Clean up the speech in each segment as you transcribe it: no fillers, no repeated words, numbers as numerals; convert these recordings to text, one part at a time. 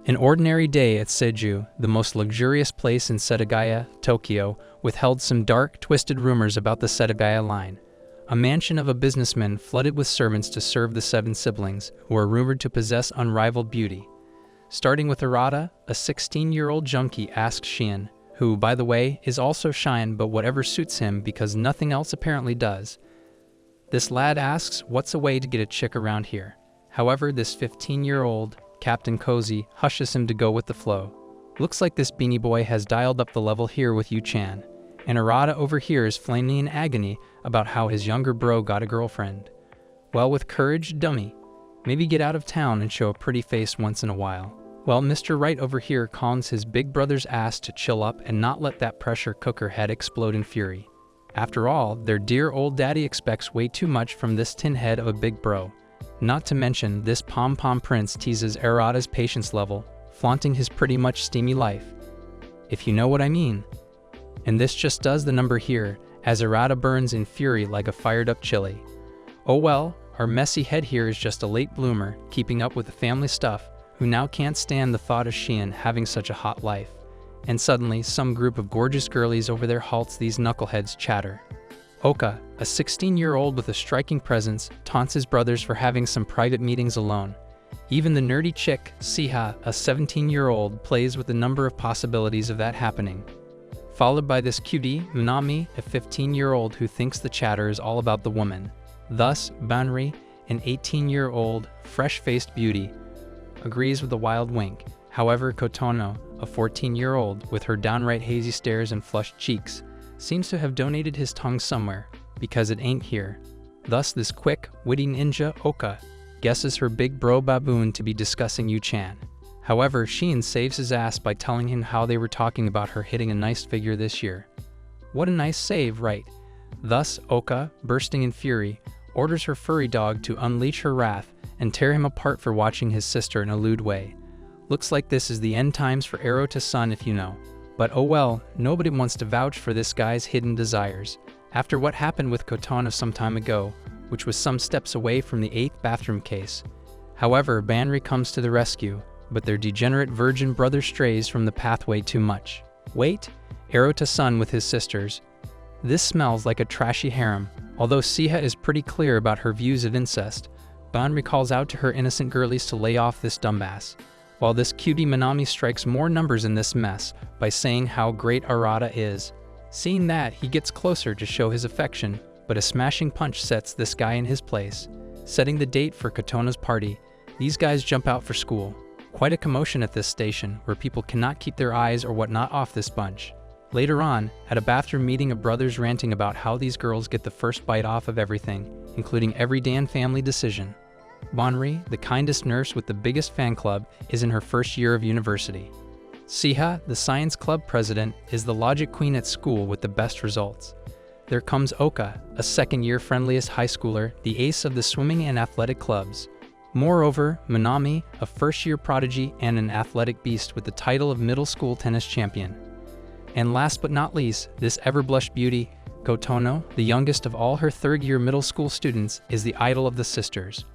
An ordinary day at Seiju, the most luxurious place in Setagaya, Tokyo, withheld some dark, twisted rumors about the Setagaya line, a mansion of a businessman flooded with servants to serve the 7 siblings who are rumored to possess unrivaled beauty. Starting with Arata, a 16-year-old junkie asks Shion, who, by the way, is also shy but whatever suits him because nothing else apparently does. This lad asks what's a way to get a chick around here. However, this 15-year-old, Captain Cozy, hushes him to go with the flow. Looks like this beanie boy has dialed up the level here with Yu-chan, and Arata overhears flaming in agony about how his younger bro got a girlfriend. Well, with courage, dummy. Maybe get out of town and show a pretty face once in a while. Well, Mr. Right over here calms his big brother's ass to chill up and not let that pressure cooker head explode in fury. After all, their dear old daddy expects way too much from this tin head of a big bro. Not to mention, this pom-pom prince teases Arata's patience level, flaunting his pretty much steamy life. If you know what I mean. And this just does the number here, as Arata burns in fury like a fired-up chili. Oh well, our messy head here is just a late bloomer, keeping up with the family stuff, who now can't stand the thought of Shion having such a hot life. And suddenly, some group of gorgeous girlies over there halts these knuckleheads chatter. Oka, a 16-year-old with a striking presence, taunts his brothers for having some private meetings alone. Even the nerdy chick, Siha, a 17-year-old, plays with the number of possibilities of that happening. Followed by this cutie, Munami, a 15-year-old who thinks the chatter is all about the woman. Thus, Banri, an 18-year-old, fresh-faced beauty, agrees with a wild wink. However, Kotono, a 14-year-old, with her downright hazy stares and flushed cheeks, seems to have donated his tongue somewhere, because it ain't here. Thus, this quick, witty ninja, Oka, guesses her big bro baboon to be discussing Yu-chan. However, Shion saves his ass by telling him how they were talking about her hitting a nice figure this year. What a nice save, right? Thus, Oka, bursting in fury, orders her furry dog to unleash her wrath and tear him apart for watching his sister in a lewd way. Looks like this is the end times for Arrow to Sun if you know. But oh well, nobody wants to vouch for this guy's hidden desires. After what happened with Kotono some time ago, which was some steps away from the 8th bathroom case. However, Banri comes to the rescue, but their degenerate virgin brother strays from the pathway too much. Wait, Arrow to Sun with his sisters. This smells like a trashy harem. Although Siha is pretty clear about her views of incest, Banri calls out to her innocent girlies to lay off this dumbass, while this cutie Manami strikes more numbers in this mess by saying how great Arata is. Seeing that, he gets closer to show his affection, but a smashing punch sets this guy in his place. Setting the date for Kotona's party, these guys jump out for school. Quite a commotion at this station, where people cannot keep their eyes or whatnot off this bunch. Later on, at a bathroom meeting of brothers ranting about how these girls get the first bite off of everything, including every damn family decision. Banri, the kindest nurse with the biggest fan club, is in her first year of university. Siha, the science club president, is the logic queen at school with the best results. There comes Oka, a second-year friendliest high schooler, the ace of the swimming and athletic clubs. Moreover, Manami, a first-year prodigy and an athletic beast with the title of middle school tennis champion. And last but not least, this ever-blush beauty, Kotono, the youngest of all her third-year middle school students, is the idol of the sisters.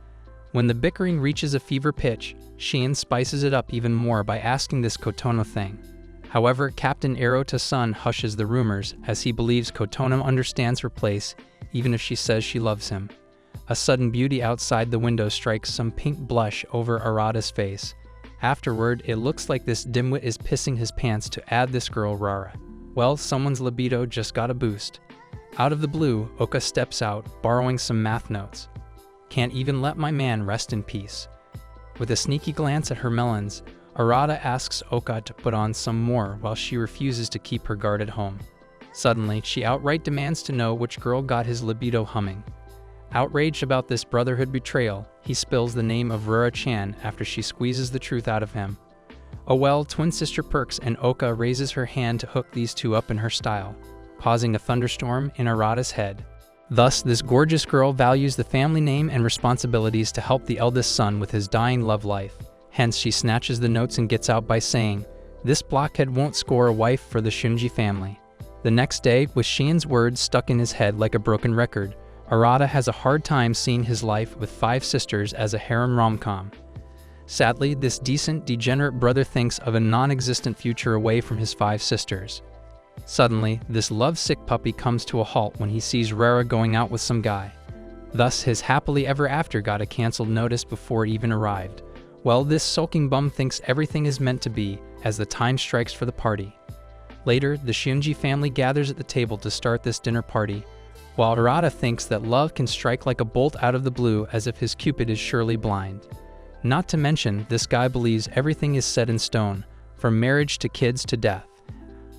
When the bickering reaches a fever pitch, Shion spices it up even more by asking this Kotono thing. However, Captain Arrow to Sun hushes the rumors as he believes Kotono understands her place even if she says she loves him. A sudden beauty outside the window strikes some pink blush over Arata's face. Afterward, it looks like this dimwit is pissing his pants to add this girl Rara. Well, someone's libido just got a boost. Out of the blue, Oka steps out, borrowing some math notes. Can't even let my man rest in peace. With a sneaky glance at her melons, Arata asks Oka to put on some more while she refuses to keep her guard at home. Suddenly, she outright demands to know which girl got his libido humming. Outraged about this brotherhood betrayal, he spills the name of Rura-chan after she squeezes the truth out of him. Oh well, twin sister perks and Oka raises her hand to hook these two up in her style, causing a thunderstorm in Arata's head. Thus, this gorgeous girl values the family name and responsibilities to help the eldest son with his dying love life. Hence, she snatches the notes and gets out by saying, "This blockhead won't score a wife for the Shunji family." The next day, with Shion's words stuck in his head like a broken record, Arata has a hard time seeing his life with 5 sisters as a harem romcom. Sadly, this decent, degenerate brother thinks of a non-existent future away from his 5 sisters. Suddenly, this lovesick puppy comes to a halt when he sees Rara going out with some guy. Thus, his happily ever after got a cancelled notice before it even arrived. Well, this sulking bum thinks everything is meant to be, as the time strikes for the party. Later, the Shunji family gathers at the table to start this dinner party, while Arata thinks that love can strike like a bolt out of the blue as if his Cupid is surely blind. Not to mention, this guy believes everything is set in stone, from marriage to kids to death.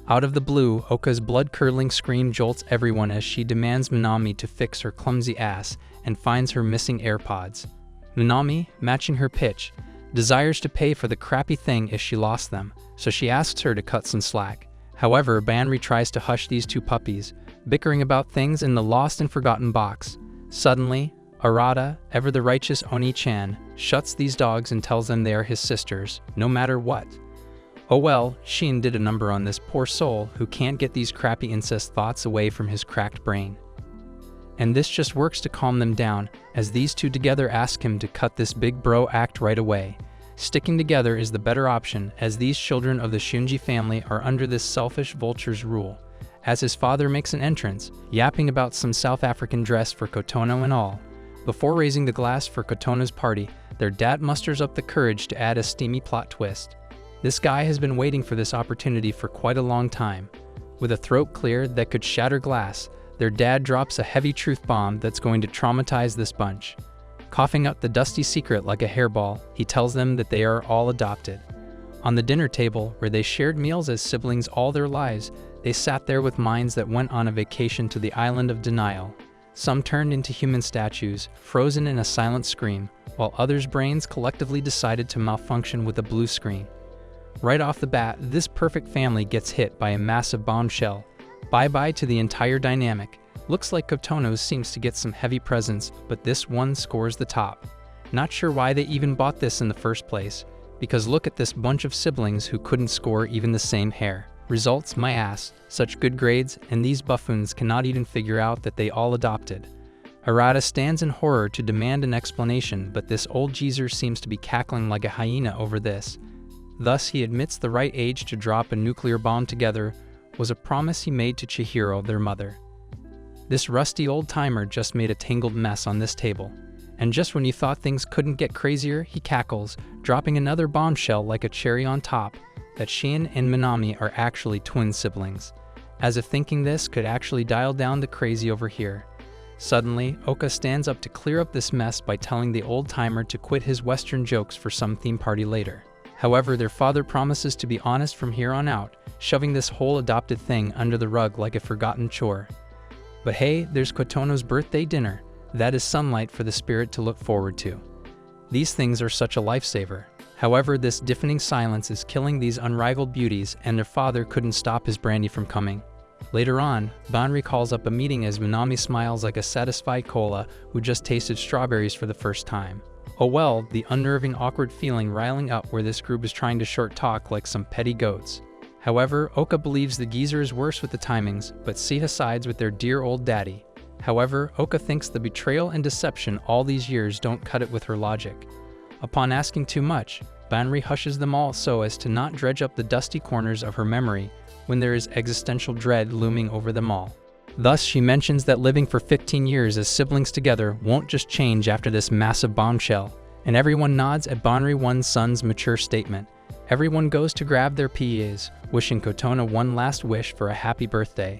Out of the blue, Oka's blood-curdling scream jolts everyone as she demands Minami to fix her clumsy ass and finds her missing AirPods. Minami, matching her pitch, desires to pay for the crappy thing if she lost them, so she asks her to cut some slack. However, Banri tries to hush these 2 puppies, bickering about things in the lost and forgotten box. Suddenly, Arata, ever the righteous Oni-chan, shuts these dogs and tells them they are his sisters, no matter what. Oh well, Shin did a number on this poor soul who can't get these crappy incest thoughts away from his cracked brain. And this just works to calm them down, as these 2 together ask him to cut this big bro act right away. Sticking together is the better option, as these children of the Shunji family are under this selfish vulture's rule. As his father makes an entrance, yapping about some South African dress for Kotono and all. Before raising the glass for Kotono's party, their dad musters up the courage to add a steamy plot twist. This guy has been waiting for this opportunity for quite a long time. With a throat clear that could shatter glass, their dad drops a heavy truth bomb that's going to traumatize this bunch. Coughing up the dusty secret like a hairball, he tells them that they are all adopted. On the dinner table, where they shared meals as siblings all their lives, they sat there with minds that went on a vacation to the island of denial. Some turned into human statues, frozen in a silent scream, while others' brains collectively decided to malfunction with a blue screen. Right off the bat, this perfect family gets hit by a massive bombshell. Bye-bye to the entire dynamic. Looks like Kotono's seems to get some heavy presents, but this one scores the top. Not sure why they even bought this in the first place, because look at this bunch of siblings who couldn't score even the same hair. Results, my ass, such good grades, and these buffoons cannot even figure out that they all adopted. Arata stands in horror to demand an explanation, but this old geezer seems to be cackling like a hyena over this. Thus, he admits the right age to drop a nuclear bomb together was a promise he made to Chihiro, their mother. This rusty old-timer just made a tangled mess on this table. And just when you thought things couldn't get crazier, he cackles, dropping another bombshell like a cherry on top, that Shin and Minami are actually twin siblings. As if thinking this could actually dial down the crazy over here. Suddenly, Oka stands up to clear up this mess by telling the old-timer to quit his Western jokes for some theme party later. However, their father promises to be honest from here on out, shoving this whole adopted thing under the rug like a forgotten chore. But hey, there's Kotono's birthday dinner. That is sunlight for the spirit to look forward to. These things are such a lifesaver. However, this deafening silence is killing these unrivaled beauties, and their father couldn't stop his brandy from coming. Later on, Banri calls up a meeting as Minami smiles like a satisfied cola who just tasted strawberries for the first time. Oh well, the unnerving awkward feeling riling up where this group is trying to short talk like some petty goats. However, Oka believes the geezer is worse with the timings, but Sita sides with their dear old daddy. However, Oka thinks the betrayal and deception all these years don't cut it with her logic. Upon asking too much, Banri hushes them all so as to not dredge up the dusty corners of her memory when there is existential dread looming over them all. Thus, she mentions that living for 15 years as siblings together won't just change after this massive bombshell, and everyone nods at Banri one's son's mature statement. Everyone goes to grab their PAs, wishing Kotono one last wish for a happy birthday.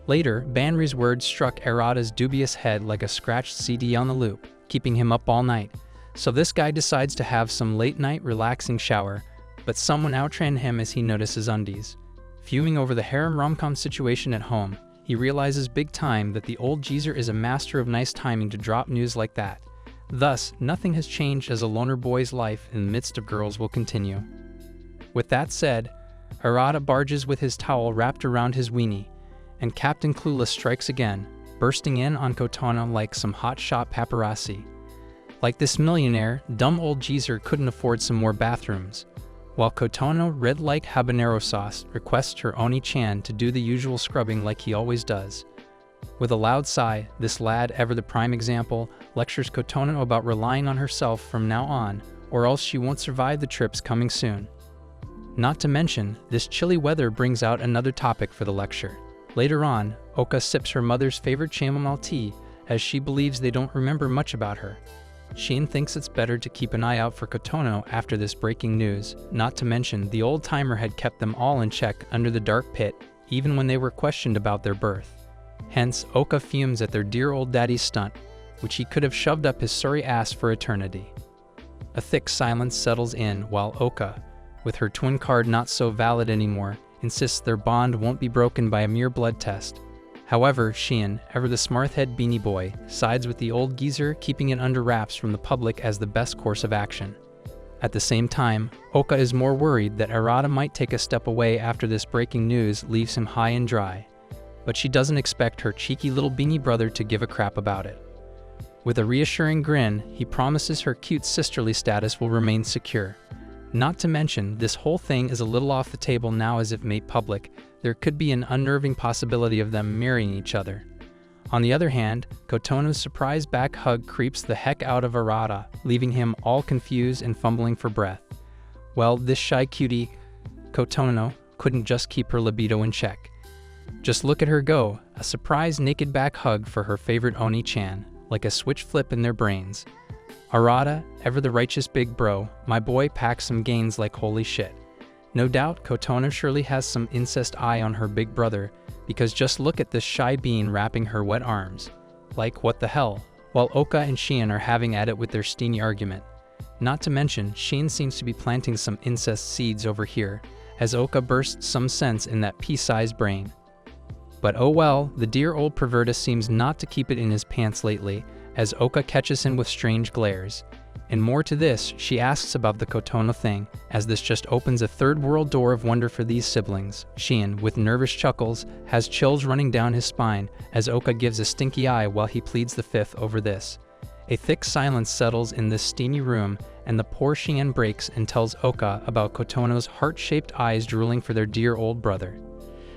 Later, Banri's words struck Arata's dubious head like a scratched CD on the loop, keeping him up all night. So this guy decides to have some late-night relaxing shower, but someone outran him as he notices undies. Fuming over the harem romcom situation at home, he realizes big time that the old geezer is a master of nice timing to drop news like that. Thus, nothing has changed as a loner boy's life in the midst of girls will continue. With that said, Arata barges with his towel wrapped around his weenie, and Captain Clueless strikes again, bursting in on Kotono like some hotshot paparazzi. Like this millionaire, dumb old geezer couldn't afford some more bathrooms, while Kotono, red like habanero sauce, requests her Oni-chan to do the usual scrubbing like he always does. With a loud sigh, this lad, ever the prime example, lectures Kotono about relying on herself from now on, or else she won't survive the trips coming soon. Not to mention, this chilly weather brings out another topic for the lecture. Later on, Oka sips her mother's favorite chamomile tea as she believes they don't remember much about her. Sheen thinks it's better to keep an eye out for Kotono after this breaking news, not to mention the old-timer had kept them all in check under the dark pit, even when they were questioned about their birth. Hence, Oka fumes at their dear old daddy's stunt, which he could have shoved up his sorry ass for eternity. A thick silence settles in while Oka, with her twin card not so valid anymore, insists their bond won't be broken by a mere blood test. However, Sheen, ever the smart-head beanie boy, sides with the old geezer, keeping it under wraps from the public as the best course of action. At the same time, Oka is more worried that Arata might take a step away after this breaking news leaves him high and dry. But she doesn't expect her cheeky little beanie brother to give a crap about it. With a reassuring grin, he promises her cute sisterly status will remain secure. Not to mention, this whole thing is a little off the table now as if made public. There could be an unnerving possibility of them marrying each other. On the other hand, Kotono's surprise back hug creeps the heck out of Arata, leaving him all confused and fumbling for breath. Well, this shy cutie, Kotono, couldn't just keep her libido in check. Just look at her go, a surprise naked back hug for her favorite Oni-chan, like a switch flip in their brains. Arata, ever the righteous big bro, my boy packs some gains like holy shit. No doubt, Kotono surely has some incest eye on her big brother, because just look at this shy bean wrapping her wet arms. Like, what the hell? While Oka and Sheen are having at it with their steamy argument. Not to mention, Sheen seems to be planting some incest seeds over here, as Oka bursts some sense in that pea-sized brain. But oh well, the dear old perverta seems not to keep it in his pants lately, as Oka catches him with strange glares. And more to this, she asks about the Kotono thing, as this just opens a third world door of wonder for these siblings. Sheen, with nervous chuckles, has chills running down his spine, as Oka gives a stinky eye while he pleads the fifth over this. A thick silence settles in this steamy room, and the poor Sheen breaks and tells Oka about Kotono's heart-shaped eyes drooling for their dear old brother.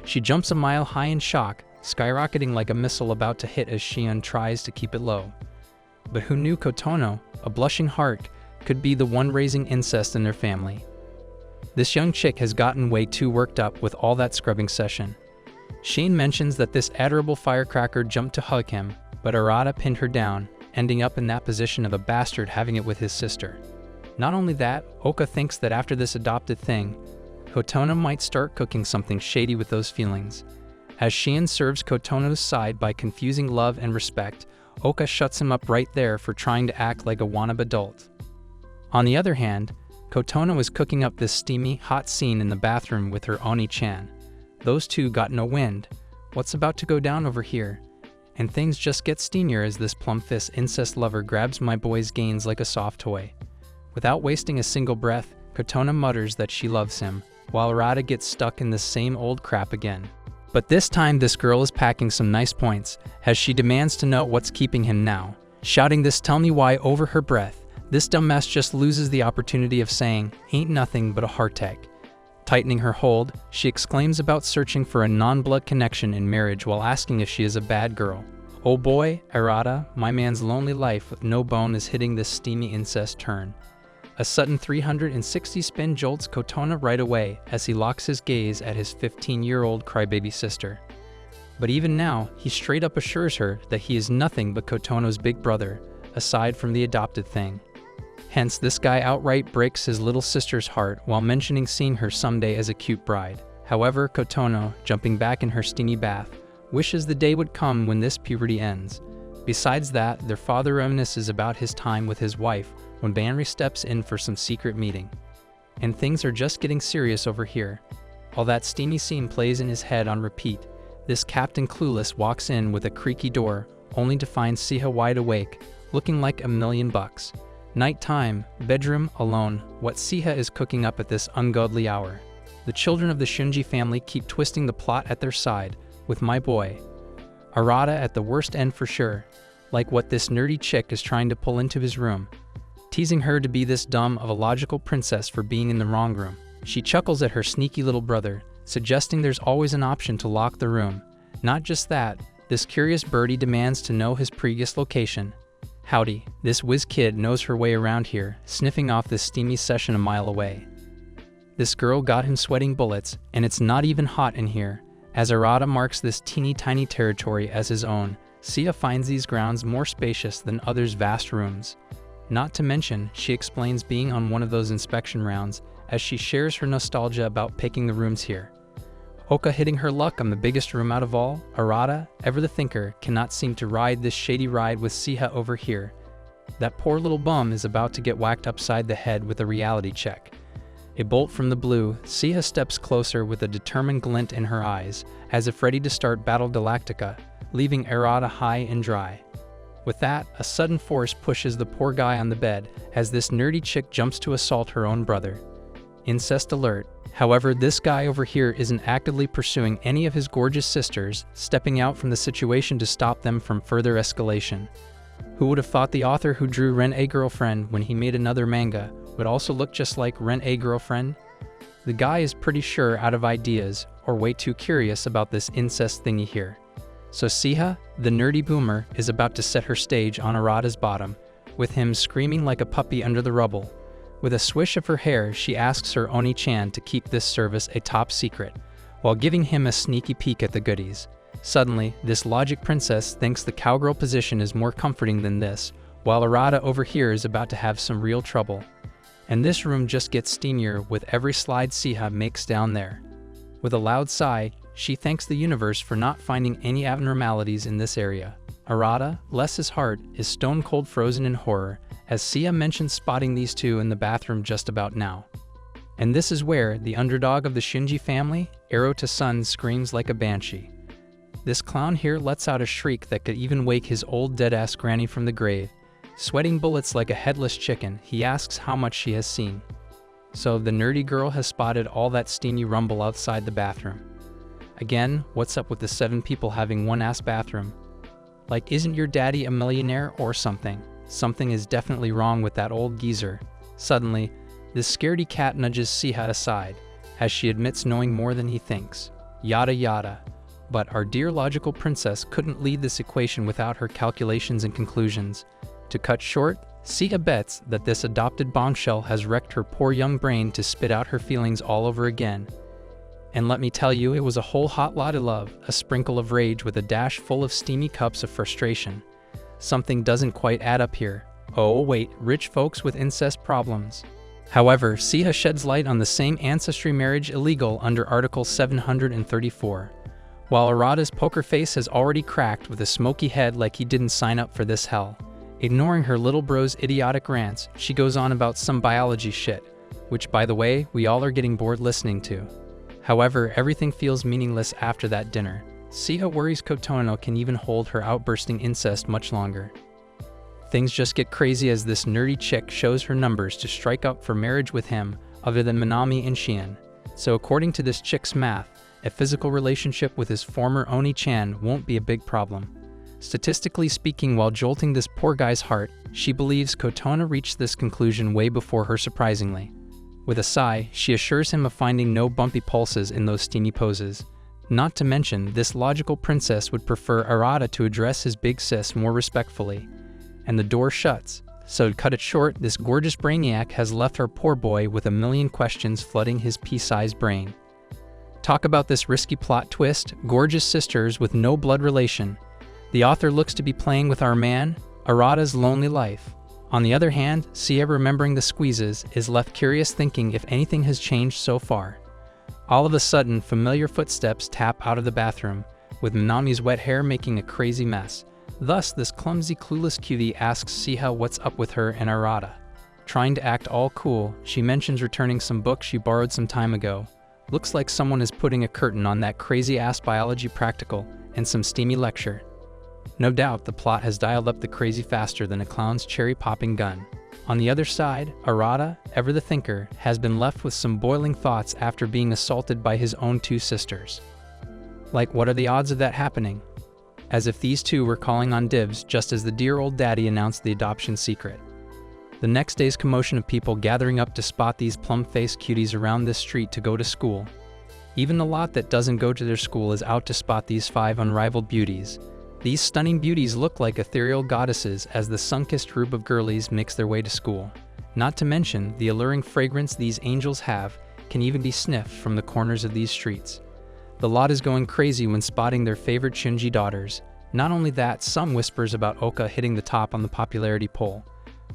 She jumps a mile high in shock, skyrocketing like a missile about to hit as Sheen tries to keep it low. But who knew Kotono, a blushing heart, could be the one raising incest in their family? This young chick has gotten way too worked up with all that scrubbing session. Sheen mentions that this adorable firecracker jumped to hug him, but Arata pinned her down, ending up in that position of a bastard having it with his sister. Not only that, Oka thinks that after this adopted thing, Kotono might start cooking something shady with those feelings. As Sheen serves Kotono's side by confusing love and respect, Oka shuts him up right there for trying to act like a wannabe adult. On the other hand, Kotono is cooking up this steamy, hot scene in the bathroom with her Oni-chan. Those two got no wind. What's about to go down over here? And things just get steamier as this plum-fist incest lover grabs my boy's gains like a soft toy. Without wasting a single breath, Kotono mutters that she loves him, while Arata gets stuck in the same old crap again. But this time this girl is packing some nice points, as she demands to know what's keeping him now. Shouting this "tell me why" over her breath, this dumbass just loses the opportunity of saying, "ain't nothing but a heartache." Tightening her hold, she exclaims about searching for a non-blood connection in marriage while asking if she is a bad girl. Oh boy, Arata, my man's lonely life with no bone is hitting this steamy incest turn. A sudden 360 spin jolts Kotono right away as he locks his gaze at his 15-year-old crybaby sister. But even now, he straight up assures her that he is nothing but Kotono's big brother, aside from the adopted thing. Hence, this guy outright breaks his little sister's heart while mentioning seeing her someday as a cute bride. However, Kotono, jumping back in her steamy bath, wishes the day would come when this puberty ends. Besides that, their father reminisces about his time with his wife, when Banri steps in for some secret meeting. And things are just getting serious over here. While that steamy scene plays in his head on repeat, this Captain Clueless walks in with a creaky door, only to find Siha wide awake, looking like $1,000,000. Nighttime, bedroom, alone, what Siha is cooking up at this ungodly hour. The children of the Shunji family keep twisting the plot at their side, with my boy. Arata at the worst end for sure, like what this nerdy chick is trying to pull into his room, teasing her to be this dumb of a logical princess for being in the wrong room. She chuckles at her sneaky little brother, suggesting there's always an option to lock the room. Not just that, this curious birdie demands to know his previous location. Howdy, this whiz kid knows her way around here, sniffing off this steamy session a mile away. This girl got him sweating bullets, and it's not even hot in here. As Arata marks this teeny tiny territory as his own, Sia finds these grounds more spacious than others' vast rooms. Not to mention, she explains being on one of those inspection rounds as she shares her nostalgia about picking the rooms here. Oka hitting her luck on the biggest room out of all, Arata, ever the thinker, cannot seem to ride this shady ride with Siha over here. That poor little bum is about to get whacked upside the head with a reality check. A bolt from the blue, Siha steps closer with a determined glint in her eyes, as if ready to start Battle Galactica, leaving Arata high and dry. With that, a sudden force pushes the poor guy on the bed, as this nerdy chick jumps to assault her own brother. Incest alert. However, this guy over here isn't actively pursuing any of his gorgeous sisters, stepping out from the situation to stop them from further escalation. Who would have thought the author who drew Ren-A-Girlfriend when he made another manga would also look just like Ren-A-Girlfriend? The guy is pretty sure out of ideas, or way too curious about this incest thingy here. So Siha, the nerdy boomer, is about to set her stage on Arata's bottom, with him screaming like a puppy under the rubble. With a swish of her hair, she asks her Oni-chan to keep this service a top secret, while giving him a sneaky peek at the goodies. Suddenly, this logic princess thinks the cowgirl position is more comforting than this, while Arata over here is about to have some real trouble. And this room just gets steamier with every slide Siha makes down there. With a loud sigh, she thanks the universe for not finding any abnormalities in this area. Arata, bless his heart, is stone cold frozen in horror, as Sia mentions spotting these two in the bathroom just about now. And this is where the underdog of the Shinji family, Arrow to Sun, screams like a banshee. This clown here lets out a shriek that could even wake his old dead-ass granny from the grave. Sweating bullets like a headless chicken, he asks how much she has seen. So the nerdy girl has spotted all that steamy rumble outside the bathroom. Again, what's up with the 7 people having one ass bathroom? Like, isn't your daddy a millionaire or something? Something is definitely wrong with that old geezer. Suddenly, this scaredy cat nudges Siha aside, as she admits knowing more than he thinks. Yada yada. But our dear logical princess couldn't lead this equation without her calculations and conclusions. To cut short, Siha bets that this adopted bombshell has wrecked her poor young brain to spit out her feelings all over again. And let me tell you, it was a whole hot lot of love, a sprinkle of rage with a dash full of steamy cups of frustration. Something doesn't quite add up here. Oh wait, rich folks with incest problems. However, Siha sheds light on the same ancestry marriage illegal under Article 734. While Arata's poker face has already cracked with a smoky head like he didn't sign up for this hell. Ignoring her little bro's idiotic rants, she goes on about some biology shit, which by the way, we all are getting bored listening to. However, everything feels meaningless after that dinner. Siha worries Kotono can even hold her outbursting incest much longer. Things just get crazy as this nerdy chick shows her numbers to strike up for marriage with him, other than Minami and Shion. So according to this chick's math, a physical relationship with his former Oni-chan won't be a big problem. Statistically speaking, while jolting this poor guy's heart, she believes Kotona reached this conclusion way before her surprisingly. With a sigh, she assures him of finding no bumpy pulses in those steamy poses. Not to mention, this logical princess would prefer Arata to address his big sis more respectfully. And the door shuts. So to cut it short, this gorgeous brainiac has left our poor boy with a million questions flooding his pea-sized brain. Talk about this risky plot twist, gorgeous sisters with no blood relation. The author looks to be playing with our man, Arata's lonely life. On the other hand, Sia, remembering the squeezes, is left curious thinking if anything has changed so far. All of a sudden, familiar footsteps tap out of the bathroom, with Minami's wet hair making a crazy mess. Thus, this clumsy, clueless cutie asks Siha what's up with her and Arata. Trying to act all cool, she mentions returning some books she borrowed some time ago. Looks like someone is putting a curtain on that crazy-ass biology practical and some steamy lecture. No doubt the plot has dialed up the crazy faster than a clown's cherry-popping gun. On the other side, Arata, ever the thinker, has been left with some boiling thoughts after being assaulted by his own 2 sisters. Like, what are the odds of that happening? As if these two were calling on dibs just as the dear old daddy announced the adoption secret. The next day's commotion of people gathering up to spot these plum-faced cuties around this street to go to school. Even the lot that doesn't go to their school is out to spot these 5 unrivaled beauties. These stunning beauties look like ethereal goddesses as the sun-kissed group of girlies makes their way to school. Not to mention, the alluring fragrance these angels have can even be sniffed from the corners of these streets. The lot is going crazy when spotting their favorite Shinji daughters. Not only that, some whispers about Oka hitting the top on the popularity poll.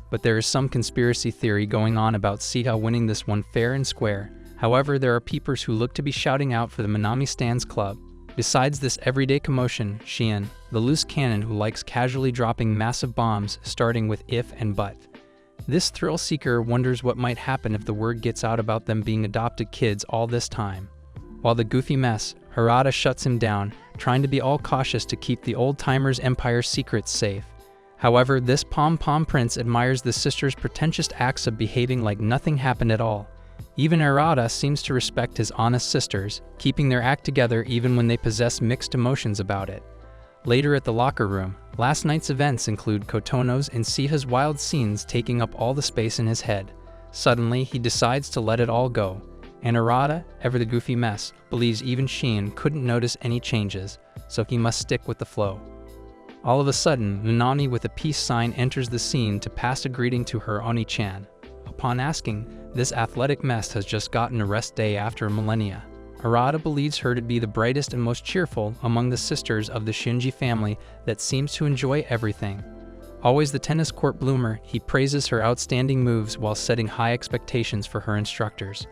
But there is some conspiracy theory going on about Sita winning this one fair and square. However, there are peepers who look to be shouting out for the Manami Stands Club. Besides this everyday commotion, Shion, the loose cannon who likes casually dropping massive bombs starting with if and but. This thrill-seeker wonders what might happen if the word gets out about them being adopted kids all this time. While the goofy mess, Harada shuts him down, trying to be all cautious to keep the old-timers' Empire's secrets safe. However, this pom-pom prince admires the sisters' pretentious acts of behaving like nothing happened at all. Even Harada seems to respect his honest sisters, keeping their act together even when they possess mixed emotions about it. Later at the locker room, last night's events include Kotono's and Sita's wild scenes taking up all the space in his head. Suddenly, he decides to let it all go. And Harada, ever the goofy mess, believes even Shion couldn't notice any changes, so he must stick with the flow. All of a sudden, Nanami with a peace sign enters the scene to pass a greeting to her Oni-chan. Upon asking, this athletic mess has just gotten a rest day after millennia. Harada believes her to be the brightest and most cheerful among the sisters of the Shinji family that seems to enjoy everything. Always the tennis court bloomer, he praises her outstanding moves while setting high expectations for her instructors.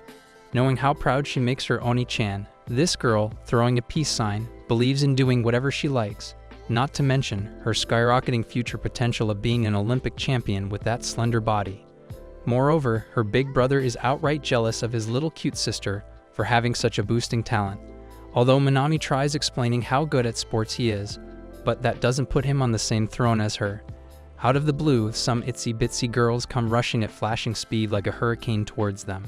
Knowing how proud she makes her Oni-chan, this girl, throwing a peace sign, believes in doing whatever she likes, not to mention her skyrocketing future potential of being an Olympic champion with that slender body. Moreover, her big brother is outright jealous of his little cute sister for having such a boosting talent. Although Manami tries explaining how good at sports he is, but that doesn't put him on the same throne as her. Out of the blue, some itsy-bitsy girls come rushing at flashing speed like a hurricane towards them.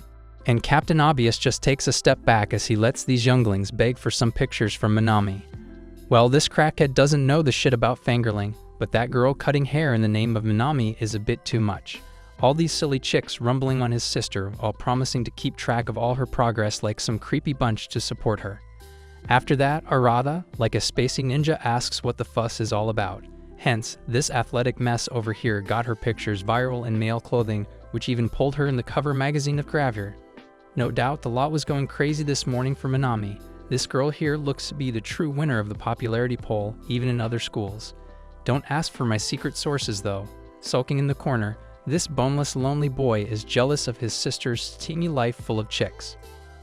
And Captain Obvious just takes a step back as he lets these younglings beg for some pictures from Manami. Well, this crackhead doesn't know the shit about fangirling, but that girl cutting hair in the name of Manami is a bit too much. All these silly chicks rumbling on his sister while promising to keep track of all her progress like some creepy bunch to support her. After that, Harada, like a spacey ninja, asks what the fuss is all about. Hence, this athletic mess over here got her pictures viral in male clothing, which even pulled her in the cover magazine of Gravure. No doubt the lot was going crazy this morning for Manami. This girl here looks to be the true winner of the popularity poll, even in other schools. Don't ask for my secret sources though. Sulking in the corner, this boneless, lonely boy is jealous of his sister's steamy life full of chicks.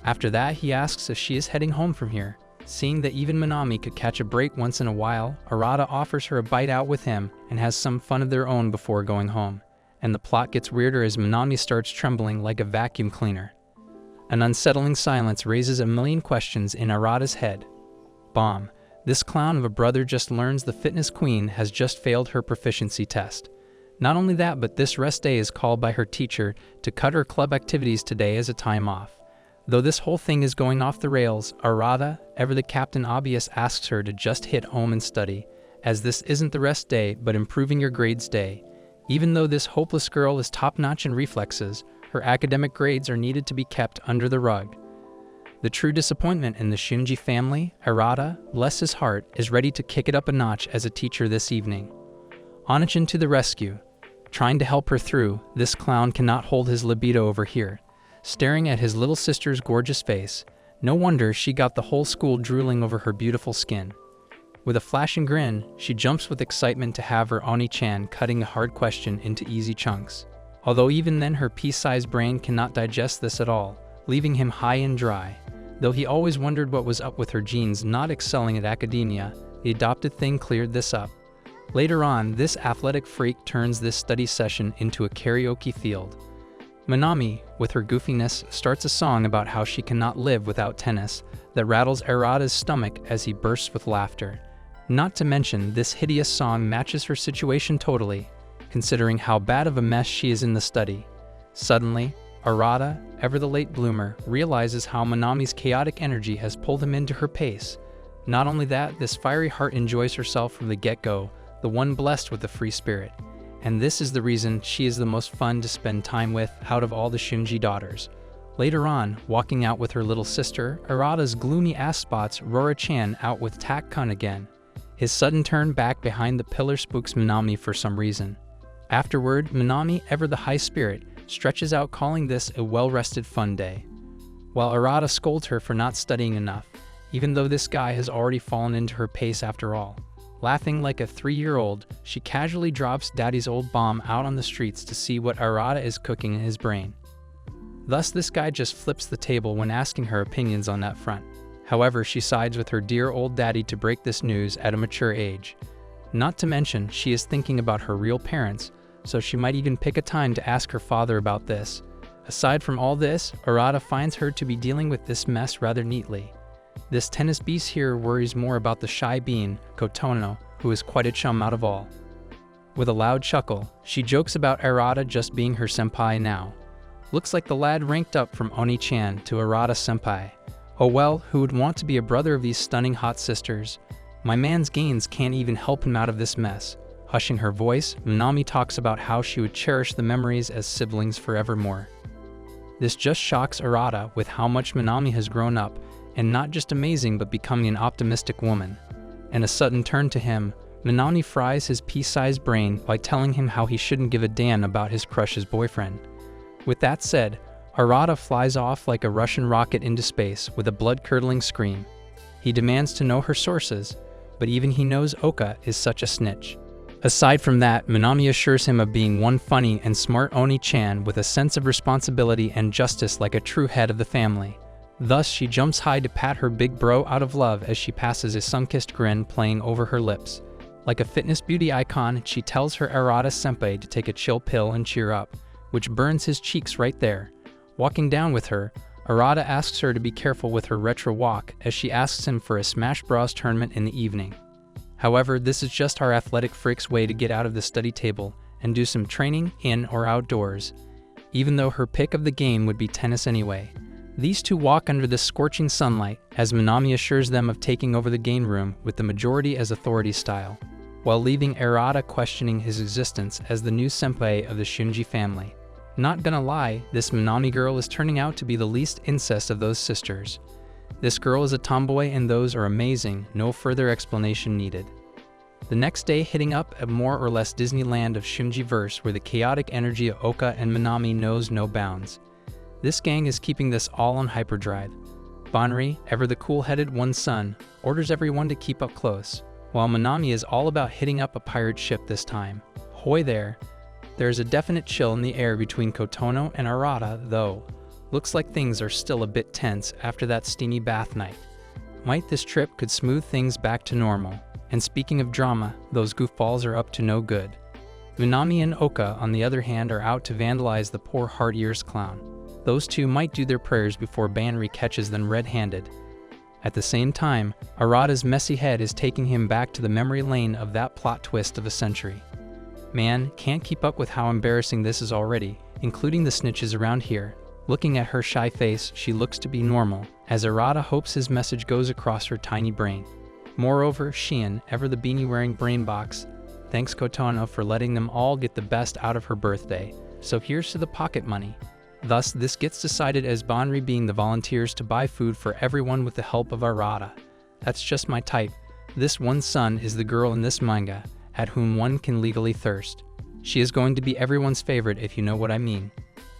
After that, he asks if she is heading home from here. Seeing that even Manami could catch a break once in a while, Harada offers her a bite out with him and has some fun of their own before going home. And the plot gets weirder as Manami starts trembling like a vacuum cleaner. An unsettling silence raises a million questions in Harada's head. Bomb. This clown of a brother just learns the fitness queen has just failed her proficiency test. Not only that, but this rest day is called by her teacher to cut her club activities today as a time off. Though this whole thing is going off the rails, Harada, ever the Captain Obvious, asks her to just hit home and study, as this isn't the rest day but improving your grades day. Even though this hopeless girl is top-notch in reflexes, her academic grades are needed to be kept under the rug. The true disappointment in the Shinji family, Harada, bless his heart, is ready to kick it up a notch as a teacher this evening. Onachin to the rescue. Trying to help her through, this clown cannot hold his libido over here. Staring at his little sister's gorgeous face, no wonder she got the whole school drooling over her beautiful skin. With a flashing grin, she jumps with excitement to have her Oni-chan cutting a hard question into easy chunks. Although even then her pea-sized brain cannot digest this at all, leaving him high and dry. Though he always wondered what was up with her genes not excelling at academia, the adopted thing cleared this up. Later on, this athletic freak turns this study session into a karaoke field. Manami, with her goofiness, starts a song about how she cannot live without tennis that rattles Harada's stomach as he bursts with laughter. Not to mention, this hideous song matches her situation totally, considering how bad of a mess she is in the study. Suddenly, Harada, ever the late bloomer, realizes how Manami's chaotic energy has pulled him into her pace. Not only that, this fiery heart enjoys herself from the get-go, the one blessed with a free spirit. And this is the reason she is the most fun to spend time with out of all the Shinji daughters. Later on, walking out with her little sister, Harada's gloomy ass spots Rora-chan out with Tak-kun again. His sudden turn back behind the pillar spooks Minami for some reason. Afterward, Minami, ever the high spirit, stretches out, calling this a well-rested fun day, while Arata scolds her for not studying enough, even though this guy has already fallen into her pace after all. Laughing like a 3-year-old, she casually drops Daddy's old bomb out on the streets to see what Arata is cooking in his brain. Thus, this guy just flips the table when asking her opinions on that front. However, she sides with her dear old daddy to break this news at a mature age. Not to mention, she is thinking about her real parents, so she might even pick a time to ask her father about this. Aside from all this, Arata finds her to be dealing with this mess rather neatly. This tennis beast here worries more about the shy bean, Kotono, who is quite a chum out of all. With a loud chuckle, she jokes about Arata just being her senpai now. Looks like the lad ranked up from Oni-chan to Arata senpai. Oh well, who would want to be a brother of these stunning hot sisters? My man's gains can't even help him out of this mess. Hushing her voice, Minami talks about how she would cherish the memories as siblings forevermore. This just shocks Arata with how much Minami has grown up, and not just amazing but becoming an optimistic woman. And a sudden turn to him, Minami fries his pea-sized brain by telling him how he shouldn't give a damn about his crush's boyfriend. With that said, Arata flies off like a Russian rocket into space with a blood-curdling scream. He demands to know her sources, but even he knows Oka is such a snitch. Aside from that, Minami assures him of being one funny and smart Oni-chan with a sense of responsibility and justice like a true head of the family. Thus, she jumps high to pat her big bro out of love as she passes a sun-kissed grin playing over her lips. Like a fitness beauty icon, she tells her Arata senpai to take a chill pill and cheer up, which burns his cheeks right there. Walking down with her, Arata asks her to be careful with her retro walk as she asks him for a Smash Bros tournament in the evening. However, this is just our athletic freak's way to get out of the study table and do some training in or outdoors, even though her pick of the game would be tennis anyway. These two walk under the scorching sunlight as Minami assures them of taking over the game room with the majority as authority style, while leaving Arata questioning his existence as the new senpai of the Shunji family. Not gonna lie, this Minami girl is turning out to be the least incest of those sisters. This girl is a tomboy and those are amazing, no further explanation needed. The next day, hitting up a more or less Disneyland of Shunji-verse where the chaotic energy of Oka and Minami knows no bounds. This gang is keeping this all on hyperdrive. Banri, ever the cool-headed one son, orders everyone to keep up close, while Minami is all about hitting up a pirate ship this time. Hoy there! There is a definite chill in the air between Kotono and Arata, though. Looks like things are still a bit tense after that steamy bath night. Might this trip could smooth things back to normal. And speaking of drama, those goofballs are up to no good. Minami and Oka, on the other hand, are out to vandalize the poor Hard Ears clown. Those two might do their prayers before Banri catches them red-handed. At the same time, Arata's messy head is taking him back to the memory lane of that plot twist of a century. Man, can't keep up with how embarrassing this is already, including the snitches around here. Looking at her shy face, she looks to be normal, as Arata hopes his message goes across her tiny brain. Moreover, Shion, ever the beanie-wearing brain box, thanks Kotono for letting them all get the best out of her birthday, so here's to the pocket money. Thus, this gets decided as Banri being the volunteers to buy food for everyone with the help of Arata. That's just my type. This one son is the girl in this manga, at whom one can legally thirst. She is going to be everyone's favorite if you know what I mean.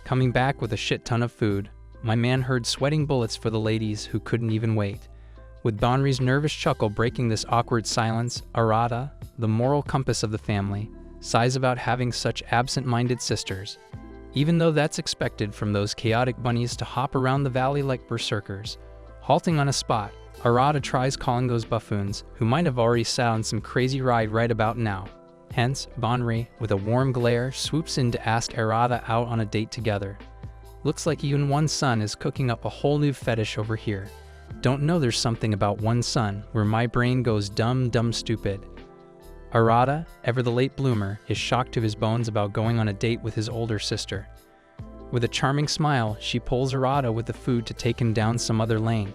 Coming back with a shit ton of food, my man heard sweating bullets for the ladies who couldn't even wait. With Banri's nervous chuckle breaking this awkward silence, Arata, the moral compass of the family, sighs about having such absent-minded sisters. Even though that's expected from those chaotic bunnies to hop around the valley like berserkers. Halting on a spot, Arata tries calling those buffoons, who might have already sat on some crazy ride right about now. Hence, Banri, with a warm glare, swoops in to ask Arata out on a date together. Looks like even one son is cooking up a whole new fetish over here. Don't know there's something about one son where my brain goes dumb stupid. Arata, ever the late bloomer, is shocked to his bones about going on a date with his older sister. With a charming smile, she pulls Arata with the food to take him down some other lane.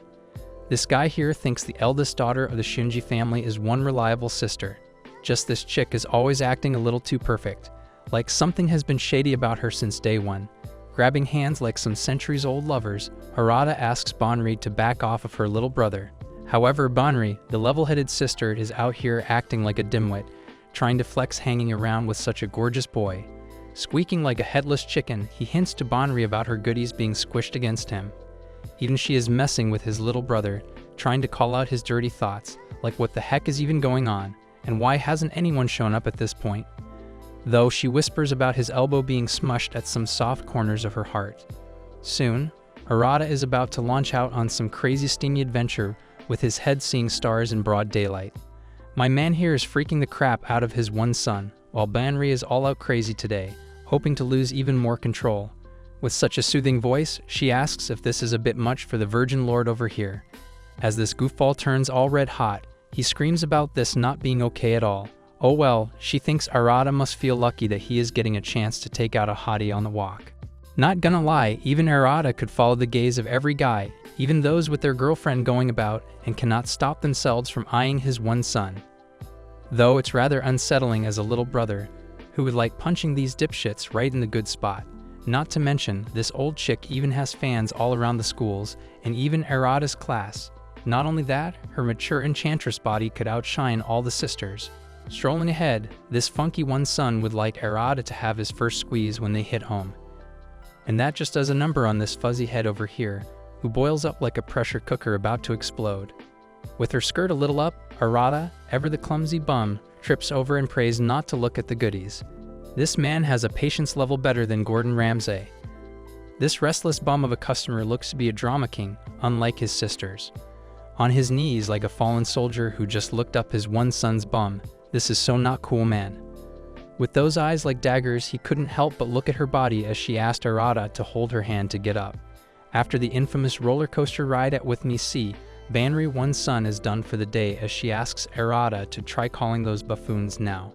This guy here thinks the eldest daughter of the Shinji family is one reliable sister. Just this chick is always acting a little too perfect, like something has been shady about her since day one. Grabbing hands like some centuries-old lovers, Arata asks Banri to back off of her little brother. However, Banri, the level-headed sister, is out here acting like a dimwit, trying to flex hanging around with such a gorgeous boy. Squeaking like a headless chicken, he hints to Banri about her goodies being squished against him. Even she is messing with his little brother, trying to call out his dirty thoughts, like what the heck is even going on, and why hasn't anyone shown up at this point? Though she whispers about his elbow being smushed at some soft corners of her heart. Soon, Arata is about to launch out on some crazy steamy adventure with his head seeing stars in broad daylight. My man here is freaking the crap out of his one son, while Banri is all out crazy today, hoping to lose even more control. With such a soothing voice, she asks if this is a bit much for the virgin lord over here. As this goofball turns all red hot, he screams about this not being okay at all. Oh well, she thinks Arata must feel lucky that he is getting a chance to take out a hottie on the walk. Not gonna lie, even Arata could follow the gaze of every guy, even those with their girlfriend going about, and cannot stop themselves from eyeing his one son. Though it's rather unsettling as a little brother, who would like punching these dipshits right in the good spot. Not to mention, this old chick even has fans all around the schools, and even Arata's class. Not only that, her mature enchantress body could outshine all the sisters. Strolling ahead, this funky one son would like Arata to have his first squeeze when they hit home. And that just does a number on this fuzzy head over here, who boils up like a pressure cooker about to explode. With her skirt a little up, Arata, ever the clumsy bum, trips over and prays not to look at the goodies. This man has a patience level better than Gordon Ramsay. This restless bum of a customer looks to be a drama king, unlike his sisters. On his knees like a fallen soldier who just looked up his one son's bum. This is so not cool, man. With those eyes like daggers, he couldn't help but look at her body as she asked Arata to hold her hand to get up. After the infamous roller coaster ride at With Me See, Banri one's son is done for the day as she asks Arata to try calling those buffoons now.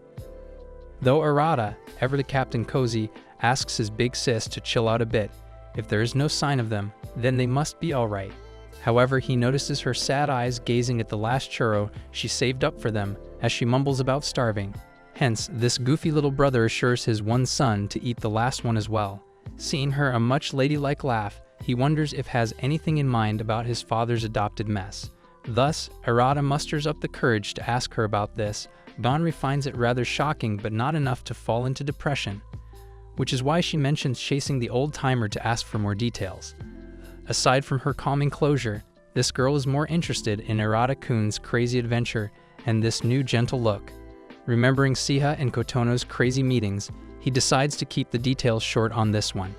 Though Arata, ever the Captain Cozy, asks his big sis to chill out a bit, if there is no sign of them, then they must be alright. However, he notices her sad eyes gazing at the last churro she saved up for them as she mumbles about starving. Hence, this goofy little brother assures his one son to eat the last one as well. Seeing her a much ladylike laugh, he wonders if has anything in mind about his father's adopted mess. Thus, Arata musters up the courage to ask her about this. Banri finds it rather shocking but not enough to fall into depression, which is why she mentions chasing the old-timer to ask for more details. Aside from her calming closure, this girl is more interested in Arata-kun's crazy adventure and this new gentle look. Remembering Siha and Kotono's crazy meetings, he decides to keep the details short on this one.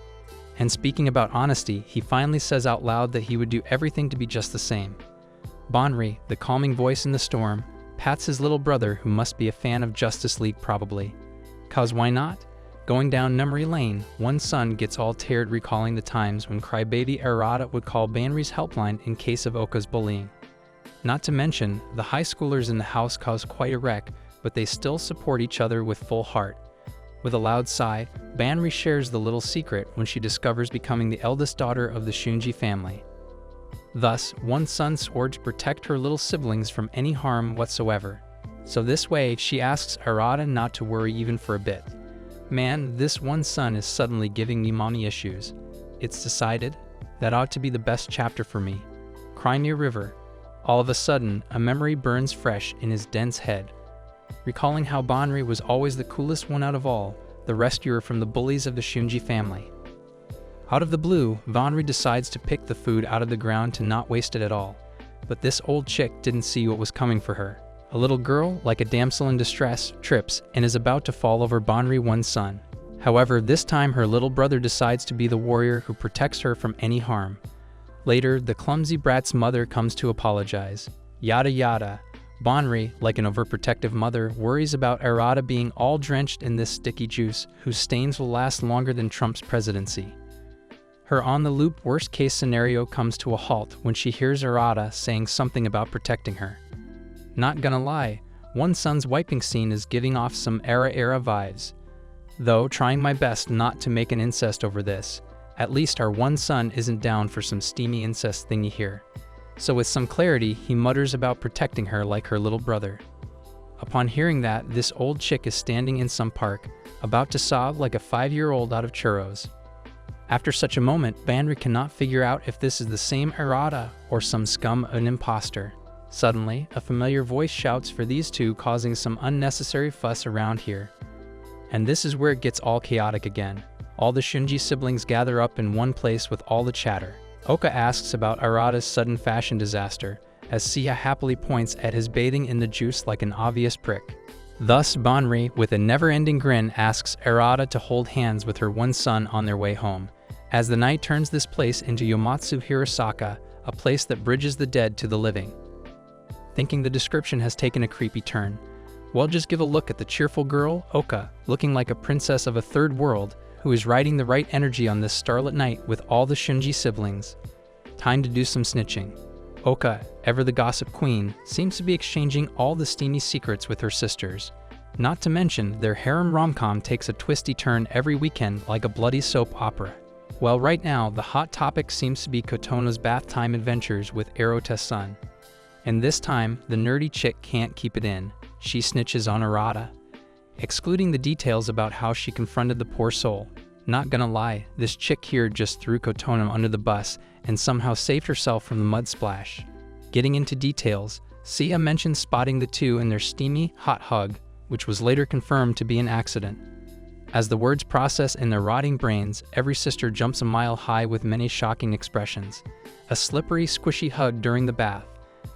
And speaking about honesty, he finally says out loud that he would do everything to be just the same. Banri, the calming voice in the storm, pats his little brother who must be a fan of Justice League probably. 'Cause why not? Going down memory lane, one son gets all teared recalling the times when crybaby Arata would call Banri's helpline in case of Oka's bullying. Not to mention, the high schoolers in the house cause quite a wreck, but they still support each other with full heart. With a loud sigh, Banri shares the little secret when she discovers becoming the eldest daughter of the Shunji family. Thus, one son swore to protect her little siblings from any harm whatsoever. So this way, she asks Arata not to worry even for a bit. Man, this one son is suddenly giving me mommy issues. It's decided. That ought to be the best chapter for me. Cry Me a River. All of a sudden, a memory burns fresh in his dense head. Recalling how Banri was always the coolest one out of all, the rescuer from the bullies of the Shunji family. Out of the blue, Banri decides to pick the food out of the ground to not waste it at all. But this old chick didn't see what was coming for her. A little girl, like a damsel in distress, trips and is about to fall over Banri one's son. However, this time her little brother decides to be the warrior who protects her from any harm. Later, the clumsy brat's mother comes to apologize. Yada yada. Banri, like an overprotective mother, worries about Arata being all drenched in this sticky juice, whose stains will last longer than Trump's presidency. Her on-the-loop worst-case scenario comes to a halt when she hears Arata saying something about protecting her. Not gonna lie, one son's wiping scene is giving off some era vibes. Though trying my best not to make an incest over this, at least our one son isn't down for some steamy incest thingy here. So with some clarity, he mutters about protecting her like her little brother. Upon hearing that, this old chick is standing in some park, about to sob like a 5-year-old out of churros. After such a moment, Banri cannot figure out if this is the same Arata or some scum of an imposter. Suddenly, a familiar voice shouts for these two, causing some unnecessary fuss around here. And this is where it gets all chaotic again. All the Shunji siblings gather up in one place with all the chatter. Oka asks about Arata's sudden fashion disaster, as Sia happily points at his bathing in the juice like an obvious prick. Thus, Banri, with a never-ending grin, asks Arata to hold hands with her one son on their way home, as the night turns this place into Yomatsu Hirosaka, a place that bridges the dead to the living. Thinking the description has taken a creepy turn, well, just give a look at the cheerful girl, Oka, looking like a princess of a third world, who is riding the right energy on this starlit night with all the Shunji siblings. Time to do some snitching. Oka, ever the gossip queen, seems to be exchanging all the steamy secrets with her sisters. Not to mention, their harem romcom takes a twisty turn every weekend like a bloody soap opera. Well, right now, the hot topic seems to be Kotono's bath time adventures with Erote-san. And this time, the nerdy chick can't keep it in. She snitches on Arata, excluding the details about how she confronted the poor soul. Not gonna lie, this chick here just threw Kotono under the bus and somehow saved herself from the mud splash. Getting into details, Sia mentions spotting the two in their steamy, hot hug, which was later confirmed to be an accident. As the words process in their rotting brains, every sister jumps a mile high with many shocking expressions. A slippery, squishy hug during the bath.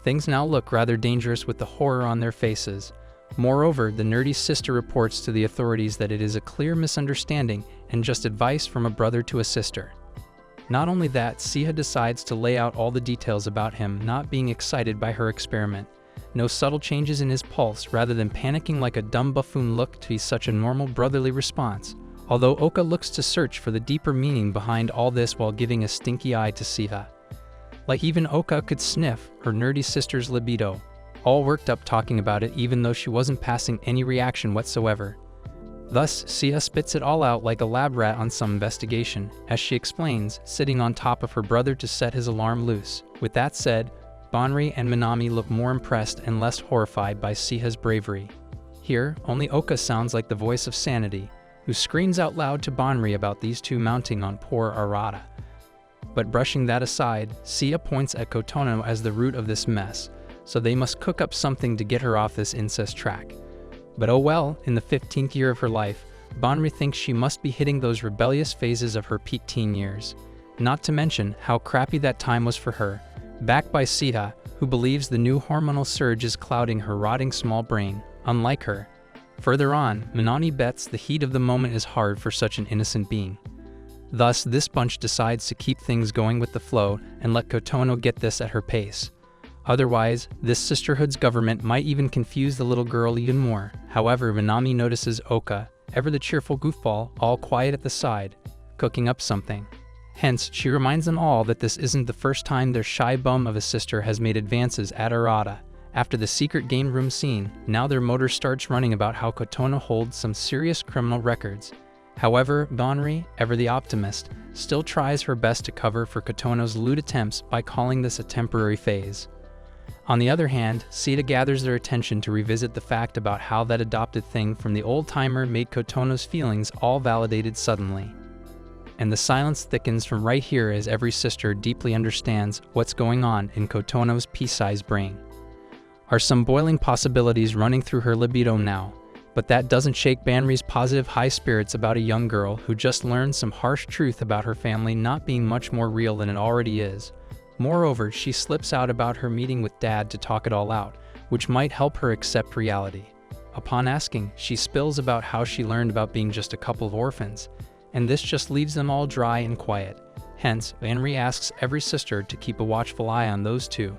Things now look rather dangerous with the horror on their faces. Moreover, the nerdy sister reports to the authorities that it is a clear misunderstanding and just advice from a brother to a sister. Not only that, Sia decides to lay out all the details about him not being excited by her experiment. No subtle changes in his pulse, rather than panicking like a dumb buffoon look to be such a normal brotherly response. Although Oka looks to search for the deeper meaning behind all this while giving a stinky eye to Sia. Like even Oka could sniff her nerdy sister's libido, all worked up talking about it even though she wasn't passing any reaction whatsoever. Thus, Sia spits it all out like a lab rat on some investigation, as she explains, sitting on top of her brother to set his alarm loose. With that said, Banri and Minami look more impressed and less horrified by Sia's bravery. Here, only Oka sounds like the voice of sanity, who screams out loud to Banri about these two mounting on poor Arata. But brushing that aside, Sia points at Kotono as the root of this mess, so they must cook up something to get her off this incest track. But oh well, in the 15th year of her life, Banri thinks she must be hitting those rebellious phases of her peak teen years. Not to mention how crappy that time was for her, backed by Sia, who believes the new hormonal surge is clouding her rotting small brain, unlike her. Further on, Minami bets the heat of the moment is hard for such an innocent being. Thus, this bunch decides to keep things going with the flow and let Kotono get this at her pace. Otherwise, this sisterhood's government might even confuse the little girl even more. However, Minami notices Oka, ever the cheerful goofball, all quiet at the side, cooking up something. Hence, she reminds them all that this isn't the first time their shy bum of a sister has made advances at Arata. After the secret game room scene, now their motor starts running about how Kotono holds some serious criminal records. However, Banri, ever the optimist, still tries her best to cover for Kotono's lewd attempts by calling this a temporary phase. On the other hand, Sia gathers their attention to revisit the fact about how that adopted thing from the old-timer made Kotono's feelings all validated suddenly. And the silence thickens from right here as every sister deeply understands what's going on in Kotono's pea-sized brain. Are some boiling possibilities running through her libido now, but that doesn't shake Banri's positive high spirits about a young girl who just learned some harsh truth about her family not being much more real than it already is. Moreover, she slips out about her meeting with Dad to talk it all out, which might help her accept reality. Upon asking, she spills about how she learned about being just a couple of orphans, and this just leaves them all dry and quiet. Hence, Banri asks every sister to keep a watchful eye on those two.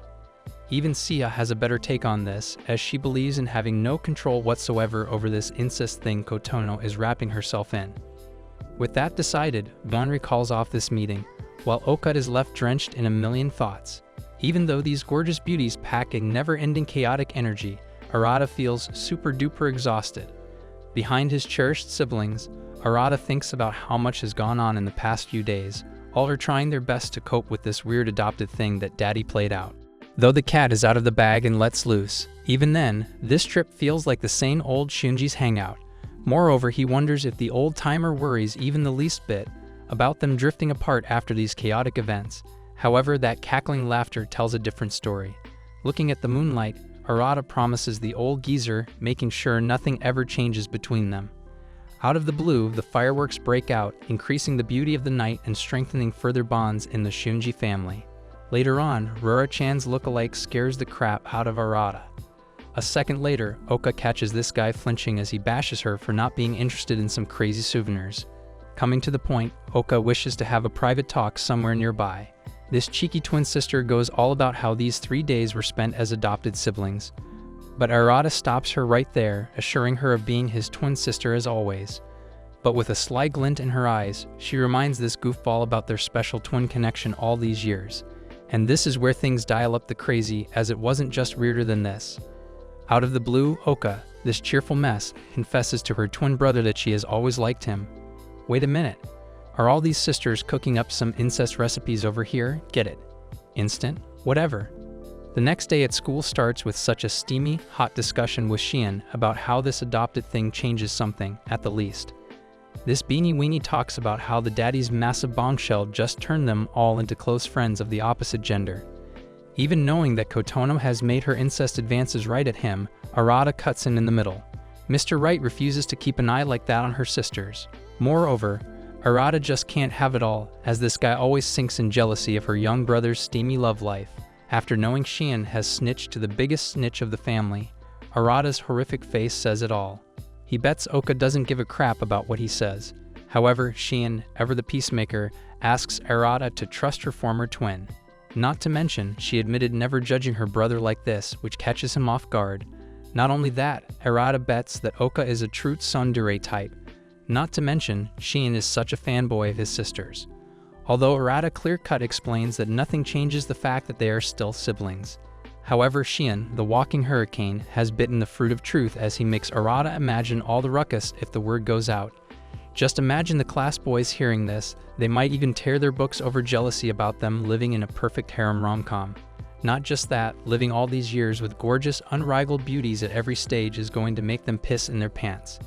Even Sia has a better take on this, as she believes in having no control whatsoever over this incest thing Kotono is wrapping herself in. With that decided, Banri calls off this meeting, while Oka is left drenched in a million thoughts. Even though these gorgeous beauties pack a never-ending chaotic energy, Arata feels super-duper exhausted. Behind his cherished siblings, Arata thinks about how much has gone on in the past few days, all are trying their best to cope with this weird adopted thing that Daddy played out. Though the cat is out of the bag and lets loose, even then, this trip feels like the same old Shunji's hangout. Moreover, he wonders if the old-timer worries even the least bit about them drifting apart after these chaotic events. However, that cackling laughter tells a different story. Looking at the moonlight, Arata promises the old geezer, making sure nothing ever changes between them. Out of the blue, the fireworks break out, increasing the beauty of the night and strengthening further bonds in the Shunji family. Later on, Rura-chan's look-alike scares the crap out of Arata. A second later, Oka catches this guy flinching as he bashes her for not being interested in some crazy souvenirs. Coming to the point, Oka wishes to have a private talk somewhere nearby. This cheeky twin sister goes all about how these 3 days were spent as adopted siblings. But Arata stops her right there, assuring her of being his twin sister as always. But with a sly glint in her eyes, she reminds this goofball about their special twin connection all these years. And this is where things dial up the crazy, as it wasn't just weirder than this. Out of the blue, Oka, this cheerful mess, confesses to her twin brother that she has always liked him. Wait a minute. Are all these sisters cooking up some incest recipes over here? Get it? Instant? Whatever. The next day at school starts with such a steamy, hot discussion with Shion about how this adopted thing changes something, at the least. This beanie weenie talks about how the daddy's massive bombshell just turned them all into close friends of the opposite gender. Even knowing that Kotono has made her incest advances right at him, Arata cuts in the middle. Mr. Right refuses to keep an eye like that on her sisters. Moreover, Arata just can't have it all, as this guy always sinks in jealousy of her young brother's steamy love life. After knowing Shion has snitched to the biggest snitch of the family, Arata's horrific face says it all. He bets Oka doesn't give a crap about what he says. However, Shion, ever the peacemaker, asks Arata to trust her former twin. Not to mention, she admitted never judging her brother like this, which catches him off guard. Not only that, Arata bets that Oka is a true tsundere type. Not to mention, Shion is such a fanboy of his sisters. Although Arata clear-cut explains that nothing changes the fact that they are still siblings. However, Shion, the walking hurricane, has bitten the fruit of truth as he makes Arata imagine all the ruckus if the word goes out. Just imagine the class boys hearing this. They might even tear their books over jealousy about them living in a perfect harem rom-com. Not just that, living all these years with gorgeous, unrivaled beauties at every stage is going to make them piss in their pants.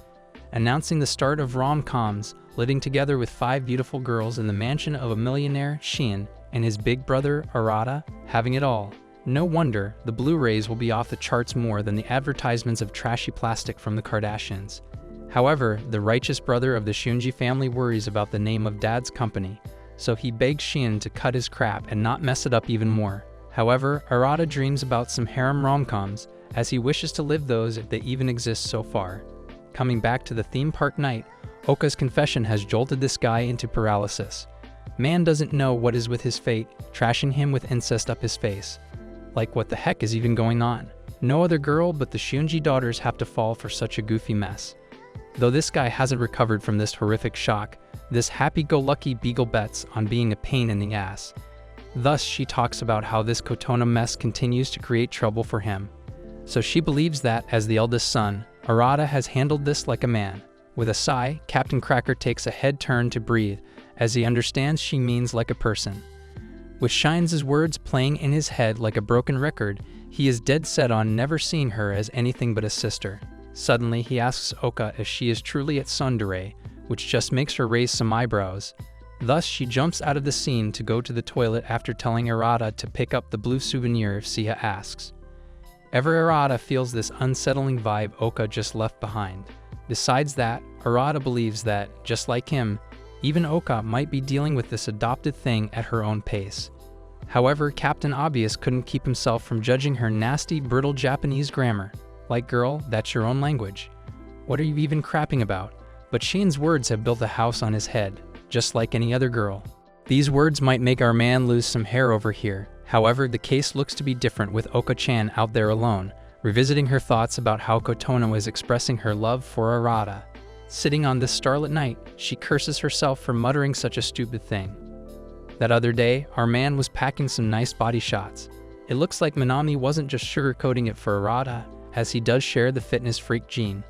Announcing the start of rom-coms, living together with 5 beautiful girls in the mansion of a millionaire, Shion, and his big brother, Arata, having it all. No wonder the Blu-rays will be off the charts more than the advertisements of trashy plastic from the Kardashians. However, the righteous brother of the Shunji family worries about the name of Dad's company, so he begs Shion to cut his crap and not mess it up even more. However, Arata dreams about some harem rom-coms, as he wishes to live those if they even exist so far. Coming back to the theme park night, Oka's confession has jolted this guy into paralysis. Man doesn't know what is with his fate, trashing him with incest up his face. Like, what the heck is even going on? No other girl but the Shunji daughters have to fall for such a goofy mess. Though this guy hasn't recovered from this horrific shock, this happy-go-lucky beagle bets on being a pain in the ass. Thus, she talks about how this Kotono mess continues to create trouble for him. So she believes that, as the eldest son, Arata has handled this like a man. With a sigh, Captain Cracker takes a head turn to breathe, as he understands she means like a person. With Shine's words playing in his head like a broken record, he is dead set on never seeing her as anything but a sister. Suddenly, he asks Oka if she is truly at tsundere, which just makes her raise some eyebrows. Thus, she jumps out of the scene to go to the toilet after telling Arata to pick up the blue souvenir if Siha asks. Ever Arata feels this unsettling vibe Oka just left behind. Besides that, Arata believes that, just like him, even Oka might be dealing with this adopted thing at her own pace. However, Captain Obvious couldn't keep himself from judging her nasty, brittle Japanese grammar. Like, girl, that's your own language. What are you even crapping about? But Shion's words have built a house on his head, just like any other girl. These words might make our man lose some hair over here. However, the case looks to be different with Oka-chan out there alone, revisiting her thoughts about how Kotono is expressing her love for Arata. Sitting on this starlit night, she curses herself for muttering such a stupid thing. That other day, our man was packing some nice body shots. It looks like Minami wasn't just sugarcoating it for Arata, as he does share the fitness freak gene.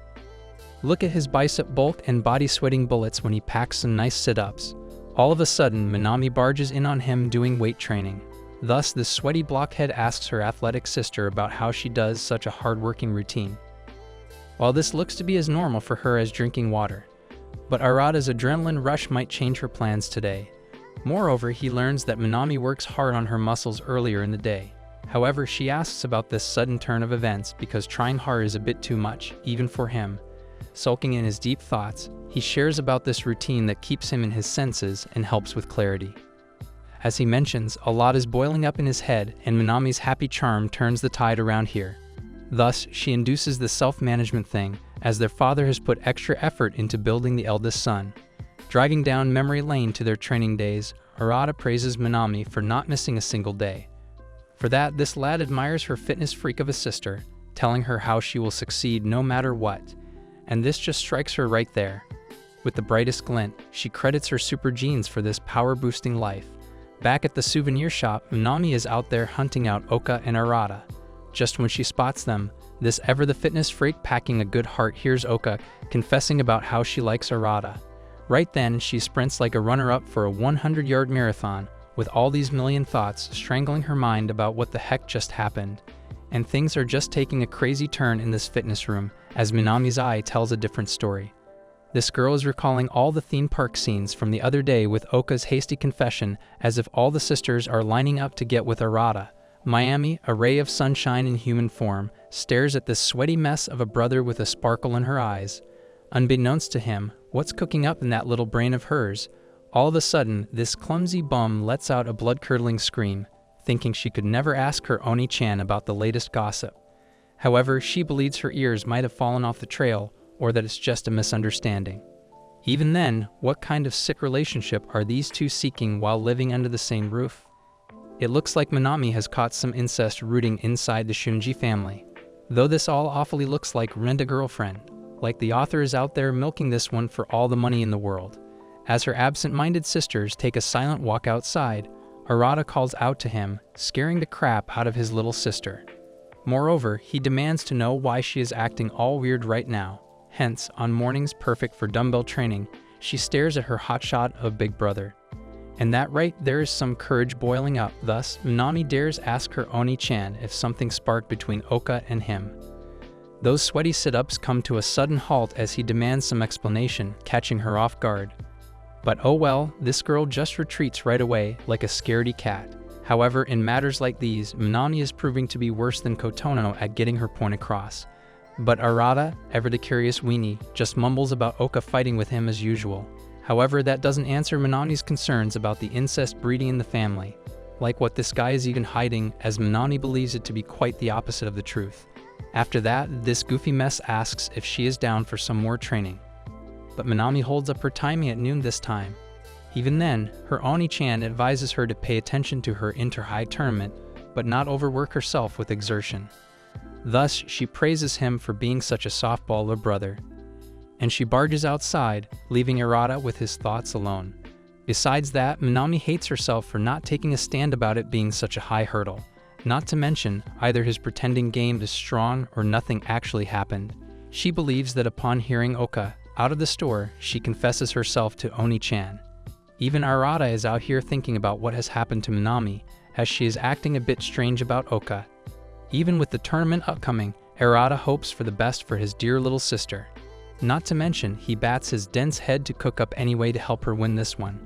Look at his bicep bulk and body sweating bullets when he packs some nice sit-ups. All of a sudden, Minami barges in on him doing weight training. Thus, this sweaty blockhead asks her athletic sister about how she does such a hard-working routine. While this looks to be as normal for her as drinking water, but Arata's adrenaline rush might change her plans today. Moreover, he learns that Minami works hard on her muscles earlier in the day. However, she asks about this sudden turn of events because trying hard is a bit too much, even for him. Sulking in his deep thoughts, he shares about this routine that keeps him in his senses and helps with clarity. As he mentions, a lot is boiling up in his head, and Minami's happy charm turns the tide around here. Thus, she induces the self-management thing, as their father has put extra effort into building the eldest son. Driving down memory lane to their training days, Arata praises Minami for not missing a single day. For that, this lad admires her fitness freak of a sister, telling her how she will succeed no matter what. And this just strikes her right there. With the brightest glint, she credits her super genes for this power-boosting life. Back at the souvenir shop, Minami is out there hunting out Oka and Arata. Just when she spots them, this ever-the-fitness freak packing a good heart hears Oka confessing about how she likes Arata. Right then, she sprints like a runner-up for a 100-yard marathon, with all these million thoughts strangling her mind about what the heck just happened. And things are just taking a crazy turn in this fitness room, as Minami's eye tells a different story. This girl is recalling all the theme park scenes from the other day with Oka's hasty confession, as if all the sisters are lining up to get with Arata. Miami, a ray of sunshine in human form, stares at this sweaty mess of a brother with a sparkle in her eyes. Unbeknownst to him, what's cooking up in that little brain of hers? All of a sudden, this clumsy bum lets out a blood-curdling scream, thinking she could never ask her Oni-chan about the latest gossip. However, she believes her ears might have fallen off the trail, or that it's just a misunderstanding. Even then, what kind of sick relationship are these two seeking while living under the same roof? It looks like Minami has caught some incest rooting inside the Shunji family. Though this all awfully looks like Rent-A-Girlfriend, like the author is out there milking this one for all the money in the world. As her absent-minded sisters take a silent walk outside, Arata calls out to him, scaring the crap out of his little sister. Moreover, he demands to know why she is acting all weird right now. Hence, on mornings perfect for dumbbell training, she stares at her hotshot of big brother. And that right there is some courage boiling up. Thus, Minami dares ask her Oni-chan if something sparked between Oka and him. Those sweaty sit-ups come to a sudden halt as he demands some explanation, catching her off guard. But oh well, this girl just retreats right away, like a scaredy cat. However, in matters like these, Minami is proving to be worse than Kotono at getting her point across. But Arata, ever the curious weenie, just mumbles about Oka fighting with him as usual. However, that doesn't answer Minami's concerns about the incest breeding in the family. Like what this guy is even hiding, as Minami believes it to be quite the opposite of the truth. After that, this goofy mess asks if she is down for some more training. But Minami holds up her timing at noon this time. Even then, her Oni-chan advises her to pay attention to her inter-high tournament, but not overwork herself with exertion. Thus, she praises him for being such a softball of a brother. And she barges outside, leaving Arata with his thoughts alone. Besides that, Minami hates herself for not taking a stand about it being such a high hurdle. Not to mention, either his pretending game is strong or nothing actually happened. She believes that upon hearing Oka out of the store, she confesses herself to Oni-chan. Even Arata is out here thinking about what has happened to Minami, as she is acting a bit strange about Oka. Even with the tournament upcoming, Arata hopes for the best for his dear little sister. Not to mention, he bats his dense head to cook up any way to help her win this one.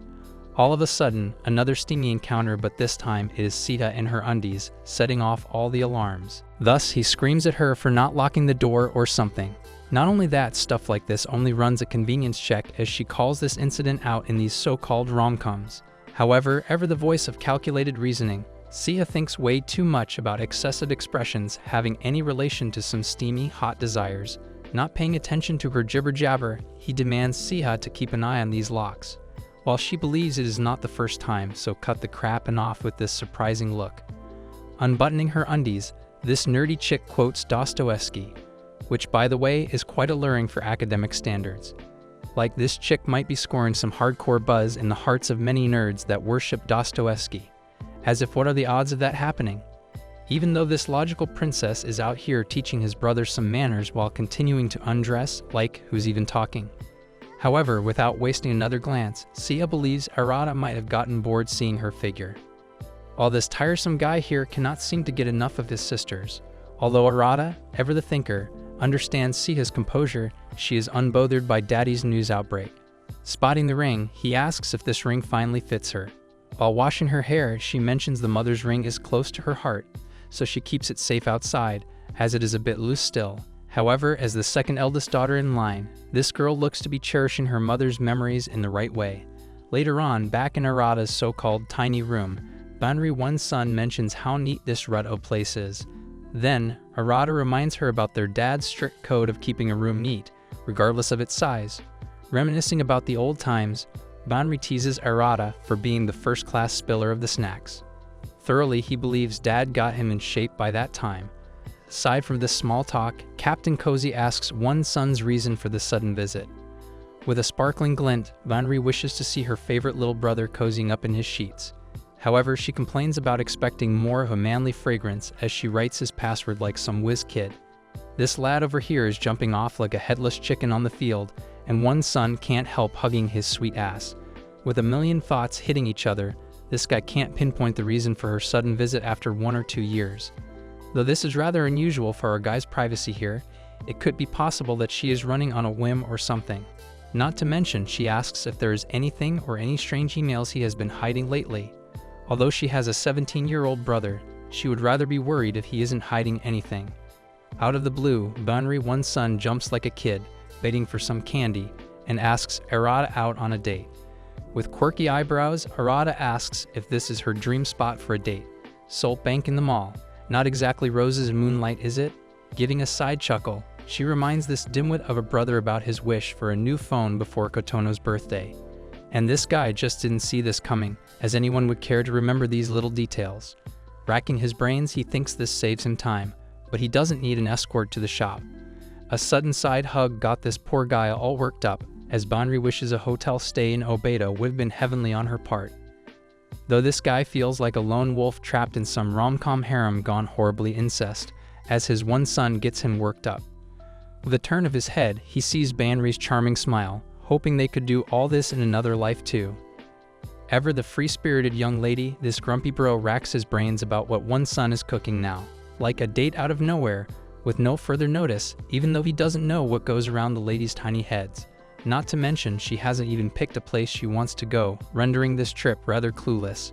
All of a sudden, another steamy encounter, but this time it is Sita in her undies, setting off all the alarms. Thus, he screams at her for not locking the door or something. Not only that, stuff like this only runs a convenience check, as she calls this incident out in these so-called romcoms. However, ever the voice of calculated reasoning, Sia thinks way too much about excessive expressions having any relation to some steamy, hot desires. Not paying attention to her jibber-jabber, he demands Siha to keep an eye on these locks. While she believes it is not the first time, so cut the crap and off with this surprising look. Unbuttoning her undies, this nerdy chick quotes Dostoevsky, which by the way is quite alluring for academic standards. Like this chick might be scoring some hardcore buzz in the hearts of many nerds that worship Dostoevsky. As if what are the odds of that happening? Even though this logical princess is out here teaching his brother some manners while continuing to undress, like who's even talking. However, without wasting another glance, Sia believes Arata might have gotten bored seeing her figure. While this tiresome guy here cannot seem to get enough of his sisters. Although Arata, ever the thinker, understands Sia's composure, she is unbothered by Daddy's news outbreak. Spotting the ring, he asks if this ring finally fits her. While washing her hair, she mentions the mother's ring is close to her heart, so she keeps it safe outside, as it is a bit loose still. However, as the second eldest daughter in line, this girl looks to be cherishing her mother's memories in the right way. Later on, back in Arata's so-called tiny room, Banri-one's son mentions how neat this Ruto place is. Then, Arata reminds her about their dad's strict code of keeping a room neat, regardless of its size. Reminiscing about the old times, Banri teases Arata for being the first-class spiller of the snacks. Thoroughly, he believes Dad got him in shape by that time. Aside from this small talk, Captain Cozy asks one son's reason for the sudden visit. With a sparkling glint, Banri wishes to see her favorite little brother cozying up in his sheets. However, she complains about expecting more of a manly fragrance as she writes his password like some whiz kid. This lad over here is jumping off like a headless chicken on the field, and one son can't help hugging his sweet ass. With a million thoughts hitting each other, this guy can't pinpoint the reason for her sudden visit after 1 or 2 years. Though this is rather unusual for our guy's privacy here, it could be possible that she is running on a whim or something. Not to mention, she asks if there is anything or any strange emails he has been hiding lately. Although she has a 17-year-old brother, she would rather be worried if he isn't hiding anything. Out of the blue, Banri-one's son jumps like a kid, baiting for some candy, and asks Arata out on a date. With quirky eyebrows, Arata asks if this is her dream spot for a date. Salt Bank in the mall. Not exactly roses and moonlight, is it? Giving a side chuckle, she reminds this dimwit of a brother about his wish for a new phone before Kotono's birthday. And this guy just didn't see this coming, as anyone would care to remember these little details. Racking his brains, he thinks this saves him time, but he doesn't need an escort to the shop. A sudden side hug got this poor guy all worked up, as Banri wishes a hotel stay in Obeda would have been heavenly on her part. Though this guy feels like a lone wolf trapped in some romcom harem gone horribly incest, as his one son gets him worked up. With a turn of his head, he sees Banri's charming smile, hoping they could do all this in another life too. Ever the free-spirited young lady, this grumpy bro racks his brains about what one son is cooking now. Like a date out of nowhere, with no further notice, even though he doesn't know what goes around the lady's tiny heads. Not to mention, she hasn't even picked a place she wants to go, rendering this trip rather clueless.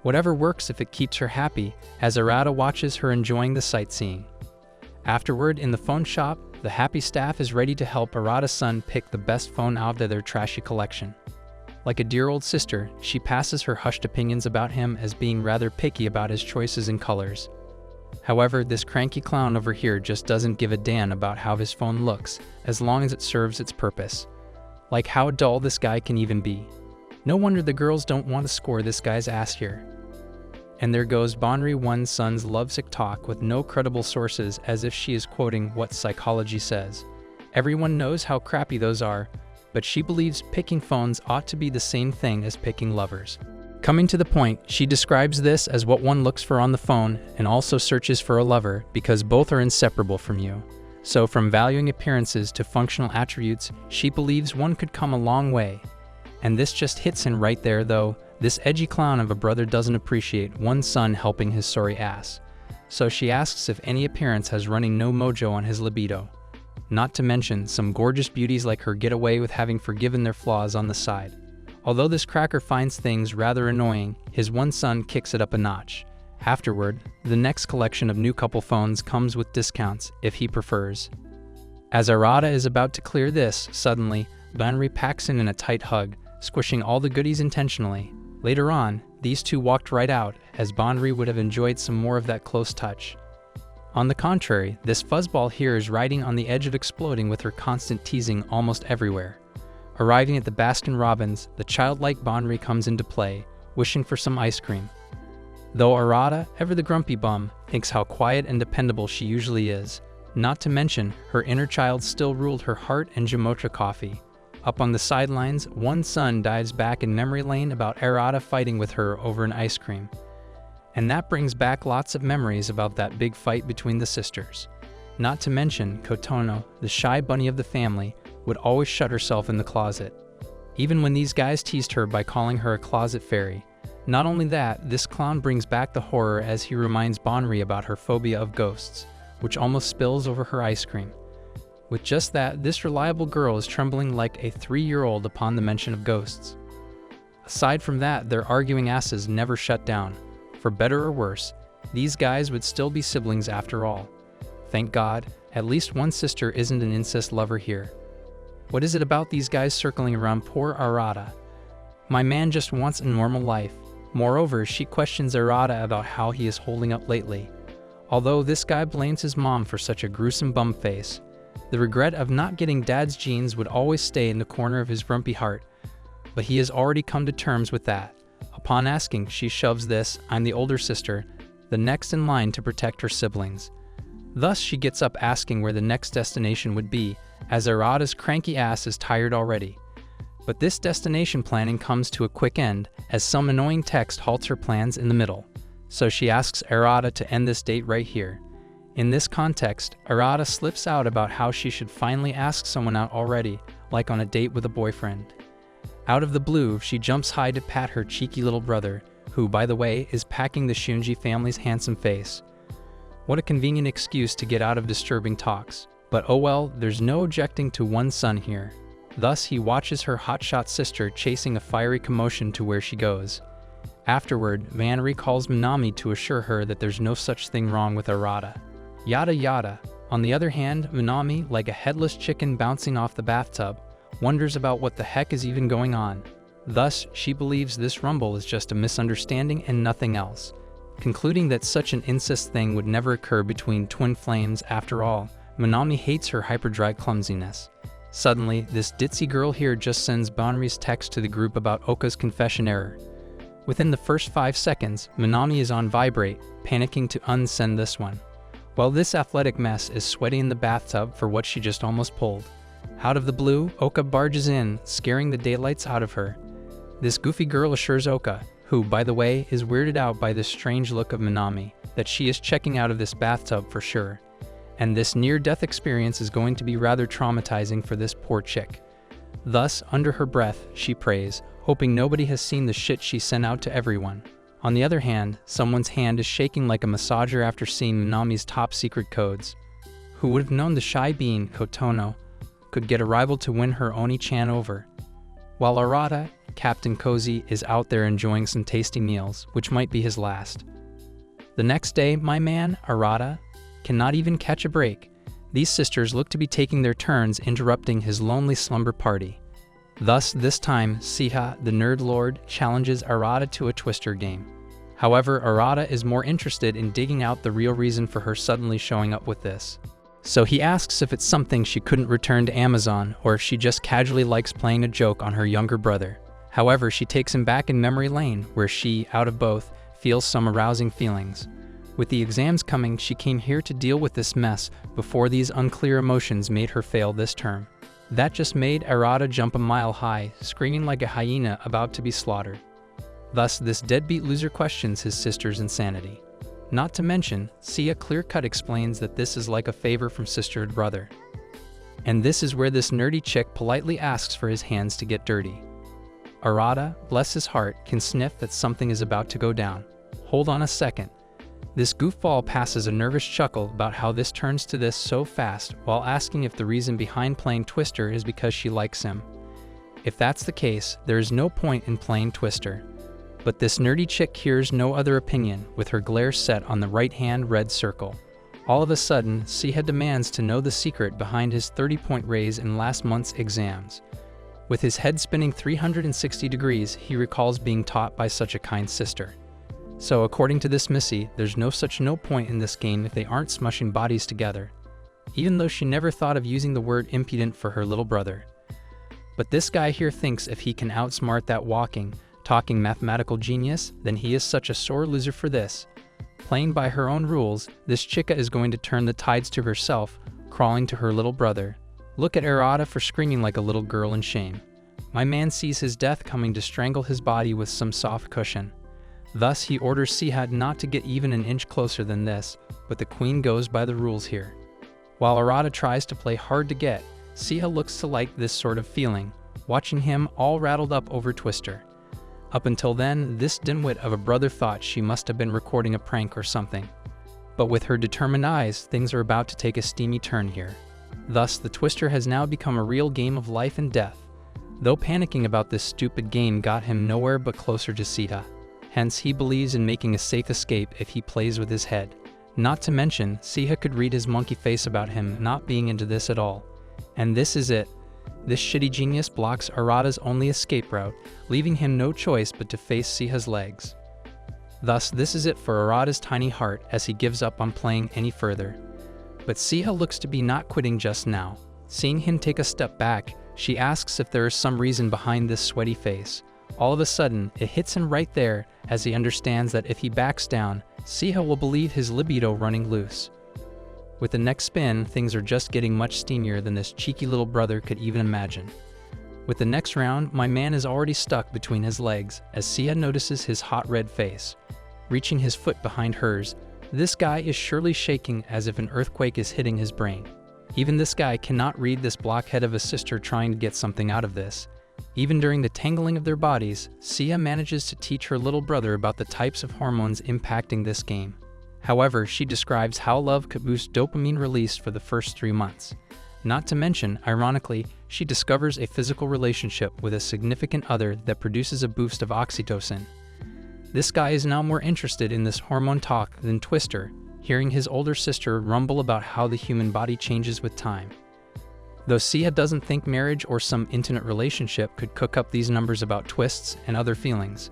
Whatever works if it keeps her happy, as Arata watches her enjoying the sightseeing. Afterward, in the phone shop, the happy staff is ready to help Arata's son pick the best phone out of their trashy collection. Like a dear old sister, she passes her hushed opinions about him as being rather picky about his choices and colors. However, this cranky clown over here just doesn't give a damn about how his phone looks, as long as it serves its purpose. Like how dull this guy can even be. No wonder the girls don't want to score this guy's ass here. And there goes Banri-one's son's lovesick talk with no credible sources, as if she is quoting what psychology says. Everyone knows how crappy those are, but she believes picking phones ought to be the same thing as picking lovers. Coming to the point, she describes this as what one looks for on the phone and also searches for a lover, because both are inseparable from you. So from valuing appearances to functional attributes, she believes one could come a long way. And this just hits in right there, though. This edgy clown of a brother doesn't appreciate one son helping his sorry ass. So she asks if any appearance has running no mojo on his libido. Not to mention, some gorgeous beauties like her get away with having forgiven their flaws on the side. Although this cracker finds things rather annoying, his one son kicks it up a notch. Afterward, the next collection of new couple phones comes with discounts, if he prefers. As Arata is about to clear this, suddenly, Banri packs in a tight hug, squishing all the goodies intentionally. Later on, these two walked right out, as Banri would have enjoyed some more of that close touch. On the contrary, this fuzzball here is riding on the edge of exploding with her constant teasing almost everywhere. Arriving at the Baskin-Robbins, the childlike Banri comes into play, wishing for some ice cream. Though Arata, ever the grumpy bum, thinks how quiet and dependable she usually is. Not to mention, her inner child still ruled her heart and Jamocha coffee. Up on the sidelines, one son dives back in memory lane about Arata fighting with her over an ice cream. And that brings back lots of memories about that big fight between the sisters. Not to mention, Kotono, the shy bunny of the family, would always shut herself in the closet. Even when these guys teased her by calling her a closet fairy. Not only that, this clown brings back the horror as he reminds Banri about her phobia of ghosts, which almost spills over her ice cream. With just that, this reliable girl is trembling like a 3-year-old upon the mention of ghosts. Aside from that, their arguing asses never shut down. For better or worse, These guys would still be siblings after all. Thank God, at least one sister isn't an incest lover here. What is it about these guys circling around poor Arata? My man just wants a normal life. Moreover, she questions Arata about how he is holding up lately. Although this guy blames his mom for such a gruesome bum face, the regret of not getting dad's genes would always stay in the corner of his grumpy heart, but he has already come to terms with that. Upon asking, she shoves this, I'm the older sister, the next in line to protect her siblings. Thus, she gets up asking where the next destination would be, as Arata's cranky ass is tired already. But this destination planning comes to a quick end, as some annoying text halts her plans in the middle. So she asks Arata to end this date right here. In this context, Arata slips out about how she should finally ask someone out already, like on a date with a boyfriend. Out of the blue, she jumps high to pat her cheeky little brother, who, by the way, is packing the Shunji family's handsome face. What a convenient excuse to get out of disturbing talks. But oh well, there's no objecting to one's son here. Thus, he watches her hotshot sister chasing a fiery commotion to where she goes. Afterward, Van recalls Minami to assure her that there's no such thing wrong with Arata. Yada yada. On the other hand, Minami, like a headless chicken bouncing off the bathtub, wonders about what the heck is even going on. Thus, she believes this rumble is just a misunderstanding and nothing else, concluding that such an incest thing would never occur between twin flames after all. Minami hates her hyperdry clumsiness. Suddenly, this ditzy girl here just sends Bonri's text to the group about Oka's confession error. Within the first 5 seconds, Minami is on vibrate, panicking to unsend this one. While this athletic mess is sweaty in the bathtub for what she just almost pulled. Out of the blue, Oka barges in, scaring the daylights out of her. This goofy girl assures Oka, who, by the way, is weirded out by this strange look of Minami, that she is checking out of this bathtub for sure. And this near-death experience is going to be rather traumatizing for this poor chick. Thus, under her breath, she prays, hoping nobody has seen the shit she sent out to everyone. On the other hand, someone's hand is shaking like a massager after seeing Minami's top-secret codes. Who would have known the shy bean, Kotono, could get a rival to win her Oni-chan over? While Arata, Captain Cozy, is out there enjoying some tasty meals, which might be his last. The next day, my man, Arata, cannot even catch a break. These sisters look to be taking their turns interrupting his lonely slumber party. Thus, this time, Siha, the nerd lord, challenges Arata to a twister game. However, Arata is more interested in digging out the real reason for her suddenly showing up with this. So he asks if it's something she couldn't return to Amazon, or if she just casually likes playing a joke on her younger brother. However, she takes him back in memory lane, where she, out of both, feels some arousing feelings. With the exams coming, she came here to deal with this mess before these unclear emotions made her fail this term. That just made Arata jump a mile high, screaming like a hyena about to be slaughtered. Thus, this deadbeat loser questions his sister's insanity. Not to mention, Sia clear-cut explains that this is like a favor from sister to brother. And this is where this nerdy chick politely asks for his hands to get dirty. Arata, bless his heart, can sniff that something is about to go down. Hold on a second. This goofball passes a nervous chuckle about how this turns to this so fast, while asking if the reason behind playing Twister is because she likes him. If that's the case, there is no point in playing Twister. But this nerdy chick hears no other opinion, with her glare set on the right-hand red circle. All of a sudden, Siha demands to know the secret behind his 30-point raise in last month's exams. With his head spinning 360 degrees, he recalls being taught by such a kind sister. So according to this Missy, there's no point in this game if they aren't smushing bodies together, even though she never thought of using the word impudent for her little brother. But this guy here thinks if he can outsmart that talking mathematical genius, then he is such a sore loser for this. Playing by her own rules, this chica is going to turn the tides to herself, crawling to her little brother. Look at Arata for screaming like a little girl in shame. My man sees his death coming to strangle his body with some soft cushion. Thus, he orders Siha not to get even an inch closer than this, but the queen goes by the rules here. While Arata tries to play hard to get, Siha looks to like this sort of feeling, watching him all rattled up over Twister. Up until then, this dimwit of a brother thought she must have been recording a prank or something. But with her determined eyes, things are about to take a steamy turn here. Thus, the Twister has now become a real game of life and death. Though panicking about this stupid game got him nowhere but closer to Siha. hence he believes in making a safe escape if he plays with his head. Not to mention, Siha could read his monkey face about him not being into this at all. And this is it. This shitty genius blocks Arata's only escape route, leaving him no choice but to face Siha's legs. Thus, this is it for Arata's tiny heart as he gives up on playing any further. But Siha looks to be not quitting just now. Seeing him take a step back, she asks if there is some reason behind this sweaty face. All of a sudden, it hits him right there as he understands that if he backs down, Siha will believe his libido running loose. With the next spin, things are just getting much steamier than this cheeky little brother could even imagine. With the next round, my man is already stuck between his legs as Siha notices his hot red face. Reaching his foot behind hers, this guy is surely shaking as if an earthquake is hitting his brain. Even this guy cannot read this blockhead of a sister trying to get something out of this. Even during the tangling of their bodies, Siha manages to teach her little brother about the types of hormones impacting this game. However, she describes how love could boost dopamine release for the first 3 months. Not to mention, ironically, she discovers a physical relationship with a significant other that produces a boost of oxytocin. This guy is now more interested in this hormone talk than Twister, hearing his older sister rumble about how the human body changes with time. Though Siha doesn't think marriage or some intimate relationship could cook up these numbers about twists and other feelings.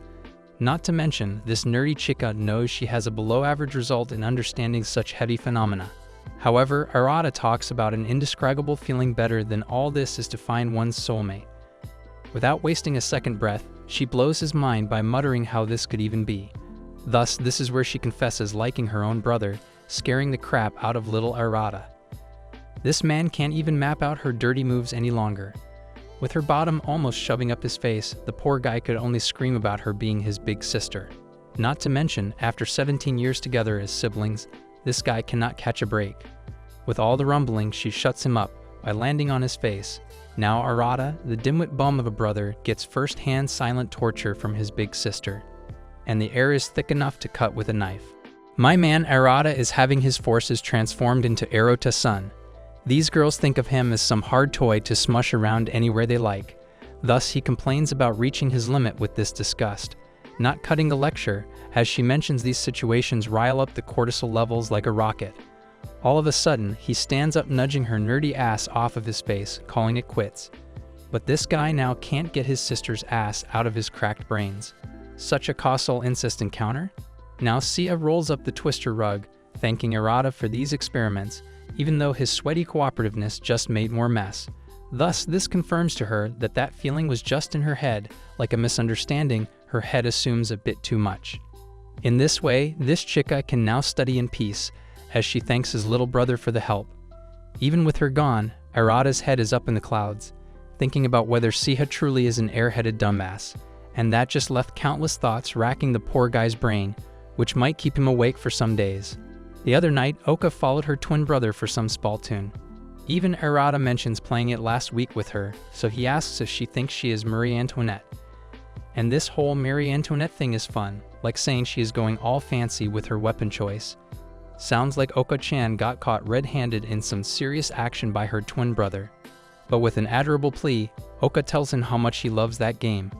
Not to mention, this nerdy chica knows she has a below-average result in understanding such heady phenomena. However, Arata talks about an indescribable feeling better than all this is to find one's soulmate. Without wasting a second breath, she blows his mind by muttering how this could even be. Thus, this is where she confesses liking her own brother, scaring the crap out of little Arata. This man can't even map out her dirty moves any longer. With her bottom almost shoving up his face, the poor guy could only scream about her being his big sister. Not to mention, after 17 years together as siblings, this guy cannot catch a break. With all the rumbling, she shuts him up by landing on his face. Now Arata, the dimwit bum of a brother, gets first-hand silent torture from his big sister. And the air is thick enough to cut with a knife. My man Arata is having his forces transformed into arrow to sun. These girls think of him as some hard toy to smush around anywhere they like. Thus, he complains about reaching his limit with this disgust. Not cutting a lecture, as she mentions these situations rile up the cortisol levels like a rocket. All of a sudden, he stands up nudging her nerdy ass off of his face, calling it quits. But this guy now can't get his sister's ass out of his cracked brains. Such a colossal incest encounter? Now Siha rolls up the twister rug, thanking Arata for these experiments, even though his sweaty cooperativeness just made more mess. Thus, this confirms to her that that feeling was just in her head, like a misunderstanding her head assumes a bit too much. In this way, this chica can now study in peace, as she thanks his little brother for the help. Even with her gone, Arata's head is up in the clouds, thinking about whether Siha truly is an airheaded dumbass, and that just left countless thoughts racking the poor guy's brain, which might keep him awake for some days. The other night, Oka followed her twin brother for some Spaltoon. Even Arata mentions playing it last week with her, so he asks if she thinks she is Marie Antoinette. And this whole Marie Antoinette thing is fun, like saying she is going all fancy with her weapon choice. Sounds like Oka-chan got caught red-handed in some serious action by her twin brother. But with an adorable plea, Oka tells him how much he loves that game.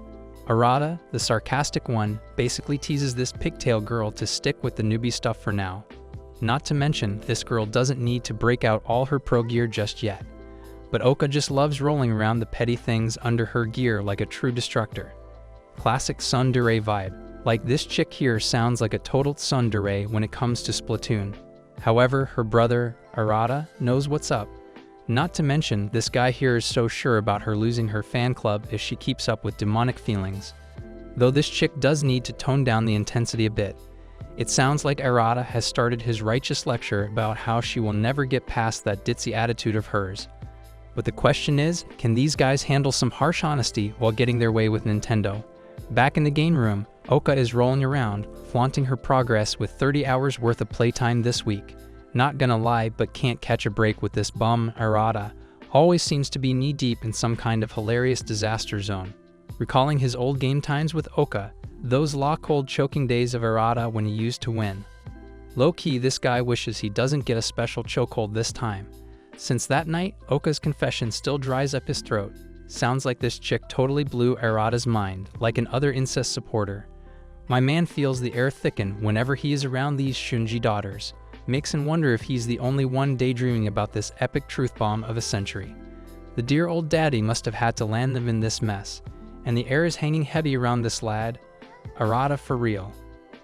Arata, the sarcastic one, basically teases this pigtail girl to stick with the newbie stuff for now. Not to mention, this girl doesn't need to break out all her pro gear just yet. But Oka just loves rolling around the petty things under her gear like a true destructor. Classic tsundere vibe. Like this chick here sounds like a total tsundere when it comes to Splatoon. However, her brother, Arata, knows what's up. Not to mention, this guy here is so sure about her losing her fan club if she keeps up with demonic feelings. Though this chick does need to tone down the intensity a bit. It sounds like Arata has started his righteous lecture about how she will never get past that ditzy attitude of hers. But the question is, can these guys handle some harsh honesty while getting their way with Nintendo? Back in the game room, Oka is rolling around, flaunting her progress with 30 hours worth of playtime this week. Not gonna lie, but can't catch a break with this bum, Arata. Always seems to be knee-deep in some kind of hilarious disaster zone. Recalling his old game times with Oka, those lock-hold choking days of Arata when he used to win. Low-key, this guy wishes he doesn't get a special chokehold this time. Since that night, Oka's confession still dries up his throat. Sounds like this chick totally blew Arata's mind, like an other incest supporter. My man feels the air thicken whenever he is around these Shunji daughters. Makes him wonder if he's the only one daydreaming about this epic truth bomb of a century. The dear old daddy must have had to land them in this mess, and the air is hanging heavy around this lad. Arata for real.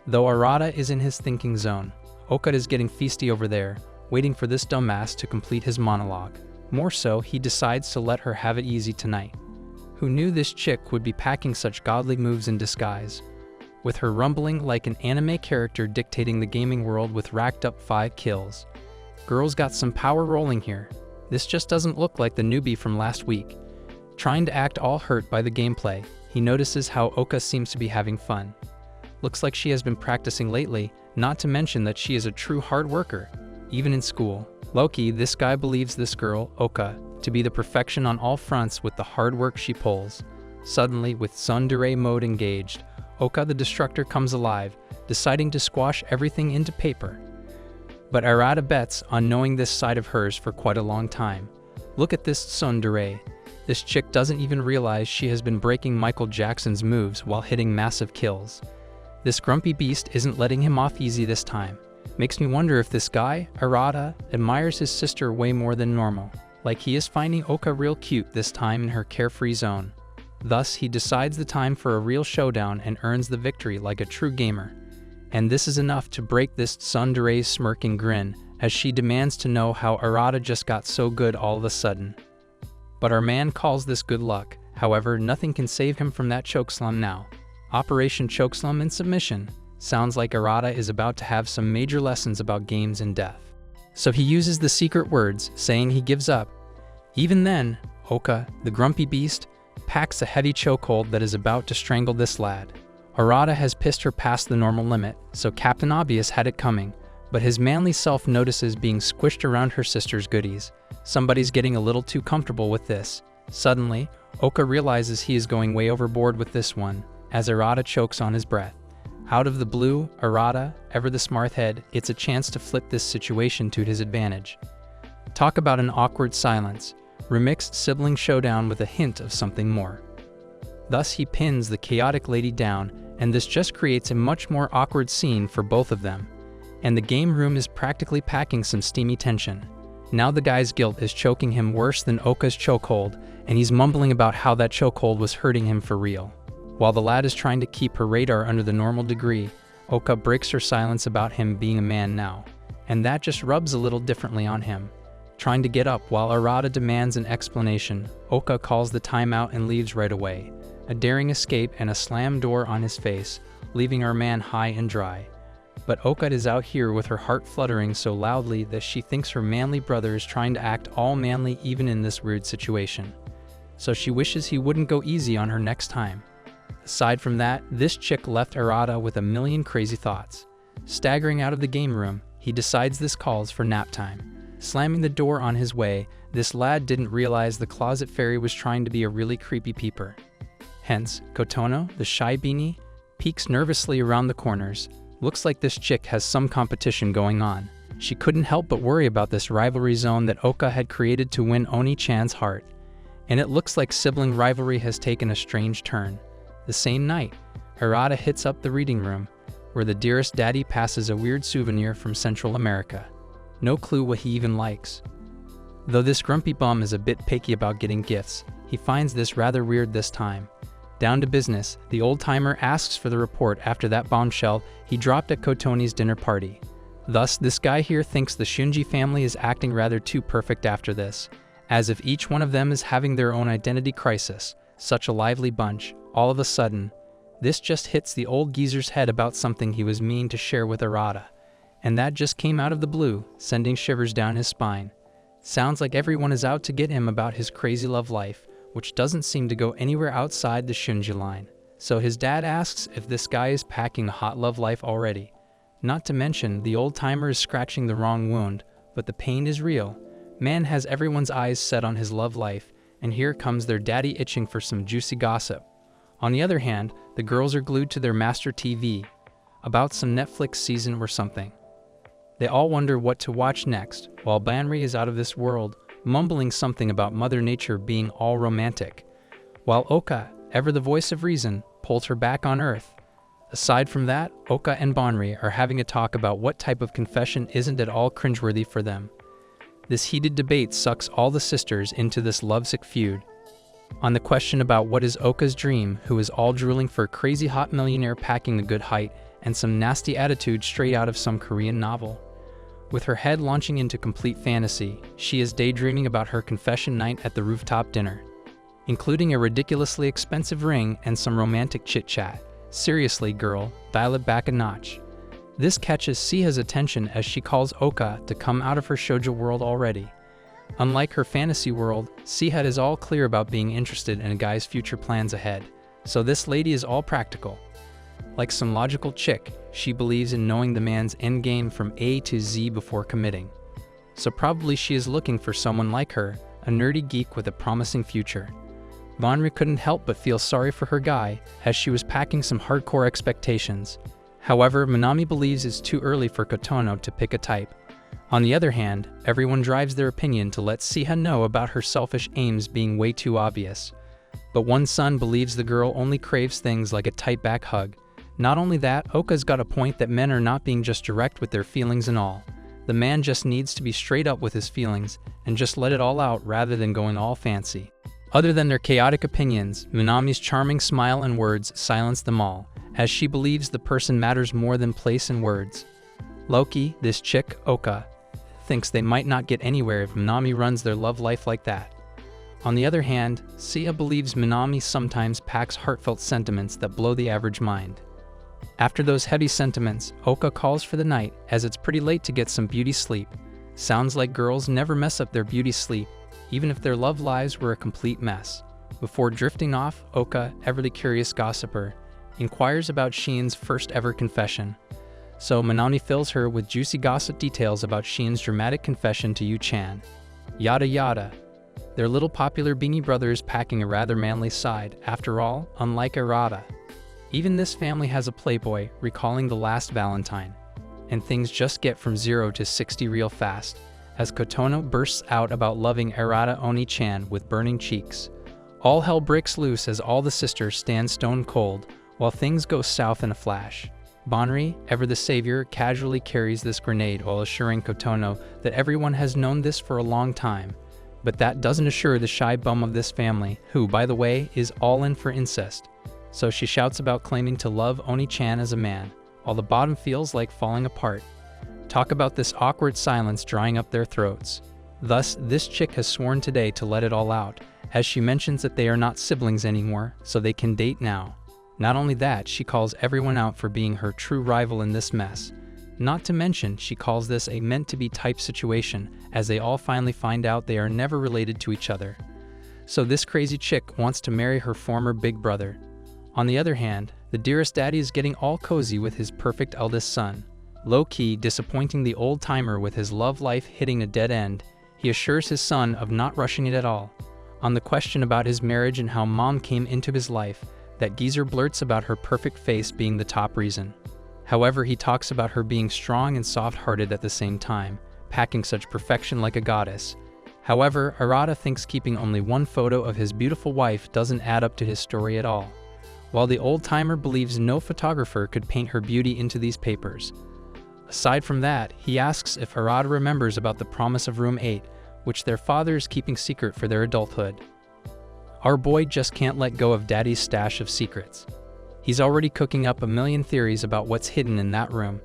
Though Arata is in his thinking zone, Oka is getting feisty over there, waiting for this dumbass to complete his monologue. More so, he decides to let her have it easy tonight. Who knew this chick would be packing such godly moves in disguise? With her rumbling like an anime character dictating the gaming world with racked up 5 kills. Girl's got some power rolling here. This just doesn't look like the newbie from last week. Trying to act all hurt by the gameplay, he notices how Oka seems to be having fun. Looks like she has been practicing lately, not to mention that she is a true hard worker, even in school. Loki, this guy believes this girl, Oka, to be the perfection on all fronts with the hard work she pulls. Suddenly, with tsundere mode engaged, Oka the Destructor comes alive, deciding to squash everything into paper. But Arata bets on knowing this side of hers for quite a long time. Look at this tsundere. This chick doesn't even realize she has been breaking Michael Jackson's moves while hitting massive kills. This grumpy beast isn't letting him off easy this time. Makes me wonder if this guy, Arata, admires his sister way more than normal. Like he is finding Oka real cute this time in her carefree zone. Thus, he decides the time for a real showdown and earns the victory like a true gamer. And this is enough to break this tsundere's smirking grin, as she demands to know how Arata just got so good all of a sudden. But our man calls this good luck. However, nothing can save him from that chokeslam now. Operation Chokeslam in submission. Sounds like Arata is about to have some major lessons about games and death. So he uses the secret words, saying he gives up. Even then, Oka, the grumpy beast, packs a heavy chokehold that is about to strangle this lad. Arata has pissed her past the normal limit, so Captain Obvious had it coming, but his manly self notices being squished around her sister's goodies. Somebody's getting a little too comfortable with this. Suddenly, Oka realizes he is going way overboard with this one, as Arata chokes on his breath. Out of the blue, Arata, ever the smart head, gets a chance to flip this situation to his advantage. Talk about an awkward silence. Remixed sibling showdown with a hint of something more. Thus he pins the chaotic lady down, and this just creates a much more awkward scene for both of them. And the game room is practically packing some steamy tension. Now the guy's guilt is choking him worse than Oka's chokehold, and he's mumbling about how that chokehold was hurting him for real. While the lad is trying to keep her radar under the normal degree, Oka breaks her silence about him being a man now. And that just rubs a little differently on him. Trying to get up while Arata demands an explanation, Oka calls the timeout and leaves right away. A daring escape and a slam door on his face, leaving our man high and dry. But Oka is out here with her heart fluttering so loudly that she thinks her manly brother is trying to act all manly even in this weird situation. So she wishes he wouldn't go easy on her next time. Aside from that, this chick left Arata with a million crazy thoughts. Staggering out of the game room, he decides this calls for nap time. Slamming the door on his way, this lad didn't realize the closet fairy was trying to be a really creepy peeper. Hence, Kotono, the shy beanie, peeks nervously around the corners. Looks like this chick has some competition going on. She couldn't help but worry about this rivalry zone that Oka had created to win Oni-chan's heart. And it looks like sibling rivalry has taken a strange turn. The same night, Arata hits up the reading room, where the dearest daddy passes a weird souvenir from Central America. No clue what he even likes. Though this grumpy bum is a bit picky about getting gifts, he finds this rather weird this time. Down to business, the old-timer asks for the report after that bombshell he dropped at Kotoni's dinner party. Thus, this guy here thinks the Shunji family is acting rather too perfect after this, as if each one of them is having their own identity crisis. Such a lively bunch. All of a sudden, this just hits the old geezer's head about something he was meaning to share with Arata. And that just came out of the blue, sending shivers down his spine. Sounds like everyone is out to get him about his crazy love life, which doesn't seem to go anywhere outside the Shunji line. So his dad asks if this guy is packing a hot love life already. Not to mention, the old-timer is scratching the wrong wound, but the pain is real. Man has everyone's eyes set on his love life, and here comes their daddy itching for some juicy gossip. On the other hand, the girls are glued to their master TV, about some Netflix season or something. They all wonder what to watch next, while Banri is out of this world, mumbling something about Mother Nature being all romantic, while Oka, ever the voice of reason, pulls her back on Earth. Aside from that, Oka and Bonri are having a talk about what type of confession isn't at all cringeworthy for them. This heated debate sucks all the sisters into this lovesick feud. On the question about what is Oka's dream, who is all drooling for a crazy hot millionaire packing a good height and some nasty attitude straight out of some Korean novel. With her head launching into complete fantasy, she is daydreaming about her confession night at the rooftop dinner, including a ridiculously expensive ring and some romantic chit-chat. Seriously, girl, dial it back a notch. This catches Siha's attention as she calls Oka to come out of her shoujo world already. Unlike her fantasy world, Siha is all clear about being interested in a guy's future plans ahead, so this lady is all practical. Like some logical chick, she believes in knowing the man's endgame from A to Z before committing. So probably she is looking for someone like her, a nerdy geek with a promising future. Bonri couldn't help but feel sorry for her guy, as she was packing some hardcore expectations. However, Manami believes it's too early for Kotono to pick a type. On the other hand, everyone drives their opinion to let Siha know about her selfish aims being way too obvious. But one son believes the girl only craves things like a tight back hug. Not only that, Oka's got a point that men are not being just direct with their feelings and all. The man just needs to be straight up with his feelings and just let it all out rather than going all fancy. Other than their chaotic opinions, Minami's charming smile and words silence them all, as she believes the person matters more than place and words. Loki, this chick, Oka, thinks they might not get anywhere if Minami runs their love life like that. On the other hand, Siha believes Minami sometimes packs heartfelt sentiments that blow the average mind. After those heavy sentiments, Oka calls for the night, as it's pretty late to get some beauty sleep. Sounds like girls never mess up their beauty sleep, even if their love lives were a complete mess. Before drifting off, Oka, ever the curious gossiper, inquires about Shin's first ever confession. So Minami fills her with juicy gossip details about Shin's dramatic confession to Yu-chan. Yada yada. Their little popular beanie brother is packing a rather manly side, after all, unlike Arata. Even this family has a playboy, recalling the last Valentine. And things just get from 0 to 60 real fast, as Kotono bursts out about loving Arata Oni-chan with burning cheeks. All hell breaks loose as all the sisters stand stone cold, while things go south in a flash. Bonri, ever the savior, casually carries this grenade while assuring Kotono that everyone has known this for a long time. But that doesn't assure the shy bum of this family, who, by the way, is all in for incest. So she shouts about claiming to love Oni-chan as a man, while the bottom feels like falling apart. Talk about this awkward silence drying up their throats. Thus, this chick has sworn today to let it all out, as she mentions that they are not siblings anymore, so they can date now. Not only that, she calls everyone out for being her true rival in this mess. Not to mention, she calls this a meant-to-be type situation, as they all finally find out they are never related to each other. So this crazy chick wants to marry her former big brother. On the other hand, the dearest daddy is getting all cozy with his perfect eldest son. Low-key disappointing the old-timer with his love life hitting a dead end, he assures his son of not rushing it at all. On the question about his marriage and how mom came into his life, that geezer blurts about her perfect face being the top reason. However, he talks about her being strong and soft-hearted at the same time, packing such perfection like a goddess. However, Arata thinks keeping only one photo of his beautiful wife doesn't add up to his story at all, while the old-timer believes no photographer could paint her beauty into these papers. Aside from that, he asks if Arata remembers about the promise of room 8, which their father is keeping secret for their adulthood. Our boy just can't let go of daddy's stash of secrets. He's already cooking up a million theories about what's hidden in that room.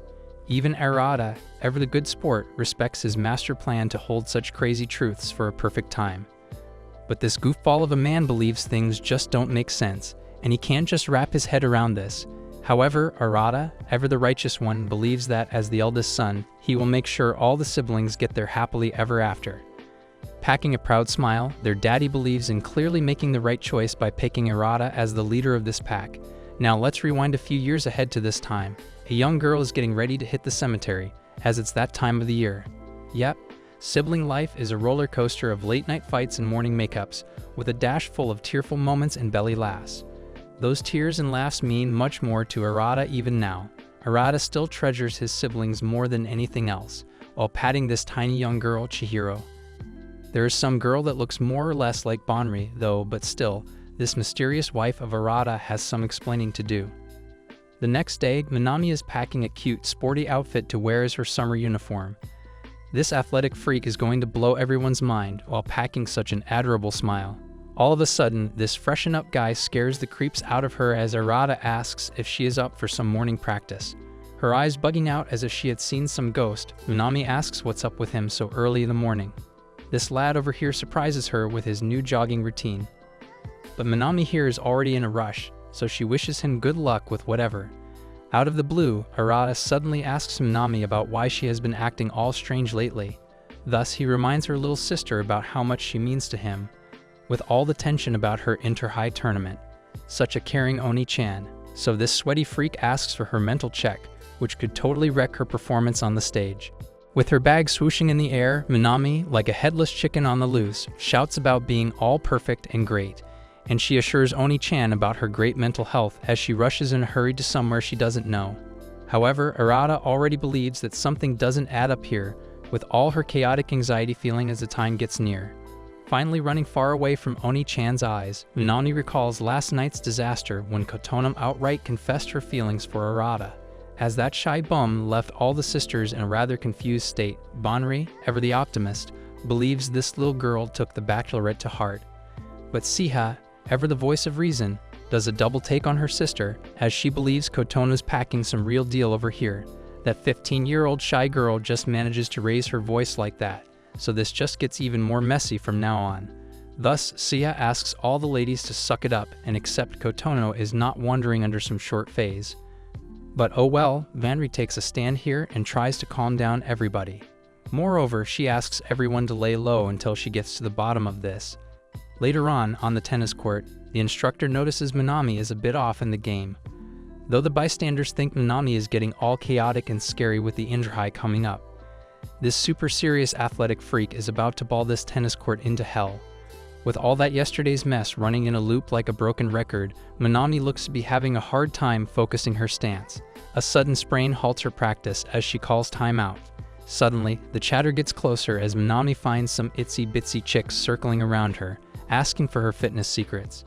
Even Arata, ever the good sport, respects his master plan to hold such crazy truths for a perfect time. But this goofball of a man believes things just don't make sense, and he can't just wrap his head around this. However, Arata, ever the righteous one, believes that as the eldest son, he will make sure all the siblings get their happily ever after. Packing a proud smile, their daddy believes in clearly making the right choice by picking Arata as the leader of this pack. Now let's rewind a few years ahead to this time. A young girl is getting ready to hit the cemetery, as it's that time of the year. Yep, sibling life is a roller coaster of late-night fights and morning makeups, with a dash full of tearful moments and belly laughs. Those tears and laughs mean much more to Arata even now. Arata still treasures his siblings more than anything else, while patting this tiny young girl, Chihiro. There is some girl that looks more or less like Bonri, though, but still, this mysterious wife of Arata has some explaining to do. The next day, Minami is packing a cute, sporty outfit to wear as her summer uniform. This athletic freak is going to blow everyone's mind while packing such an adorable smile. All of a sudden, this freshen-up guy scares the creeps out of her as Arata asks if she is up for some morning practice. Her eyes bugging out as if she had seen some ghost, Minami asks what's up with him so early in the morning. This lad over here surprises her with his new jogging routine. But Minami here is already in a rush, so she wishes him good luck with whatever. Out of the blue, Arata suddenly asks Minami about why she has been acting all strange lately. Thus, he reminds her little sister about how much she means to him, with all the tension about her inter-high tournament. Such a caring Oni-chan. So this sweaty freak asks for her mental check, which could totally wreck her performance on the stage. With her bag swooshing in the air, Minami, like a headless chicken on the loose, shouts about being all perfect and great. And she assures Oni-chan about her great mental health as she rushes in a hurry to somewhere she doesn't know. However, Arata already believes that something doesn't add up here, with all her chaotic anxiety feeling as the time gets near. Finally running far away from Oni-chan's eyes, Minami recalls last night's disaster when Kotono outright confessed her feelings for Arata. As that shy bum left all the sisters in a rather confused state, Bonri, ever the optimist, believes this little girl took the bachelorette to heart. But Siha, ever the voice of reason, does a double take on her sister, as she believes Kotono's packing some real deal over here. That 15-year-old shy girl just manages to raise her voice like that, so this just gets even more messy from now on. Thus, Sia asks all the ladies to suck it up and accept Kotono is not wandering under some short phase. But oh well, Vanri takes a stand here and tries to calm down everybody. Moreover, she asks everyone to lay low until she gets to the bottom of this. Later on the tennis court, the instructor notices Minami is a bit off in the game. Though the bystanders think Minami is getting all chaotic and scary with the inter-high coming up. This super serious athletic freak is about to ball this tennis court into hell. With all that yesterday's mess running in a loop like a broken record, Minami looks to be having a hard time focusing her stance. A sudden sprain halts her practice as she calls time out. Suddenly, the chatter gets closer as Minami finds some itsy-bitsy chicks circling around her, asking for her fitness secrets.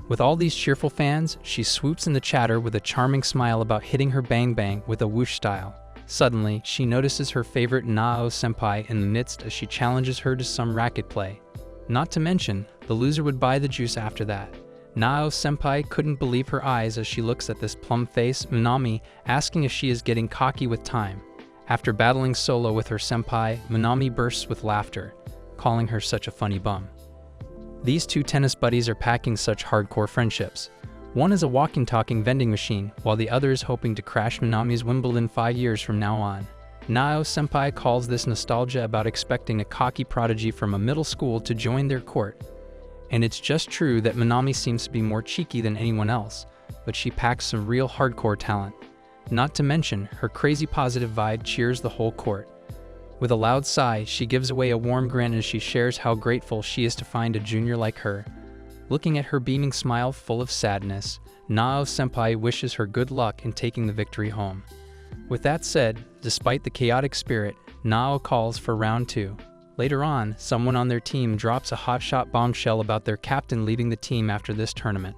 With all these cheerful fans, she swoops in the chatter with a charming smile about hitting her bang-bang with a whoosh style. Suddenly, she notices her favorite Nao-senpai in the midst as she challenges her to some racket play. Not to mention, the loser would buy the juice after that. Nao-senpai couldn't believe her eyes as she looks at this plum-faced Minami, asking if she is getting cocky with time. After battling solo with her senpai, Minami bursts with laughter, calling her such a funny bum. These two tennis buddies are packing such hardcore friendships. One is a walking-talking vending machine, while the other is hoping to crash Minami's Wimbledon 5 years from now on. Nao-senpai calls this nostalgia about expecting a cocky prodigy from a middle school to join their court. And it's just true that Minami seems to be more cheeky than anyone else, but she packs some real hardcore talent. Not to mention, her crazy positive vibe cheers the whole court. With a loud sigh, she gives away a warm grin as she shares how grateful she is to find a junior like her. Looking at her beaming smile full of sadness, Nao-senpai wishes her good luck in taking the victory home. With that said, despite the chaotic spirit, Nao calls for round 2. Later on, someone on their team drops a hotshot bombshell about their captain leaving the team after this tournament.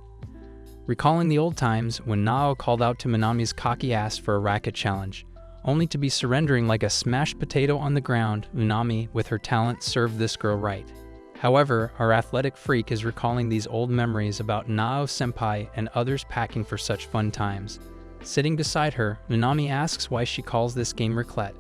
Recalling the old times when Nao called out to Minami's cocky ass for a racket challenge, only to be surrendering like a smashed potato on the ground, Minami, with her talent, served this girl right. However, our athletic freak is recalling these old memories about Nao-senpai and others packing for such fun times. Sitting beside her, Minami asks why she calls this game raclette.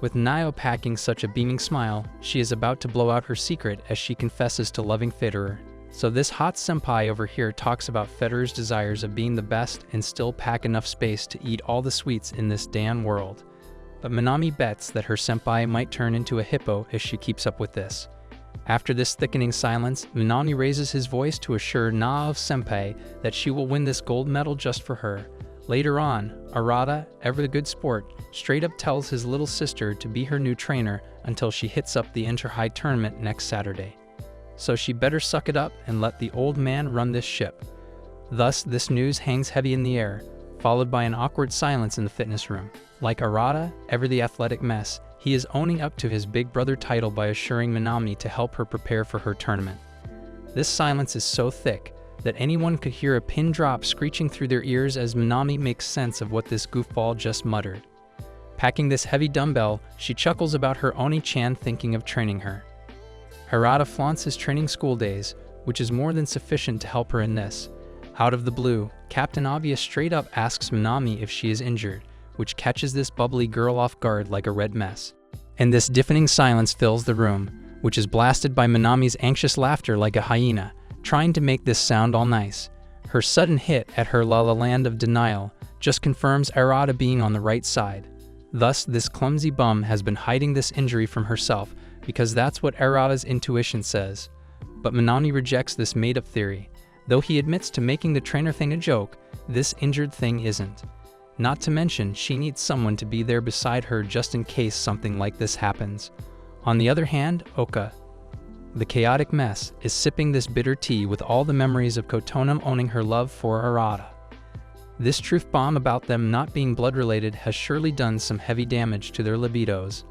With Nao packing such a beaming smile, she is about to blow out her secret as she confesses to loving Federer. So this hot senpai over here talks about Federer's desires of being the best and still pack enough space to eat all the sweets in this damn world. But Minami bets that her senpai might turn into a hippo if she keeps up with this. After this thickening silence, Minami raises his voice to assure Nao-senpai that she will win this gold medal just for her. Later on, Arata, ever the good sport, straight up tells his little sister to be her new trainer until she hits up the inter-high tournament next Saturday. So she better suck it up and let the old man run this ship. Thus, this news hangs heavy in the air, followed by an awkward silence in the fitness room. Like Arata, ever the athletic mess, he is owning up to his big brother title by assuring Minami to help her prepare for her tournament. This silence is so thick, that anyone could hear a pin drop screeching through their ears as Manami makes sense of what this goofball just muttered. Packing this heavy dumbbell, she chuckles about her Oni-chan thinking of training her. Harada flaunts his training school days, which is more than sufficient to help her in this. Out of the blue, Captain Obvious straight up asks Manami if she is injured, which catches this bubbly girl off guard like a red mess. And this deafening silence fills the room, which is blasted by Manami's anxious laughter like a hyena, trying to make this sound all nice. Her sudden hit at her La La Land of denial just confirms Arata being on the right side. Thus, this clumsy bum has been hiding this injury from herself because that's what Arata's intuition says. But Manami rejects this made-up theory. Though he admits to making the trainer thing a joke, this injured thing isn't. Not to mention, she needs someone to be there beside her just in case something like this happens. On the other hand, Oka, the chaotic mess, is sipping this bitter tea with all the memories of Kotonom owning her love for Arata. This truth bomb about them not being blood-related has surely done some heavy damage to their libidos.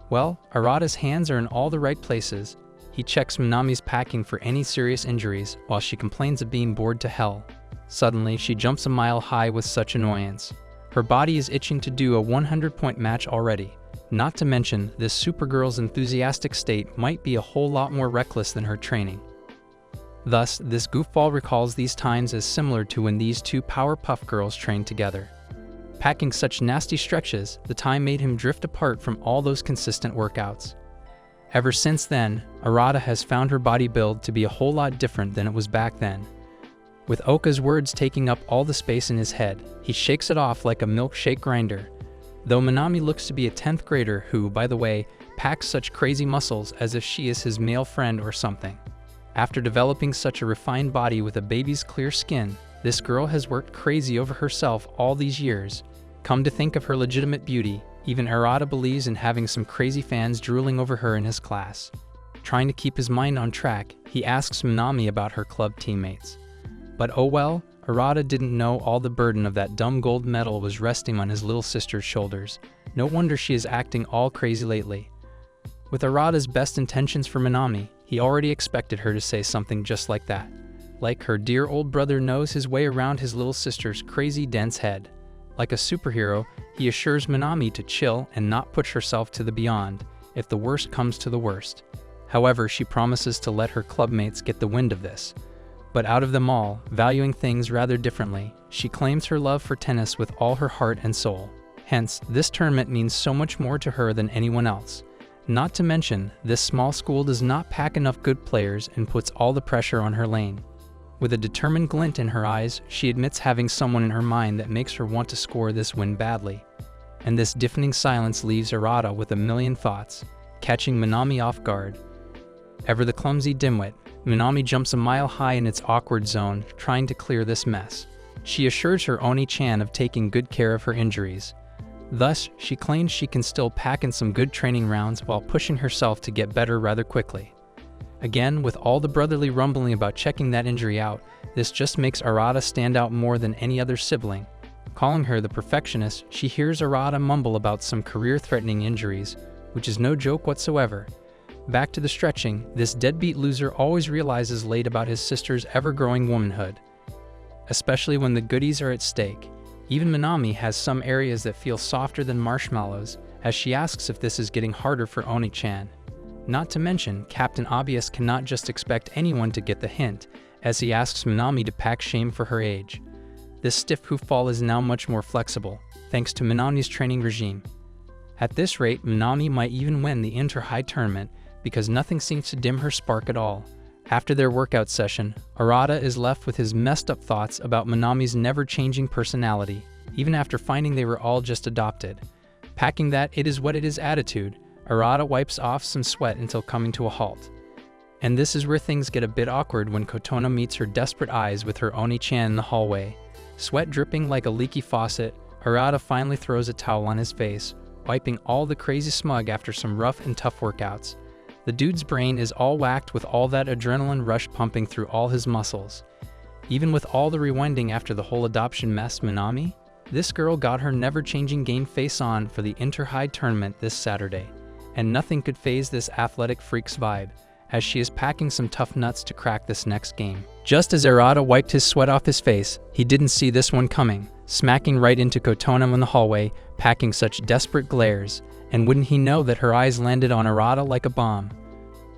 Well, Arata's hands are in all the right places. He checks Manami's packing for any serious injuries, while she complains of being bored to hell. Suddenly, she jumps a mile high with such annoyance. Her body is itching to do a 100-point match already. Not to mention, this Supergirl's enthusiastic state might be a whole lot more reckless than her training. Thus, this goofball recalls these times as similar to when these two Powerpuff Girls trained together. Packing such nasty stretches, the time made him drift apart from all those consistent workouts. Ever since then, Arata has found her body build to be a whole lot different than it was back then. With Oka's words taking up all the space in his head, he shakes it off like a milkshake grinder. Though Manami looks to be a 10th grader who, by the way, packs such crazy muscles as if she is his male friend or something. After developing such a refined body with a baby's clear skin, this girl has worked crazy over herself all these years. Come to think of her legitimate beauty, even Arata believes in having some crazy fans drooling over her in his class. Trying to keep his mind on track, he asks Manami about her club teammates. But oh well, Arata didn't know all the burden of that dumb gold medal was resting on his little sister's shoulders. No wonder she is acting all crazy lately. With Arata's best intentions for Manami, he already expected her to say something just like that. Like her dear old brother knows his way around his little sister's crazy dense head. Like a superhero, he assures Manami to chill and not push herself to the beyond, if the worst comes to the worst. However, she promises to let her clubmates get the wind of this. But out of them all, valuing things rather differently, she claims her love for tennis with all her heart and soul. Hence, this tournament means so much more to her than anyone else. Not to mention, this small school does not pack enough good players and puts all the pressure on her lane. With a determined glint in her eyes, she admits having someone in her mind that makes her want to score this win badly. And this deafening silence leaves Arata with a million thoughts, catching Manami off guard. Ever the clumsy dimwit, Manami jumps a mile high in its awkward zone, trying to clear this mess. She assures her Oni-chan of taking good care of her injuries. Thus, she claims she can still pack in some good training rounds while pushing herself to get better rather quickly. Again, with all the brotherly rumbling about checking that injury out, this just makes Arata stand out more than any other sibling. Calling her the perfectionist, she hears Arata mumble about some career-threatening injuries, which is no joke whatsoever. Back to the stretching, this deadbeat loser always realizes late about his sister's ever-growing womanhood. Especially when the goodies are at stake. Even Manami has some areas that feel softer than marshmallows, as she asks if this is getting harder for Oni-chan. Not to mention, Captain Obvious cannot just expect anyone to get the hint, as he asks Manami to pack shame for her age. This stiff hoofball is now much more flexible, thanks to Manami's training regime. At this rate, Manami might even win the inter-high tournament, because nothing seems to dim her spark at all. After their workout session, Arata is left with his messed up thoughts about Manami's never-changing personality, even after finding they were all just adopted. Packing that it is what it is attitude, Arata wipes off some sweat until coming to a halt. And this is where things get a bit awkward when Kotono meets her desperate eyes with her Oni-chan in the hallway. Sweat dripping like a leaky faucet, Arata finally throws a towel on his face, wiping all the crazy smug after some rough and tough workouts. The dude's brain is all whacked with all that adrenaline rush pumping through all his muscles. Even with all the rewinding after the whole adoption mess, Manami, this girl got her never-changing game face on for the inter-high tournament this Saturday, and nothing could faze this athletic freak's vibe, as she is packing some tough nuts to crack this next game. Just as Arata wiped his sweat off his face, he didn't see this one coming, smacking right into Kotono in the hallway, packing such desperate glares, and wouldn't he know that her eyes landed on Arata like a bomb.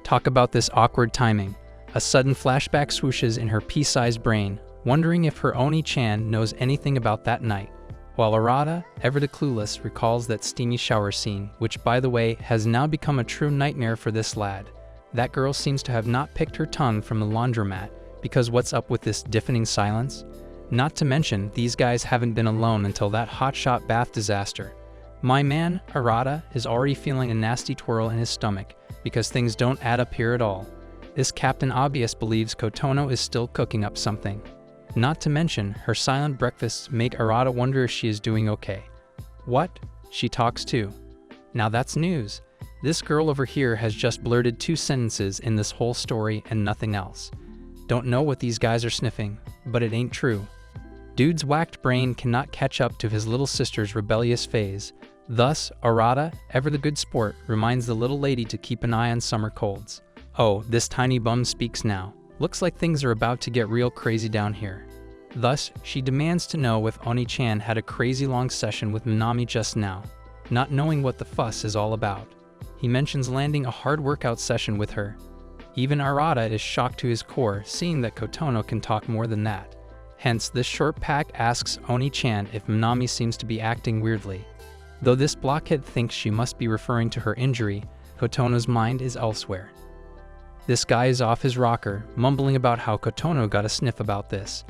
Talk about this awkward timing. A sudden flashback swooshes in her pea-sized brain, wondering if her Oni-chan knows anything about that night. While Arata, ever the clueless, recalls that steamy shower scene, which by the way has now become a true nightmare for this lad. That girl seems to have not picked her tongue from the laundromat, because what's up with this deafening silence? Not to mention, these guys haven't been alone until that hotshot bath disaster. My man, Arata, is already feeling a nasty twirl in his stomach, because things don't add up here at all. This Captain Obvious believes Kotono is still cooking up something. Not to mention, her silent breakfasts make Arata wonder if she is doing okay. What? She talks too. Now that's news. This girl over here has just blurted 2 sentences in this whole story and nothing else. Don't know what these guys are sniffing, but it ain't true. Dude's whacked brain cannot catch up to his little sister's rebellious phase. Thus, Arata, ever the good sport, reminds the little lady to keep an eye on summer colds. Oh, this tiny bum speaks now. Looks like things are about to get real crazy down here. Thus, she demands to know if Oni-chan had a crazy long session with Minami just now, not knowing what the fuss is all about. He mentions landing a hard workout session with her. Even Arata is shocked to his core, seeing that Kotono can talk more than that. Hence, this short pack asks Oni-chan if Minami seems to be acting weirdly. Though this blockhead thinks she must be referring to her injury, Kotono's mind is elsewhere. This guy is off his rocker, mumbling about how Kotono got a sniff about this.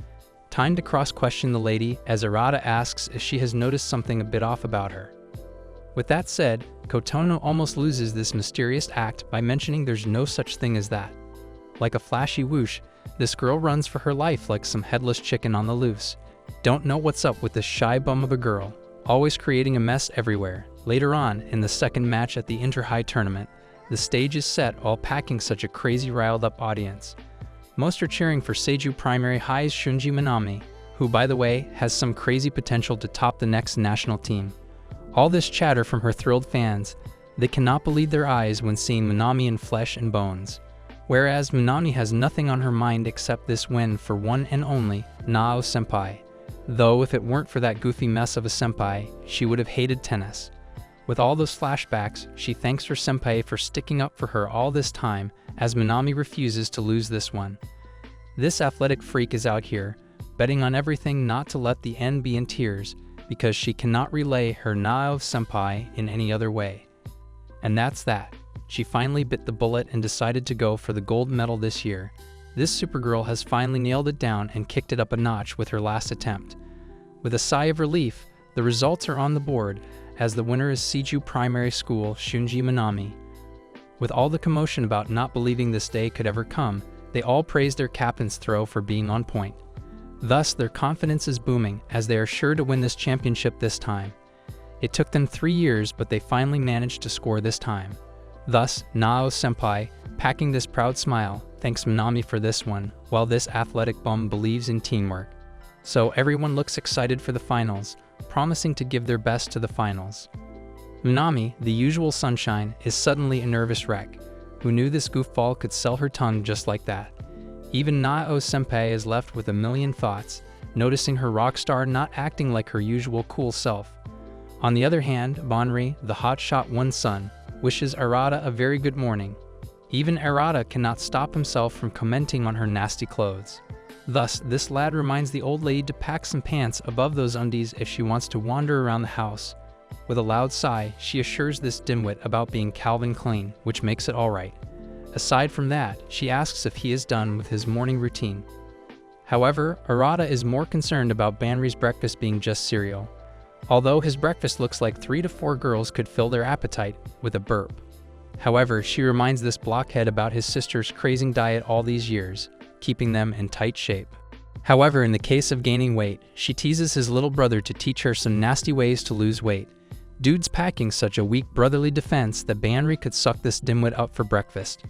Time to cross-question the lady, as Arata asks if she has noticed something a bit off about her. With that said, Kotono almost loses this mysterious act by mentioning there's no such thing as that. Like a flashy whoosh, this girl runs for her life like some headless chicken on the loose. Don't know what's up with this shy bum of a girl, always creating a mess everywhere. Later on, in the second match at the Inter-High tournament, the stage is set all packing such a crazy riled-up audience. Most are cheering for Seiju Primary High's Shunji Minami, who by the way, has some crazy potential to top the next national team. All this chatter from her thrilled fans, they cannot believe their eyes when seeing Minami in flesh and bones. Whereas Minami has nothing on her mind except this win for one and only Nao Senpai. Though if it weren't for that goofy mess of a senpai, she would have hated tennis. With all those flashbacks, she thanks her senpai for sticking up for her all this time, as Minami refuses to lose this one. This athletic freak is out here, betting on everything not to let the end be in tears, because she cannot relay her Nao senpai in any other way. And that's that. She finally bit the bullet and decided to go for the gold medal this year. This Supergirl has finally nailed it down and kicked it up a notch with her last attempt. With a sigh of relief, the results are on the board, as the winner is Seiju Primary School Shunji Minami. With all the commotion about not believing this day could ever come, they all praise their captain's throw for being on point. Thus, their confidence is booming, as they are sure to win this championship this time. It took them 3 years, but they finally managed to score this time. Thus, Nao Senpai, packing this proud smile, thanks Minami for this one, while this athletic bum believes in teamwork. So everyone looks excited for the finals, promising to give their best to the finals. Minami, the usual sunshine, is suddenly a nervous wreck. Who knew this goofball could sell her tongue just like that? Even Nao Senpai is left with a million thoughts, noticing her rock star not acting like her usual cool self. On the other hand, Banri, the hotshot one son, wishes Arata a very good morning. Even Arata cannot stop himself from commenting on her nasty clothes. Thus, this lad reminds the old lady to pack some pants above those undies if she wants to wander around the house. With a loud sigh, she assures this dimwit about being Calvin Klein, which makes it alright. Aside from that, she asks if he is done with his morning routine. However, Arata is more concerned about Banri's breakfast being just cereal. Although his breakfast looks like 3 to 4 girls could fill their appetite with a burp. However, she reminds this blockhead about his sister's crazing diet all these years, keeping them in tight shape. However, in the case of gaining weight, she teases his little brother to teach her some nasty ways to lose weight. Dude's packing such a weak brotherly defense that Banri could suck this dimwit up for breakfast.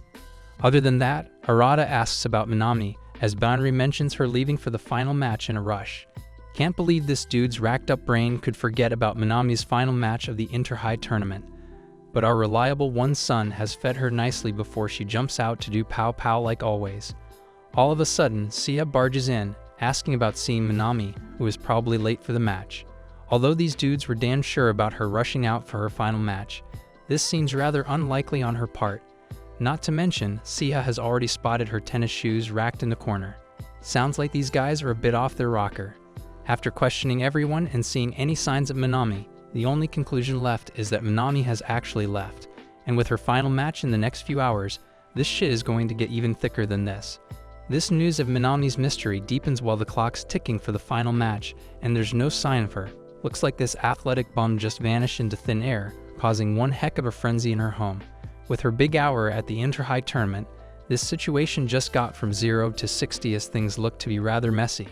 Other than that, Arata asks about Minami, as Banri mentions her leaving for the final match in a rush. Can't believe this dude's racked up brain could forget about Minami's final match of the Inter-High tournament. but our reliable one-son has fed her nicely before she jumps out to do pow-pow like always. All of a sudden, Sia barges in, asking about seeing Manami, who is probably late for the match. Although these dudes were damn sure about her rushing out for her final match, this seems rather unlikely on her part. Not to mention, Sia has already spotted her tennis shoes racked in the corner. Sounds like these guys are a bit off their rocker. After questioning everyone and seeing any signs of Manami, the only conclusion left is that Manami has actually left. And with her final match in the next few hours, this shit is going to get even thicker than this. This news of Manami's mystery deepens while the clock's ticking for the final match, and there's no sign of her. Looks like this athletic bum just vanished into thin air, causing one heck of a frenzy in her home. With her big hour at the Inter-High tournament, this situation just got from 0 to 60 as things look to be rather messy.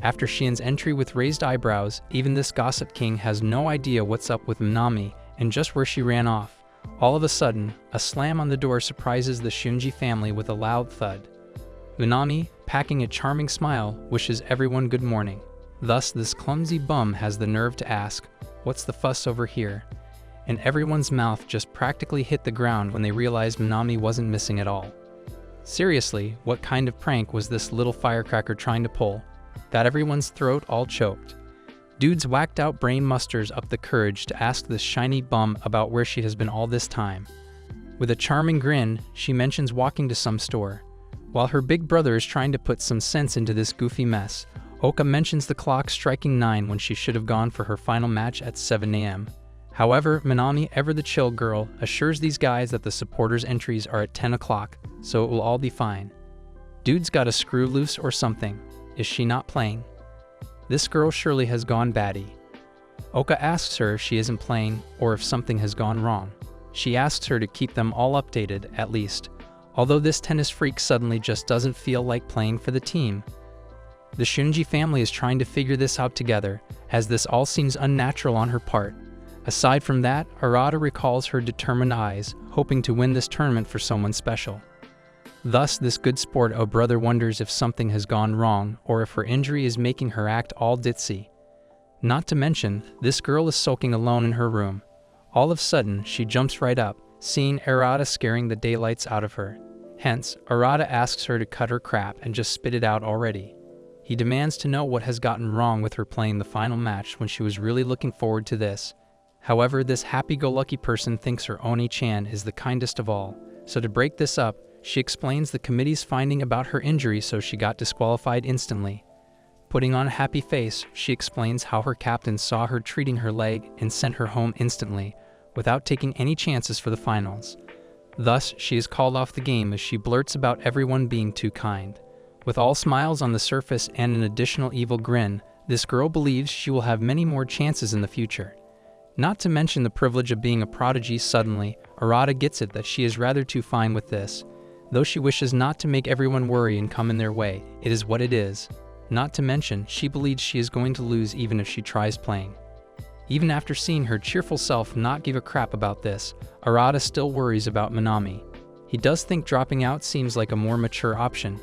After Xian's entry with raised eyebrows, even this gossip king has no idea what's up with Manami and just where she ran off. All of a sudden, a slam on the door surprises the Shunji family with a loud thud. Manami, packing a charming smile, wishes everyone good morning. Thus, this clumsy bum has the nerve to ask, "What's the fuss over here?" And everyone's mouth just practically hit the ground when they realized Manami wasn't missing at all. Seriously, what kind of prank was this little firecracker trying to pull? Got everyone's throat all choked. Dude's whacked out brain musters up the courage to ask this shiny bum about where she has been all this time. With a charming grin, she mentions walking to some store. While her big brother is trying to put some sense into this goofy mess, Oka mentions the clock striking 9 when she should have gone for her final match at 7 a.m. However, Manami, ever the chill girl, assures these guys that the supporters' entries are at 10 o'clock, so it will all be fine. Dude's got a screw loose or something. Is she not playing? This girl surely has gone batty. Oka asks her if she isn't playing or if something has gone wrong. She asks her to keep them all updated, at least. Although this tennis freak suddenly just doesn't feel like playing for the team. The Shunji family is trying to figure this out together, as this all seems unnatural on her part. Aside from that, Arata recalls her determined eyes, hoping to win this tournament for someone special. Thus, this good sport brother wonders if something has gone wrong or if her injury is making her act all ditzy. Not to mention, this girl is sulking alone in her room. All of a sudden, she jumps right up, seeing Arata scaring the daylights out of her. Hence, Arata asks her to cut her crap and just spit it out already. He demands to know what has gotten wrong with her playing the final match when she was really looking forward to this. However, this happy-go-lucky person thinks her Oni-chan is the kindest of all, so to break this up, she explains the committee's finding about her injury so she got disqualified instantly. Putting on a happy face, she explains how her captain saw her treating her leg and sent her home instantly, without taking any chances for the finals. Thus, she is called off the game as she blurts about everyone being too kind. With all smiles on the surface and an additional evil grin, this girl believes she will have many more chances in the future. Not to mention the privilege of being a prodigy suddenly, Arata gets it that she is rather too fine with this. Though she wishes not to make everyone worry and come in their way, it is what it is. Not to mention, she believes she is going to lose even if she tries playing. Even after seeing her cheerful self not give a crap about this, Arata still worries about Manami. He does think dropping out seems like a more mature option.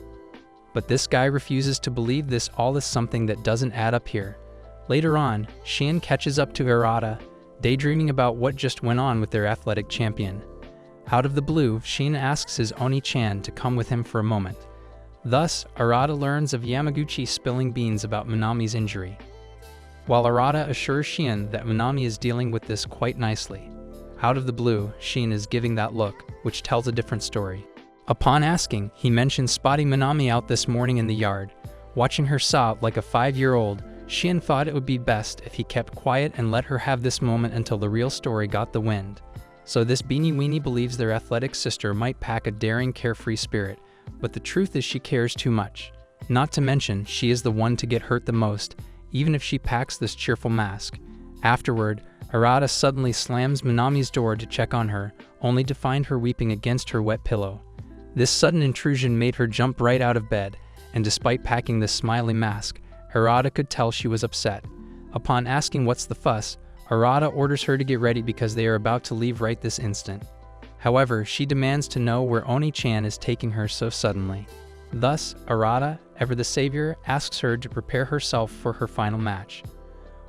But this guy refuses to believe this all is something that doesn't add up here. Later on, Xian catches up to Arata, daydreaming about what just went on with their athletic champion. Out of the blue, Xian asks his Oni-chan to come with him for a moment. Thus, Arata learns of Yamaguchi spilling beans about Manami's injury. While Arata assures Xian that Manami is dealing with this quite nicely. Out of the blue, Xian is giving that look, which tells a different story. Upon asking, he mentions spotting Manami out this morning in the yard. Watching her sob like a 5-year-old, Xian thought it would be best if he kept quiet and let her have this moment until the real story got the wind. So this beanie weenie believes their athletic sister might pack a daring, carefree spirit, but the truth is she cares too much. Not to mention, she is the one to get hurt the most, even if she packs this cheerful mask. Afterward, Arata suddenly slams Manami's door to check on her, only to find her weeping against her wet pillow. This sudden intrusion made her jump right out of bed, and despite packing this smiley mask, Arata could tell she was upset. Upon asking what's the fuss, Arata orders her to get ready because they are about to leave right this instant. However, she demands to know where Oni-chan is taking her so suddenly. Thus, Arata, ever the savior, asks her to prepare herself for her final match.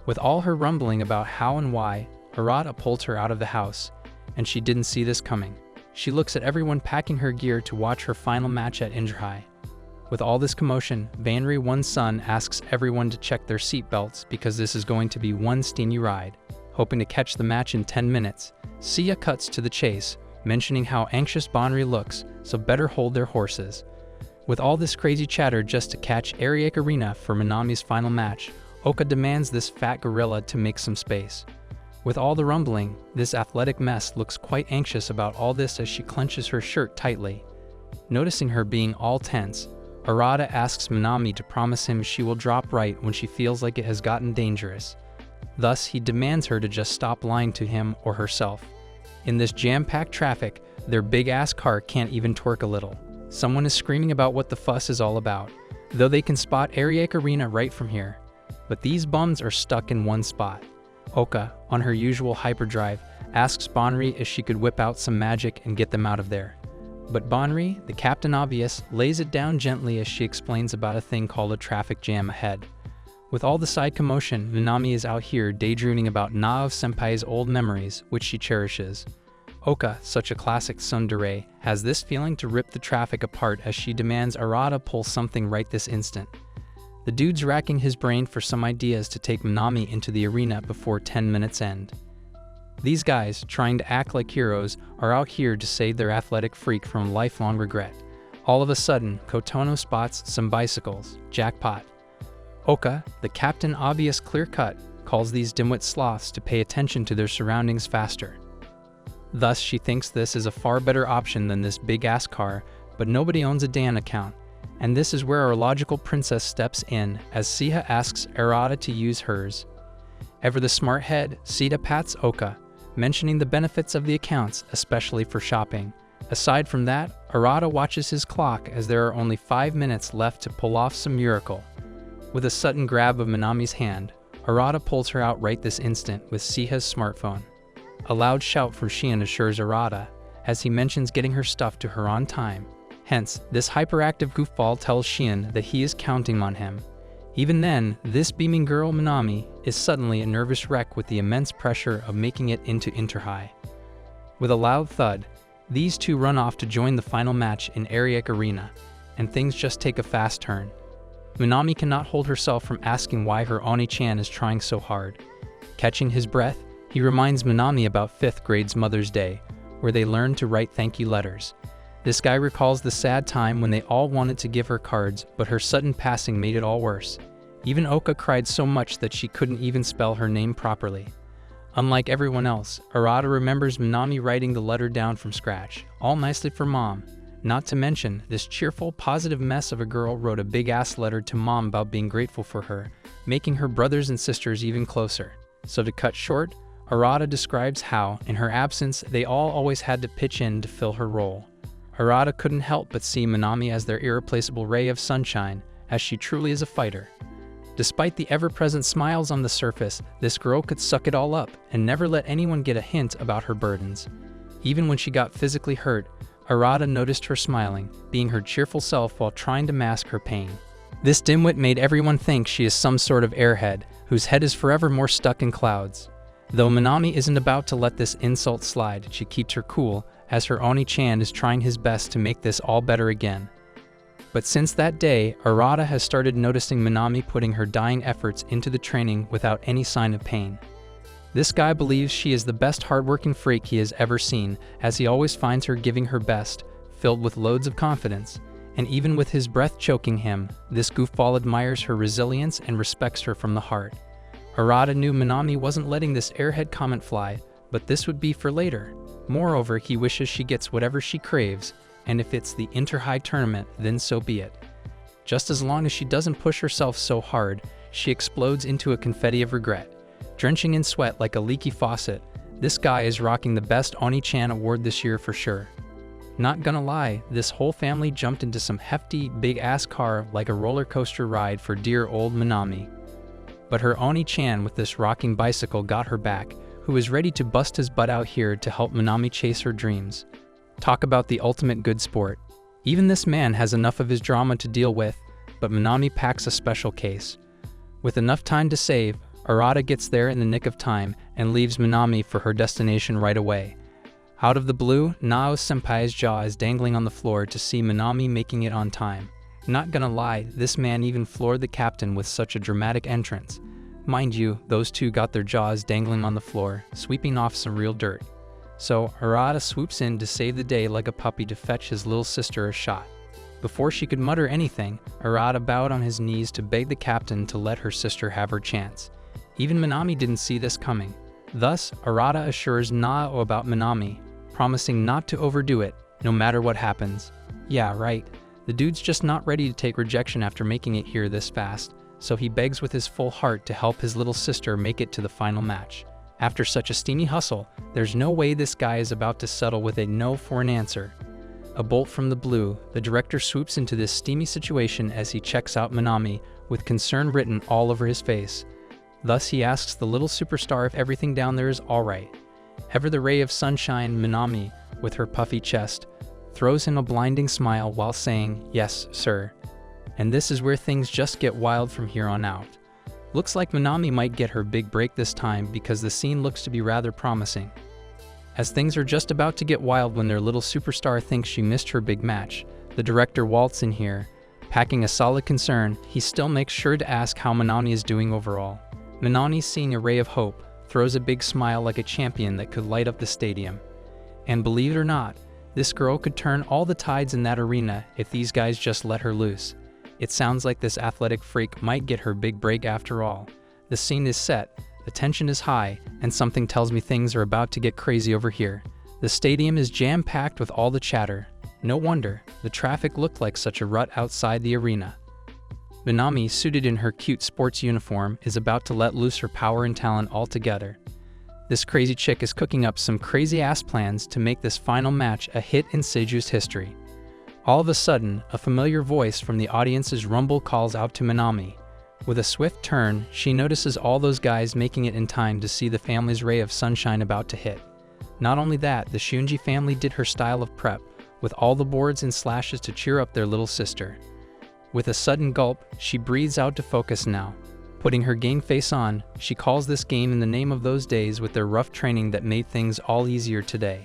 With all her rumbling about how and why, Arata pulls her out of the house. and she didn't see this coming. She looks at everyone packing her gear to watch her final match at Injihai. With all this commotion, Vanri One's son asks everyone to check their seatbelts because this is going to be one steamy ride. Hoping to catch the match in 10 minutes, Sia cuts to the chase, mentioning how anxious Banri looks, so better hold their horses. With all this crazy chatter just to catch Ariake Arena for Minami's final match, Oka demands this fat gorilla to make some space. With all the rumbling, this athletic mess looks quite anxious about all this as she clenches her shirt tightly. Noticing her being all tense, Arata asks Minami to promise him she will drop right when she feels like it has gotten dangerous. Thus, he demands her to just stop lying to him or herself. In this jam-packed traffic, their big-ass car can't even twerk a little. Someone is screaming about what the fuss is all about, though they can spot Ariake Arena right from here. But these bums are stuck in one spot. Oka, on her usual hyperdrive, asks Banri if she could whip out some magic and get them out of there. But Banri, the Captain Obvious, lays it down gently as she explains about a thing called a traffic jam ahead. With all the side commotion, Minami is out here daydreaming about Naof-senpai's old memories, which she cherishes. Oka, such a classic tsundere, has this feeling to rip the traffic apart as she demands Arata pull something right this instant. The dude's racking his brain for some ideas to take Minami into the arena before 10 minutes end. These guys, trying to act like heroes, are out here to save their athletic freak from lifelong regret. All of a sudden, Kotono spots some bicycles. Jackpot. Oka, the Captain Obvious clear-cut, calls these dimwit sloths to pay attention to their surroundings faster. Thus, she thinks this is a far better option than this big-ass car, but nobody owns a Dan account. And this is where our logical princess steps in, as Siha asks Arata to use hers. Ever the smart head, Sita pats Oka, mentioning the benefits of the accounts, especially for shopping. Aside from that, Arata watches his clock as there are only 5 minutes left to pull off some miracle. With a sudden grab of Minami's hand, Arata pulls her out right this instant with Siha's smartphone. A loud shout from Shion assures Arata, as he mentions getting her stuff to her on time. Hence, this hyperactive goofball tells Shion that he is counting on him. Even then, this beaming girl Minami is suddenly a nervous wreck with the immense pressure of making it into Interhigh. With a loud thud, these two run off to join the final match in Ariake Arena, and things just take a fast turn. Minami cannot hold herself from asking why her Oni-chan is trying so hard. Catching his breath, he reminds Minami about 5th grade's Mother's Day, where they learned to write thank you letters. This guy recalls the sad time when they all wanted to give her cards, but her sudden passing made it all worse. Even Oka cried so much that she couldn't even spell her name properly. Unlike everyone else, Arata remembers Minami writing the letter down from scratch, all nicely for Mom. Not to mention, this cheerful, positive mess of a girl wrote a big-ass letter to Mom about being grateful for her, making her brothers and sisters even closer. So to cut short, Arata describes how, in her absence, they all always had to pitch in to fill her role. Arata couldn't help but see Minami as their irreplaceable ray of sunshine, as she truly is a fighter. Despite the ever-present smiles on the surface, this girl could suck it all up and never let anyone get a hint about her burdens. Even when she got physically hurt, Arata noticed her smiling, being her cheerful self while trying to mask her pain. This dimwit made everyone think she is some sort of airhead, whose head is forever more stuck in clouds. Though Minami isn't about to let this insult slide, she keeps her cool, as her Oni-chan is trying his best to make this all better again. But since that day, Arata has started noticing Minami putting her dying efforts into the training without any sign of pain. This guy believes she is the best hardworking freak he has ever seen, as he always finds her giving her best, filled with loads of confidence. And even with his breath choking him, this goofball admires her resilience and respects her from the heart. Arata knew Minami wasn't letting this airhead comment fly, but this would be for later. Moreover, he wishes she gets whatever she craves, and if it's the Interhigh tournament, then so be it. Just as long as she doesn't push herself so hard, she explodes into a confetti of regret. Drenching in sweat like a leaky faucet, this guy is rocking the best Oni-chan award this year for sure. Not gonna lie, this whole family jumped into some hefty, big-ass car like a roller coaster ride for dear old Minami. But her Oni-chan with this rocking bicycle got her back, who is ready to bust his butt out here to help Minami chase her dreams. Talk about the ultimate good sport. Even this man has enough of his drama to deal with, but Minami packs a special case. With enough time to save, Arata gets there in the nick of time and leaves Minami for her destination right away. Out of the blue, Nao-senpai's jaw is dangling on the floor to see Minami making it on time. Not gonna lie, this man even floored the captain with such a dramatic entrance. Mind you, those two got their jaws dangling on the floor, sweeping off some real dirt. So Arata swoops in to save the day like a puppy to fetch his little sister a shot. Before she could mutter anything, Arata bowed on his knees to beg the captain to let her sister have her chance. Even Minami didn't see this coming. Thus, Arata assures Nao about Minami, promising not to overdo it, no matter what happens. Yeah, right. The dude's just not ready to take rejection after making it here this fast, so he begs with his full heart to help his little sister make it to the final match. After such a steamy hustle, there's no way this guy is about to settle with a no for an answer. A bolt from the blue, the director swoops into this steamy situation as he checks out Minami, with concern written all over his face. Thus he asks the little superstar if everything down there is alright. Ever the ray of sunshine, Minami, with her puffy chest, throws him a blinding smile while saying, "Yes, sir." And this is where things just get wild from here on out. Looks like Minami might get her big break this time because the scene looks to be rather promising. As things are just about to get wild when their little superstar thinks she missed her big match, the director waltz in here. Packing a solid concern, he still makes sure to ask how Minami is doing overall. Minami, seeing a ray of hope, throws a big smile like a champion that could light up the stadium. And believe it or not, this girl could turn all the tides in that arena if these guys just let her loose. It sounds like this athletic freak might get her big break after all. The scene is set, the tension is high, and something tells me things are about to get crazy over here. The stadium is jam-packed with all the chatter. No wonder, the traffic looked like such a rut outside the arena. Minami, suited in her cute sports uniform, is about to let loose her power and talent altogether. This crazy chick is cooking up some crazy-ass plans to make this final match a hit in Seiyu's history. All of a sudden, a familiar voice from the audience's rumble calls out to Minami. With a swift turn, she notices all those guys making it in time to see the family's ray of sunshine about to hit. Not only that, the Shunji family did her style of prep, with all the boards and slashes to cheer up their little sister. With a sudden gulp, she breathes out to focus now. Putting her game face on, she calls this game in the name of those days with their rough training that made things all easier today.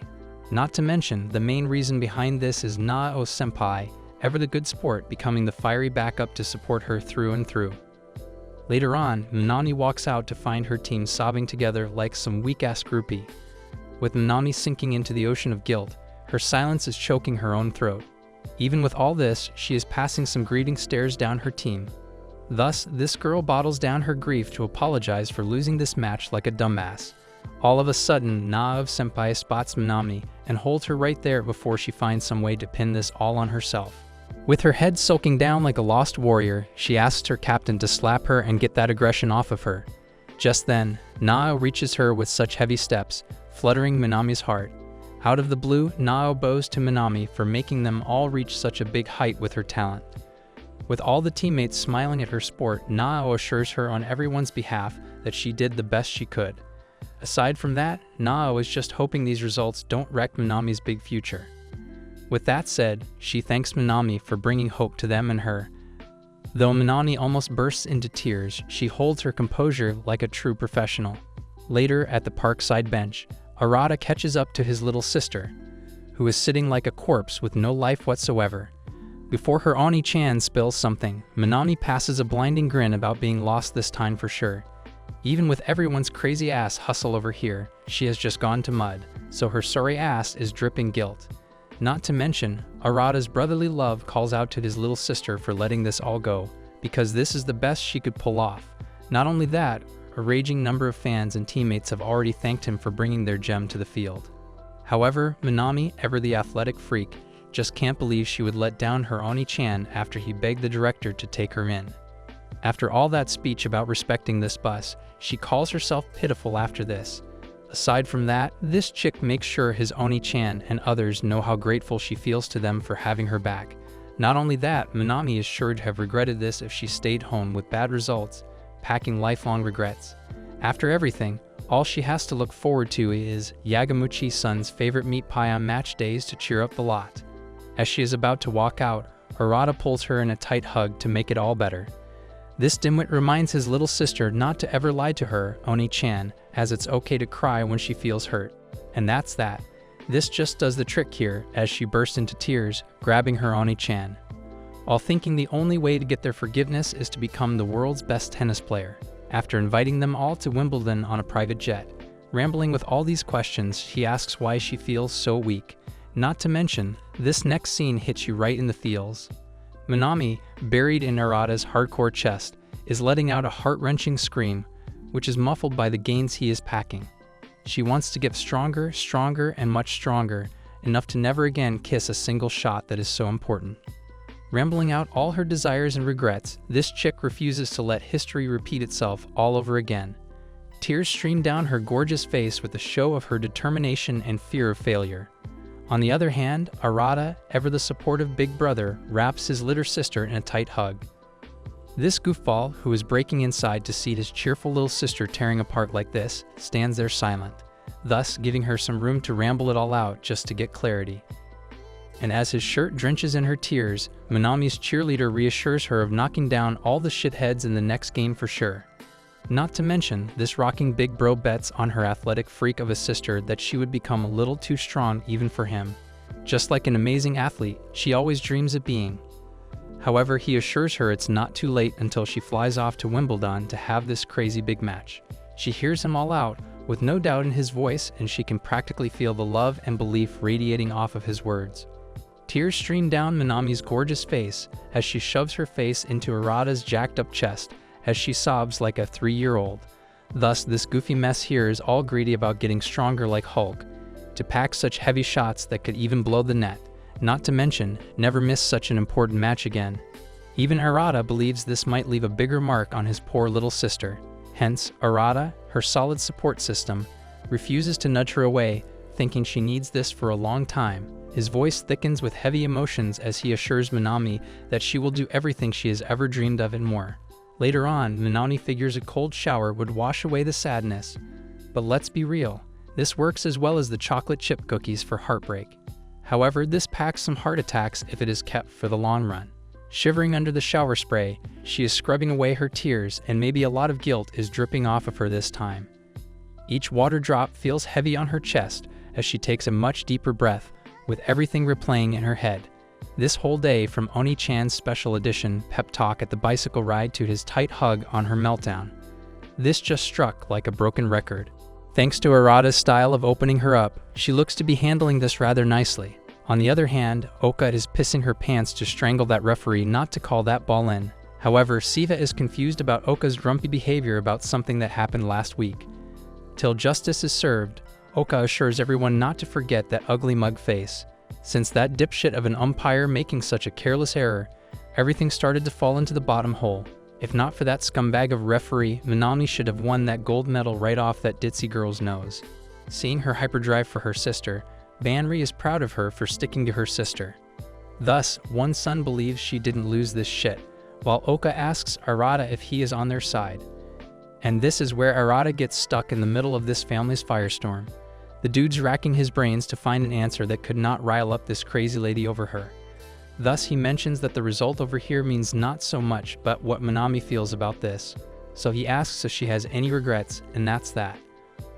Not to mention, the main reason behind this is Nao-senpai, ever the good sport, becoming the fiery backup to support her through and through. Later on, Minami walks out to find her team sobbing together like some weak-ass groupie. With Minami sinking into the ocean of guilt, her silence is choking her own throat. Even with all this, she is passing some greeting stares down her team. Thus, this girl bottles down her grief to apologize for losing this match like a dumbass. All of a sudden, Nao-senpai spots Minami and holds her right there before she finds some way to pin this all on herself. With her head sulking down like a lost warrior, she asks her captain to slap her and get that aggression off of her. Just then, Nao reaches her with such heavy steps, fluttering Minami's heart. Out of the blue, Nao bows to Minami for making them all reach such a big height with her talent. With all the teammates smiling at her sport, Nao assures her on everyone's behalf that she did the best she could. Aside from that, Nao is just hoping these results don't wreck Minami's big future. With that said, she thanks Minami for bringing hope to them and her. Though Minami almost bursts into tears, she holds her composure like a true professional. Later, at the parkside bench, Arata catches up to his little sister, who is sitting like a corpse with no life whatsoever. Before her Oni-chan spills something, Minami passes a blinding grin about being lost this time for sure. Even with everyone's crazy ass hustle over here, she has just gone to mud, so her sorry ass is dripping guilt. Not to mention, Arata's brotherly love calls out to his little sister for letting this all go, because this is the best she could pull off. Not only that, a raging number of fans and teammates have already thanked him for bringing their gem to the field. However, Minami, ever the athletic freak, just can't believe she would let down her Oni-chan after he begged the director to take her in. After all that speech about respecting this bus, she calls herself pitiful after this. Aside from that, this chick makes sure his Oni-chan and others know how grateful she feels to them for having her back. Not only that, Minami is sure to have regretted this if she stayed home with bad results, packing lifelong regrets. After everything, all she has to look forward to is Yagamuchi-san's favorite meat pie on match days to cheer up the lot. As she is about to walk out, Arata pulls her in a tight hug to make it all better. This dimwit reminds his little sister not to ever lie to her, Oni-chan, as it's okay to cry when she feels hurt. And that's that. This just does the trick here, as she bursts into tears, grabbing her Oni-chan, while thinking the only way to get their forgiveness is to become the world's best tennis player. After inviting them all to Wimbledon on a private jet, rambling with all these questions, she asks why she feels so weak. Not to mention, this next scene hits you right in the feels. Manami, buried in Arata's hardcore chest, is letting out a heart-wrenching scream, which is muffled by the gains he is packing. She wants to get stronger, stronger, and much stronger, enough to never again kiss a single shot that is so important. Rambling out all her desires and regrets, this chick refuses to let history repeat itself all over again. Tears stream down her gorgeous face with a show of her determination and fear of failure. On the other hand, Arata, ever the supportive big brother, wraps his little sister in a tight hug. This goofball, who is breaking inside to see his cheerful little sister tearing apart like this, stands there silent, thus giving her some room to ramble it all out just to get clarity. And as his shirt drenches in her tears, Manami's cheerleader reassures her of knocking down all the shitheads in the next game for sure. Not to mention, this rocking big bro bets on her athletic freak of a sister that she would become a little too strong even for him. Just like an amazing athlete, she always dreams of being. However, he assures her it's not too late until she flies off to Wimbledon to have this crazy big match. She hears him all out, with no doubt in his voice, and she can practically feel the love and belief radiating off of his words. Tears stream down Manami's gorgeous face as she shoves her face into Arata's jacked-up chest as she sobs like a 3-year-old. Thus, this goofy mess here is all greedy about getting stronger like Hulk, to pack such heavy shots that could even blow the net. Not to mention, never miss such an important match again. Even Arata believes this might leave a bigger mark on his poor little sister. Hence, Arata, her solid support system, refuses to nudge her away, thinking she needs this for a long time. His voice thickens with heavy emotions as he assures Manami that she will do everything she has ever dreamed of and more. Later on, Manami figures a cold shower would wash away the sadness. But let's be real, this works as well as the chocolate chip cookies for heartbreak. However, this packs some heart attacks if it is kept for the long run. Shivering under the shower spray, she is scrubbing away her tears, and maybe a lot of guilt is dripping off of her this time. Each water drop feels heavy on her chest as she takes a much deeper breath, with everything replaying in her head. This whole day, from Oni-chan's special edition pep talk at the bicycle ride to his tight hug on her meltdown. This just struck like a broken record. Thanks to Arata's style of opening her up, she looks to be handling this rather nicely. On the other hand, Oka is pissing her pants to strangle that referee not to call that ball in. However, Siva is confused about Oka's grumpy behavior about something that happened last week. Till justice is served, Oka assures everyone not to forget that ugly mug face. Since that dipshit of an umpire making such a careless error, everything started to fall into the bottom hole. If not for that scumbag of referee, Manami should have won that gold medal right off that ditzy girl's nose. Seeing her hyperdrive for her sister, Banri is proud of her for sticking to her sister. Thus, one son believes she didn't lose this shit, while Oka asks Arata if he is on their side. And this is where Arata gets stuck in the middle of this family's firestorm. The dude's racking his brains to find an answer that could not rile up this crazy lady over her. Thus, he mentions that the result over here means not so much, but what Manami feels about this. So he asks if she has any regrets, and that's that.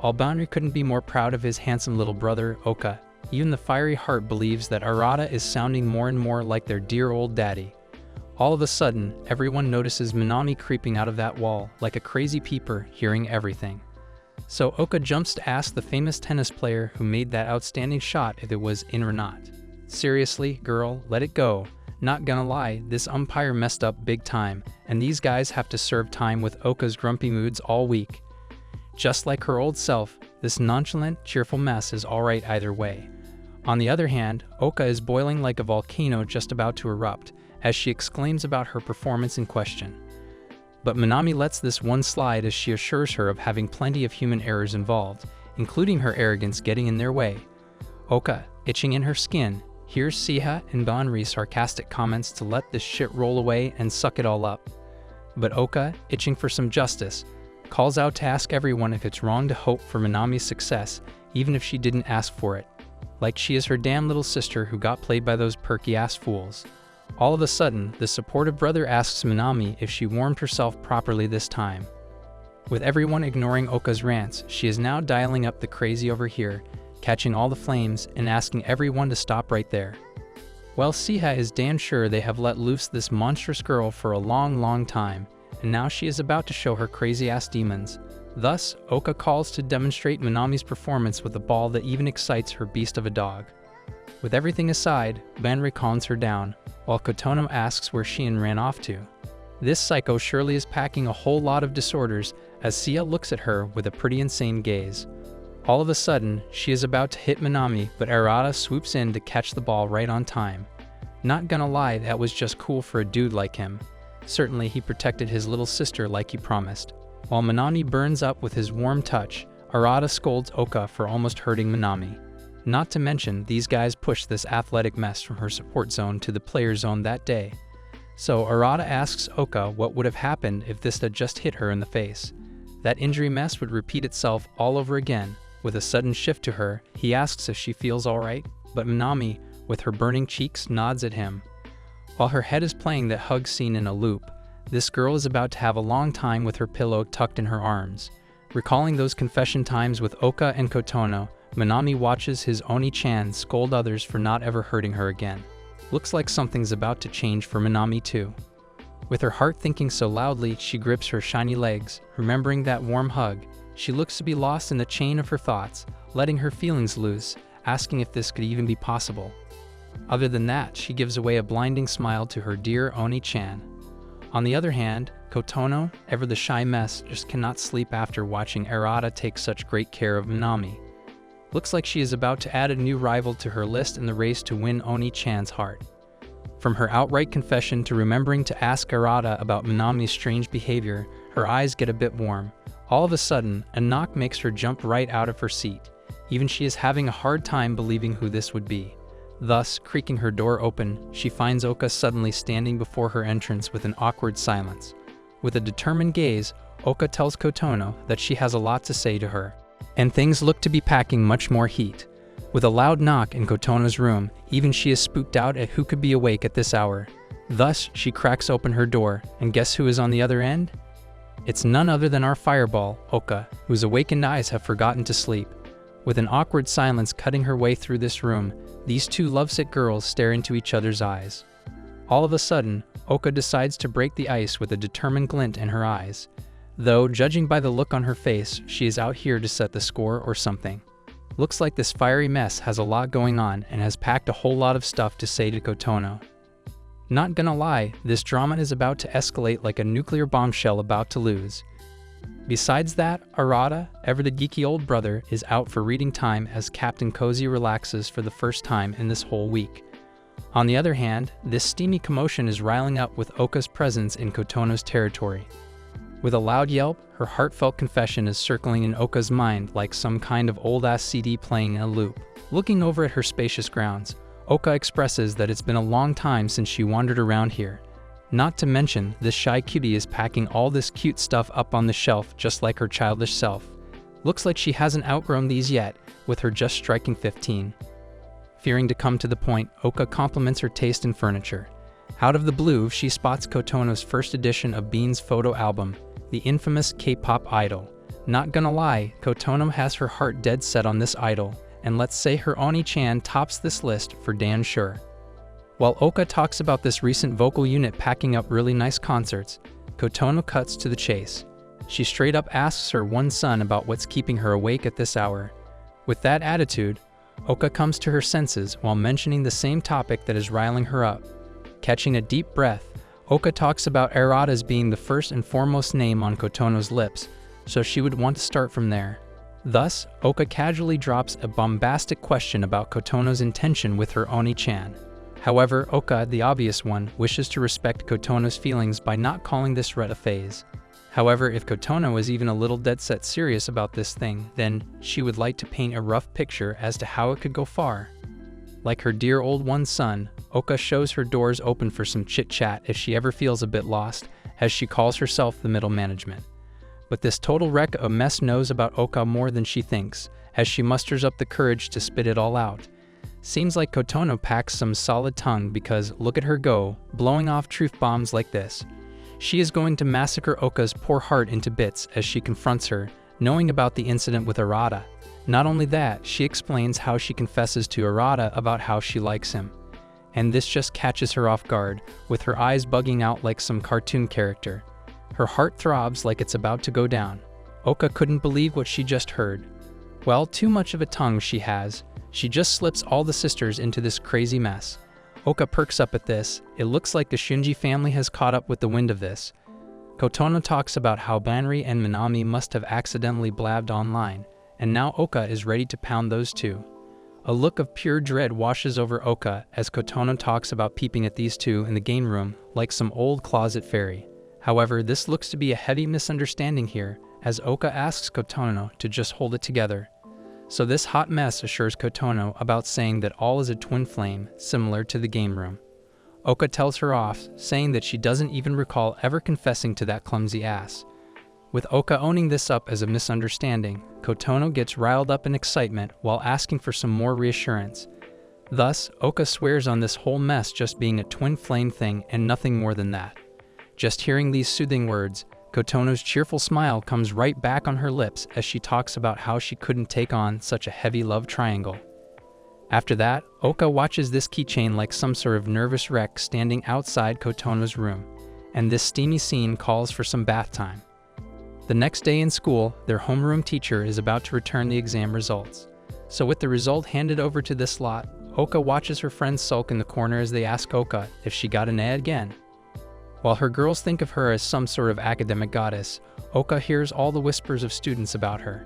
Banri couldn't be more proud of his handsome little brother, Oka. Even the fiery heart believes that Arata is sounding more and more like their dear old daddy. All of a sudden, everyone notices Manami creeping out of that wall, like a crazy peeper, hearing everything. So Oka jumps to ask the famous tennis player who made that outstanding shot if it was in or not. Seriously, girl, let it go. Not gonna lie, this umpire messed up big time, and these guys have to serve time with Oka's grumpy moods all week. Just like her old self, this nonchalant, cheerful mess is alright either way. On the other hand, Oka is boiling like a volcano just about to erupt, as she exclaims about her performance in question. But Manami lets this one slide as she assures her of having plenty of human errors involved, including her arrogance getting in their way. Oka, itching in her skin, hears Siha and Banri's sarcastic comments to let this shit roll away and suck it all up. But Oka, itching for some justice, calls out to ask everyone if it's wrong to hope for Manami's success, even if she didn't ask for it. Like she is her damn little sister who got played by those perky-ass fools. All of a sudden, the supportive brother asks Manami if she warmed herself properly this time. With everyone ignoring Oka's rants, she is now dialing up the crazy over here, catching all the flames and asking everyone to stop right there. Well, Siha is damn sure they have let loose this monstrous girl for a long time, and now she is about to show her crazy-ass demons. Thus, Oka calls to demonstrate Manami's performance with a ball that even excites her beast of a dog. With everything aside, Banri calms her down, while Kotono asks where Shion ran off to. This psycho surely is packing a whole lot of disorders as Sia looks at her with a pretty insane gaze. All of a sudden, she is about to hit Manami, but Arata swoops in to catch the ball right on time. Not gonna lie, that was just cool for a dude like him. Certainly he protected his little sister like he promised. While Manami burns up with his warm touch, Arata scolds Oka for almost hurting Manami. Not to mention, these guys pushed this athletic mess from her support zone to the player zone that day. So Arata asks Oka what would have happened if this had just hit her in the face. That injury mess would repeat itself all over again. With a sudden shift to her, he asks if she feels alright, but Manami, with her burning cheeks, nods at him. While her head is playing that hug scene in a loop, this girl is about to have a long time with her pillow tucked in her arms. Recalling those confession times with Oka and Kotono, Manami watches his Oni-chan scold others for not ever hurting her again. Looks like something's about to change for Manami too. With her heart thinking so loudly, she grips her shiny legs, remembering that warm hug. She looks to be lost in the chain of her thoughts, letting her feelings loose, asking if this could even be possible. Other than that, she gives away a blinding smile to her dear Oni-chan. On the other hand, Kotono, ever the shy mess, just cannot sleep after watching Arata take such great care of Manami. Looks like she is about to add a new rival to her list in the race to win Oni-chan's heart. From her outright confession to remembering to ask Arata about Manami's strange behavior, her eyes get a bit warm. All of a sudden, a knock makes her jump right out of her seat. Even she is having a hard time believing who this would be. Thus, creaking her door open, she finds Oka suddenly standing before her entrance with an awkward silence. With a determined gaze, Oka tells Kotono that she has a lot to say to her, and things look to be packing much more heat. With a loud knock in Kotono's room, even she is spooked out at who could be awake at this hour. Thus, she cracks open her door, and guess who is on the other end? It's none other than our fireball, Oka, whose awakened eyes have forgotten to sleep. With an awkward silence cutting her way through this room, these two lovesick girls stare into each other's eyes. All of a sudden, Oka decides to break the ice with a determined glint in her eyes. Though, judging by the look on her face, she is out here to set the score or something. Looks like this fiery mess has a lot going on and has packed a whole lot of stuff to say to Kotono. Not gonna lie, this drama is about to escalate like a nuclear bombshell about to lose. Besides that, Arata, ever the geeky old brother, is out for reading time as Captain Cozy relaxes for the first time in this whole week. On the other hand, this steamy commotion is riling up with Oka's presence in Kotono's territory. With a loud yelp, her heartfelt confession is circling in Oka's mind like some kind of old-ass CD playing in a loop. Looking over at her spacious grounds, Oka expresses that it's been a long time since she wandered around here. Not to mention, this shy cutie is packing all this cute stuff up on the shelf just like her childish self. Looks like she hasn't outgrown these yet, with her just striking 15. Fearing to come to the point, Oka compliments her taste in furniture. Out of the blue, she spots Kotono's first edition of Bean's photo album, the infamous K-pop idol. Not gonna lie, Kotono has her heart dead set on this idol, and let's say her Oni-chan tops this list for damn sure. While Oka talks about this recent vocal unit packing up really nice concerts, Kotono cuts to the chase. She straight up asks her one son about what's keeping her awake at this hour. With that attitude, Oka comes to her senses while mentioning the same topic that is riling her up. Catching a deep breath, Oka talks about Arata's being the first and foremost name on Kotono's lips, so she would want to start from there. Thus, Oka casually drops a bombastic question about Kotono's intention with her Oni-chan. However, Oka, the obvious one, wishes to respect Kotono's feelings by not calling this ret a phase. However, if Kotono is even a little dead set serious about this thing, then she would like to paint a rough picture as to how it could go far. Like her dear old one son, Oka shows her doors open for some chit-chat if she ever feels a bit lost, as she calls herself the middle management. But this total wreck of a mess knows about Oka more than she thinks, as she musters up the courage to spit it all out. Seems like Kotono packs some solid tongue because look at her go, blowing off truth bombs like this. She is going to massacre Oka's poor heart into bits as she confronts her, knowing about the incident with Arata. Not only that, she explains how she confesses to Arata about how she likes him. And this just catches her off guard, with her eyes bugging out like some cartoon character. Her heart throbs like it's about to go down. Oka couldn't believe what she just heard. Well, too much of a tongue she has. She just slips all the sisters into this crazy mess. Oka perks up at this. It looks like the Shinji family has caught up with the wind of this. Kotono talks about how Banri and Minami must have accidentally blabbed online, and now Oka is ready to pound those two. A look of pure dread washes over Oka as Kotono talks about peeping at these two in the game room like some old closet fairy. However, this looks to be a heavy misunderstanding here, as Oka asks Kotono to just hold it together. So this hot mess assures Kotono about saying that all is a twin flame, similar to the game room. Oka tells her off, saying that she doesn't even recall ever confessing to that clumsy ass. With Oka owning this up as a misunderstanding, Kotono gets riled up in excitement while asking for some more reassurance. Thus, Oka swears on this whole mess just being a twin flame thing and nothing more than that. Just hearing these soothing words, Kotono's cheerful smile comes right back on her lips as she talks about how she couldn't take on such a heavy love triangle. After that, Oka watches this keychain like some sort of nervous wreck standing outside Kotono's room, and this steamy scene calls for some bath time. The next day in school, their homeroom teacher is about to return the exam results. So with the result handed over to this lot, Oka watches her friends sulk in the corner as they ask Oka if she got an A again. While her girls think of her as some sort of academic goddess, Oka hears all the whispers of students about her,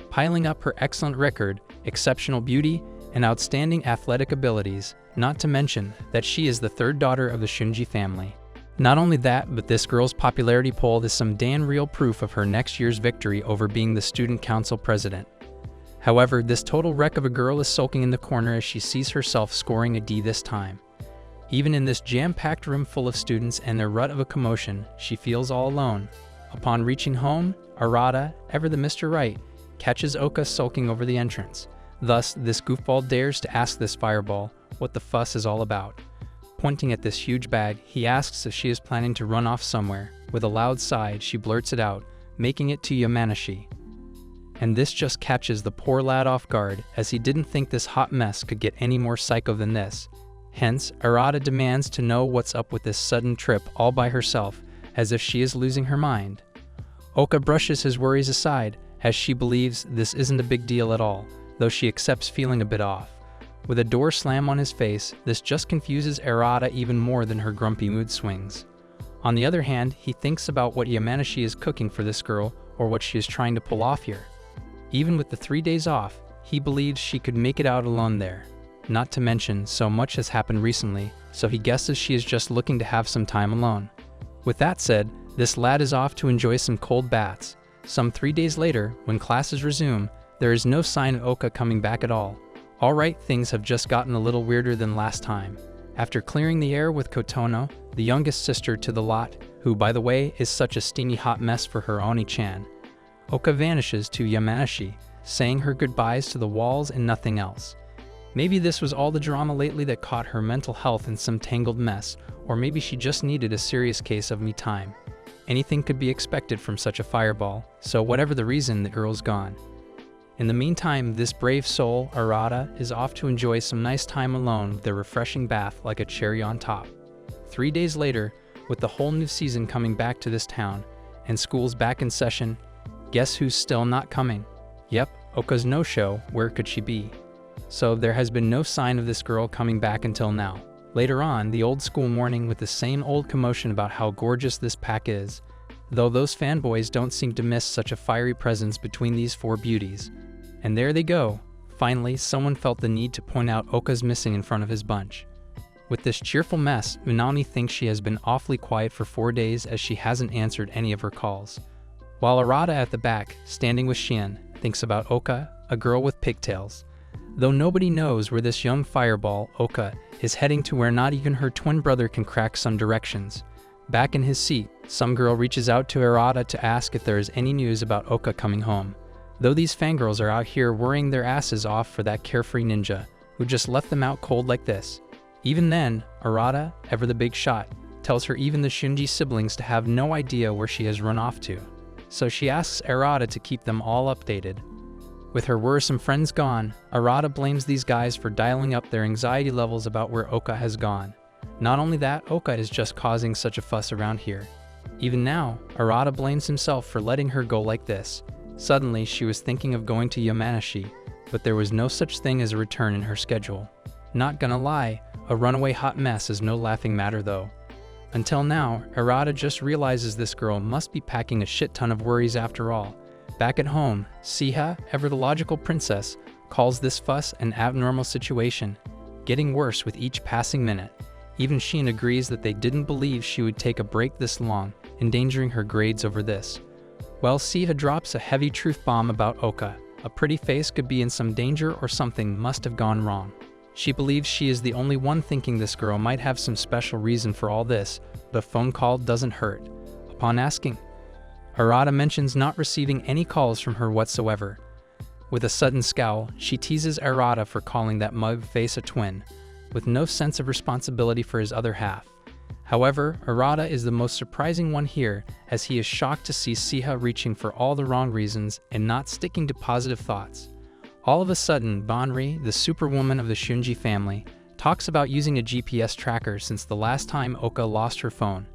piling up her excellent record, exceptional beauty, and outstanding athletic abilities, not to mention that she is the third daughter of the Shinji family. Not only that, but this girl's popularity poll is some damn real proof of her next year's victory over being the student council president. However, this total wreck of a girl is sulking in the corner as she sees herself scoring a D this time. Even in this jam-packed room full of students and their rut of a commotion, she feels all alone. Upon reaching home, Arata, ever the Mr. Right, catches Oka sulking over the entrance. Thus, this goofball dares to ask this fireball what the fuss is all about. Pointing at this huge bag, he asks if she is planning to run off somewhere. With a loud sigh, she blurts it out, making it to Yamanashi. And this just catches the poor lad off guard, as he didn't think this hot mess could get any more psycho than this. Hence, Arata demands to know what's up with this sudden trip all by herself, as if she is losing her mind. Oka brushes his worries aside, as she believes this isn't a big deal at all, though she accepts feeling a bit off. With a door slam on his face, this just confuses Arata even more than her grumpy mood swings. On the other hand, he thinks about what Yamanashi is cooking for this girl, or what she is trying to pull off here. Even with the 3 days off, he believes she could make it out alone there. Not to mention, so much has happened recently, so he guesses she is just looking to have some time alone. With that said, this lad is off to enjoy some cold baths. Some 3 days later, when classes resume, there is no sign of Oka coming back at all. Alright, things have just gotten a little weirder than last time. After clearing the air with Kotono, the youngest sister to the lot, who by the way is such a steamy hot mess for her Oni-chan, Oka vanishes to Yamanashi, saying her goodbyes to the walls and nothing else. Maybe this was all the drama lately that caught her mental health in some tangled mess, or maybe she just needed a serious case of me time. Anything could be expected from such a fireball, so whatever the reason, the girl's gone. In the meantime, this brave soul, Arata, is off to enjoy some nice time alone with a refreshing bath like a cherry on top. 3 days later, with the whole new season coming back to this town, and school's back in session, guess who's still not coming? Yep, Oka's no-show. Where could she be? So there has been no sign of this girl coming back until now. Later on, the old school morning with the same old commotion about how gorgeous this pack is, though those fanboys don't seem to miss such a fiery presence between these four beauties. And there they go. Finally, someone felt the need to point out Oka's missing in front of his bunch. With this cheerful mess, Minami thinks she has been awfully quiet for 4 days as she hasn't answered any of her calls. While Arata at the back, standing with Shien, thinks about Oka, a girl with pigtails. Though nobody knows where this young fireball, Oka, is heading to, where not even her twin brother can crack some directions. Back in his seat, some girl reaches out to Arata to ask if there is any news about Oka coming home. Though these fangirls are out here worrying their asses off for that carefree ninja, who just left them out cold like this. Even then, Arata, ever the big shot, tells her even the Shinji siblings to have no idea where she has run off to. So she asks Arata to keep them all updated. With her worrisome friends gone, Arata blames these guys for dialing up their anxiety levels about where Oka has gone. Not only that, Oka is just causing such a fuss around here. Even now, Arata blames himself for letting her go like this. Suddenly, she was thinking of going to Yamanashi, but there was no such thing as a return in her schedule. Not gonna lie, a runaway hot mess is no laughing matter though. Until now, Arata just realizes this girl must be packing a shit ton of worries after all. Back at home, Siha, ever the logical princess, calls this fuss an abnormal situation, getting worse with each passing minute. Even Sheen agrees that they didn't believe she would take a break this long, endangering her grades over this. Well, Siha drops a heavy truth bomb about Oka. A pretty face could be in some danger or something must have gone wrong. She believes she is the only one thinking this girl might have some special reason for all this, but a phone call doesn't hurt. Upon asking, Arata mentions not receiving any calls from her whatsoever. With a sudden scowl, she teases Arata for calling that mug face a twin, with no sense of responsibility for his other half. However, Arata is the most surprising one here, as he is shocked to see Siha reaching for all the wrong reasons and not sticking to positive thoughts. All of a sudden, Banri, the superwoman of the Shunji family, talks about using a GPS tracker since the last time Oka lost her phone.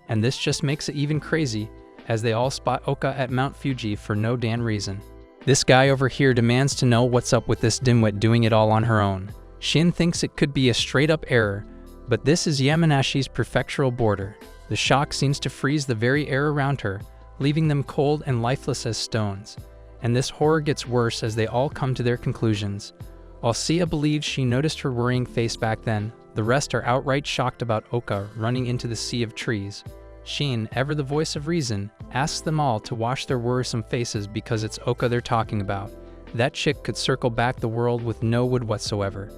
And this just makes it even crazy, as they all spot Oka at Mount Fuji for no damn reason. This guy over here demands to know what's up with this dimwit doing it all on her own. Shin thinks it could be a straight-up error, but this is Yamanashi's prefectural border. The shock seems to freeze the very air around her, leaving them cold and lifeless as stones. And this horror gets worse as they all come to their conclusions. While Sia believes she noticed her worrying face back then, the rest are outright shocked about Oka running into the sea of trees. Shin, ever the voice of reason, asks them all to wash their worrisome faces because it's Oka they're talking about. That chick could circle back the world with no wood whatsoever.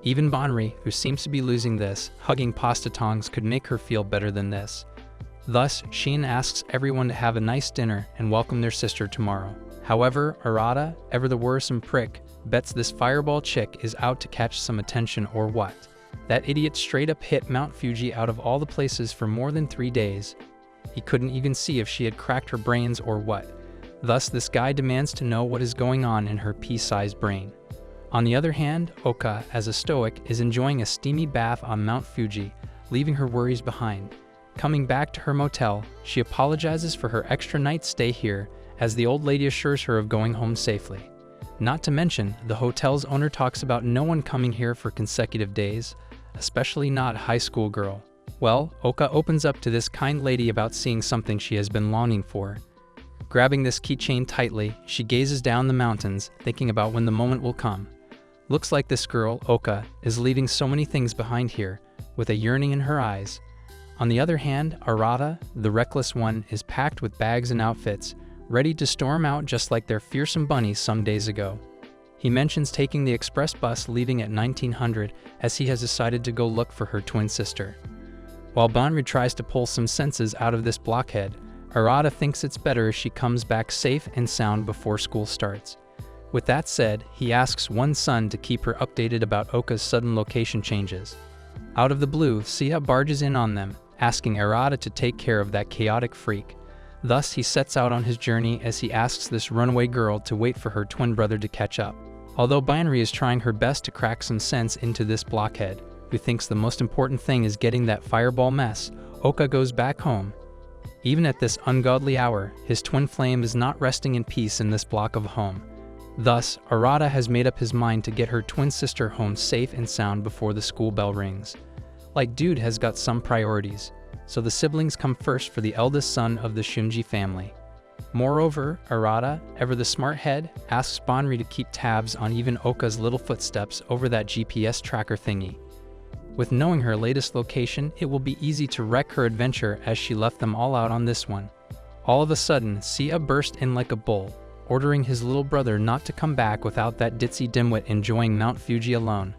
Even Banri, who seems to be losing this, hugging pasta tongs could make her feel better than this. Thus, Shin asks everyone to have a nice dinner and welcome their sister tomorrow. However, Arata, ever the worrisome prick, bets this fireball chick is out to catch some attention or what. That idiot straight up hit Mount Fuji out of all the places for more than 3 days. He couldn't even see if she had cracked her brains or what. Thus, this guy demands to know what is going on in her pea-sized brain. On the other hand, Oka, as a stoic, is enjoying a steamy bath on Mount Fuji, leaving her worries behind. Coming back to her motel, she apologizes for her extra night stay here, as the old lady assures her of going home safely. Not to mention, the hotel's owner talks about no one coming here for consecutive days, especially not high school girl. Well, Oka opens up to this kind lady about seeing something she has been longing for. Grabbing this keychain tightly, she gazes down the mountains, thinking about when the moment will come. Looks like this girl, Oka, is leaving so many things behind here, with a yearning in her eyes. On the other hand, Arata, the reckless one, is packed with bags and outfits, ready to storm out just like their fearsome bunnies some days ago. He mentions taking the express bus leaving at 1900 as he has decided to go look for her twin sister. While Banri tries to pull some senses out of this blockhead, Arata thinks it's better if she comes back safe and sound before school starts. With that said, he asks one son to keep her updated about Oka's sudden location changes. Out of the blue, Sia barges in on them, asking Arata to take care of that chaotic freak. Thus, he sets out on his journey as he asks this runaway girl to wait for her twin brother to catch up. Although Binary is trying her best to crack some sense into this blockhead, who thinks the most important thing is getting that fireball mess, Oka goes back home. Even at this ungodly hour, his twin flame is not resting in peace in this block of home. Thus, Arata has made up his mind to get her twin sister home safe and sound before the school bell rings. Like dude has got some priorities, so the siblings come first for the eldest son of the Shunji family. Moreover, Arata, ever the smart head, asks Banri to keep tabs on even Oka's little footsteps over that GPS tracker thingy. With knowing her latest location, it will be easy to wreck her adventure as she left them all out on this one. All of a sudden, Sia burst in like a bull, ordering his little brother not to come back without that ditzy dimwit enjoying Mount Fuji alone.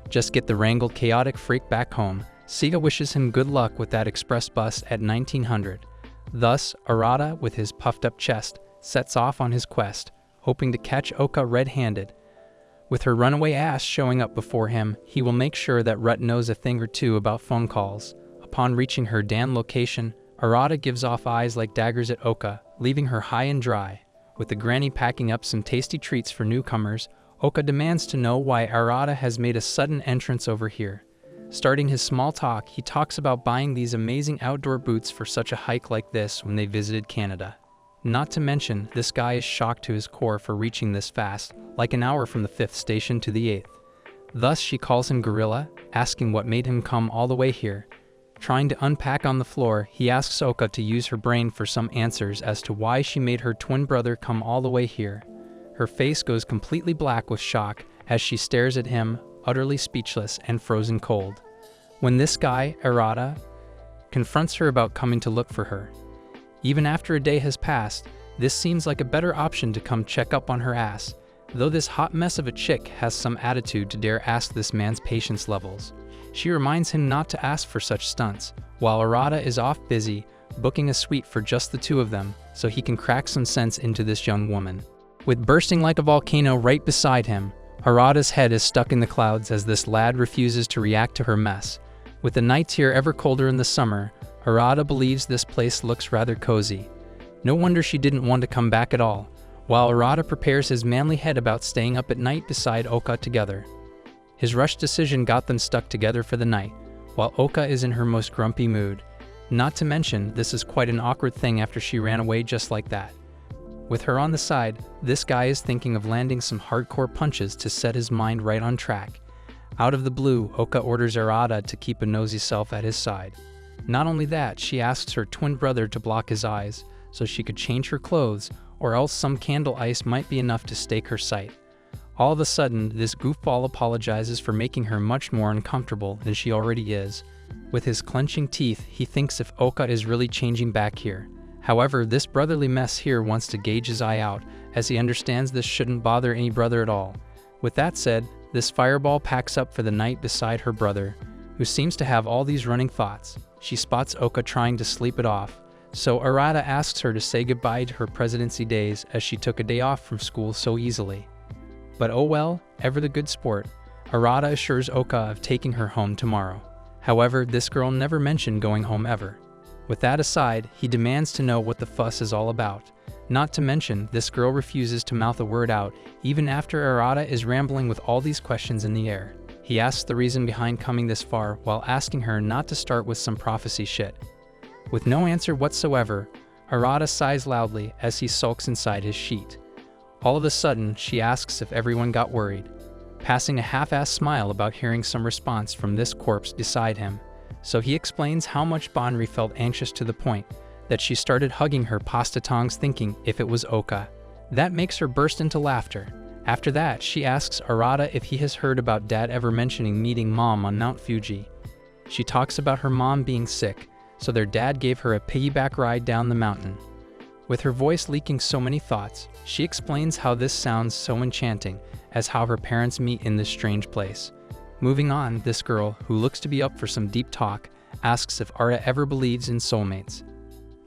Just get the wrangled chaotic freak back home. Sia wishes him good luck with that express bus at 1900. Thus, Arata, with his puffed-up chest, sets off on his quest, hoping to catch Oka red-handed. With her runaway ass showing up before him, he will make sure that Rut knows a thing or two about phone calls. Upon reaching her Dan location, Arata gives off eyes like daggers at Oka, leaving her high and dry. With the granny packing up some tasty treats for newcomers, Oka demands to know why Arata has made a sudden entrance over here. Starting his small talk, he talks about buying these amazing outdoor boots for such a hike like this when they visited Canada. Not to mention, this guy is shocked to his core for reaching this fast, like an hour from the 5th station to the 8th. Thus, she calls him Gorilla, asking what made him come all the way here. Trying to unpack on the floor, he asks Oka to use her brain for some answers as to why she made her twin brother come all the way here. Her face goes completely black with shock as she stares at him, utterly speechless and frozen cold. When this guy, Arata, confronts her about coming to look for her. Even after a day has passed, this seems like a better option to come check up on her ass, though this hot mess of a chick has some attitude to dare ask this man's patience levels. She reminds him not to ask for such stunts, while Arata is off busy, booking a suite for just the two of them, so he can crack some sense into this young woman. With bursting like a volcano right beside him, Arata's head is stuck in the clouds as this lad refuses to react to her mess. With the nights here ever colder in the summer, Arata believes this place looks rather cozy. No wonder she didn't want to come back at all, while Arata prepares his manly head about staying up at night beside Oka together. His rushed decision got them stuck together for the night, while Oka is in her most grumpy mood. Not to mention, this is quite an awkward thing after she ran away just like that. With her on the side, this guy is thinking of landing some hardcore punches to set his mind right on track. Out of the blue, Oka orders Arata to keep a nosy self at his side. Not only that, she asks her twin brother to block his eyes so she could change her clothes, or else some candle ice might be enough to stake her sight. All of a sudden, this goofball apologizes for making her much more uncomfortable than she already is. With his clenching teeth, he thinks if Oka is really changing back here. However, this brotherly mess here wants to gauge his eye out, as he understands this shouldn't bother any brother at all. With that said, this fireball packs up for the night beside her brother, who seems to have all these running thoughts. She spots Oka trying to sleep it off, so Arata asks her to say goodbye to her presidency days as she took a day off from school so easily. But oh well, ever the good sport, Arata assures Oka of taking her home tomorrow. However, this girl never mentioned going home ever. With that aside, he demands to know what the fuss is all about. Not to mention, this girl refuses to mouth a word out, even after Arata is rambling with all these questions in the air. He asks the reason behind coming this far while asking her not to start with some prophecy shit. With no answer whatsoever, Arata sighs loudly as he sulks inside his sheet. All of a sudden, she asks if everyone got worried, passing a half-assed smile about hearing some response from this corpse beside him. So he explains how much Bonri felt anxious to the point that she started hugging her pasta tongs thinking if it was Oka. That makes her burst into laughter. After that, she asks Arata if he has heard about Dad ever mentioning meeting Mom on Mount Fuji. She talks about her mom being sick, so their dad gave her a piggyback ride down the mountain. With her voice leaking so many thoughts, she explains how this sounds so enchanting as how her parents meet in this strange place. Moving on, this girl, who looks to be up for some deep talk, asks if Arata ever believes in soulmates.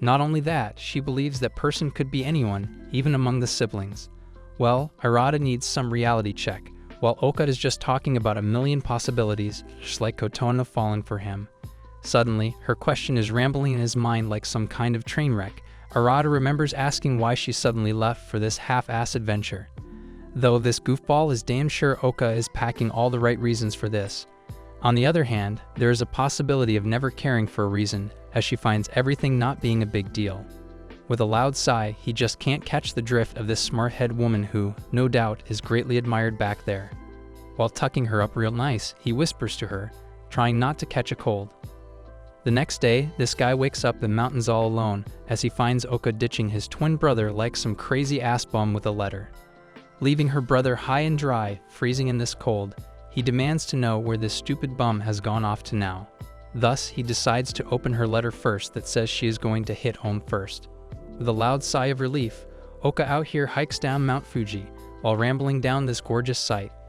Not only that, she believes that person could be anyone, even among the siblings. Well, Arata needs some reality check, while Oka is just talking about a million possibilities, just like Kotona falling for him. Suddenly, her question is rambling in his mind like some kind of train wreck. Arata remembers asking why she suddenly left for this half-ass adventure. Though this goofball is damn sure Oka is packing all the right reasons for this. On the other hand, there is a possibility of never caring for a reason, as she finds everything not being a big deal. With a loud sigh, he just can't catch the drift of this smart-head woman who, no doubt, is greatly admired back there. While tucking her up real nice, he whispers to her, trying not to catch a cold. The next day, this guy wakes up in the mountains all alone as he finds Oka ditching his twin brother like some crazy ass bum with a letter. Leaving her brother high and dry, freezing in this cold, he demands to know where this stupid bum has gone off to now. Thus, he decides to open her letter first that says she is going to hit home first. With a loud sigh of relief, Oka out here hikes down Mount Fuji while rambling down this gorgeous sight.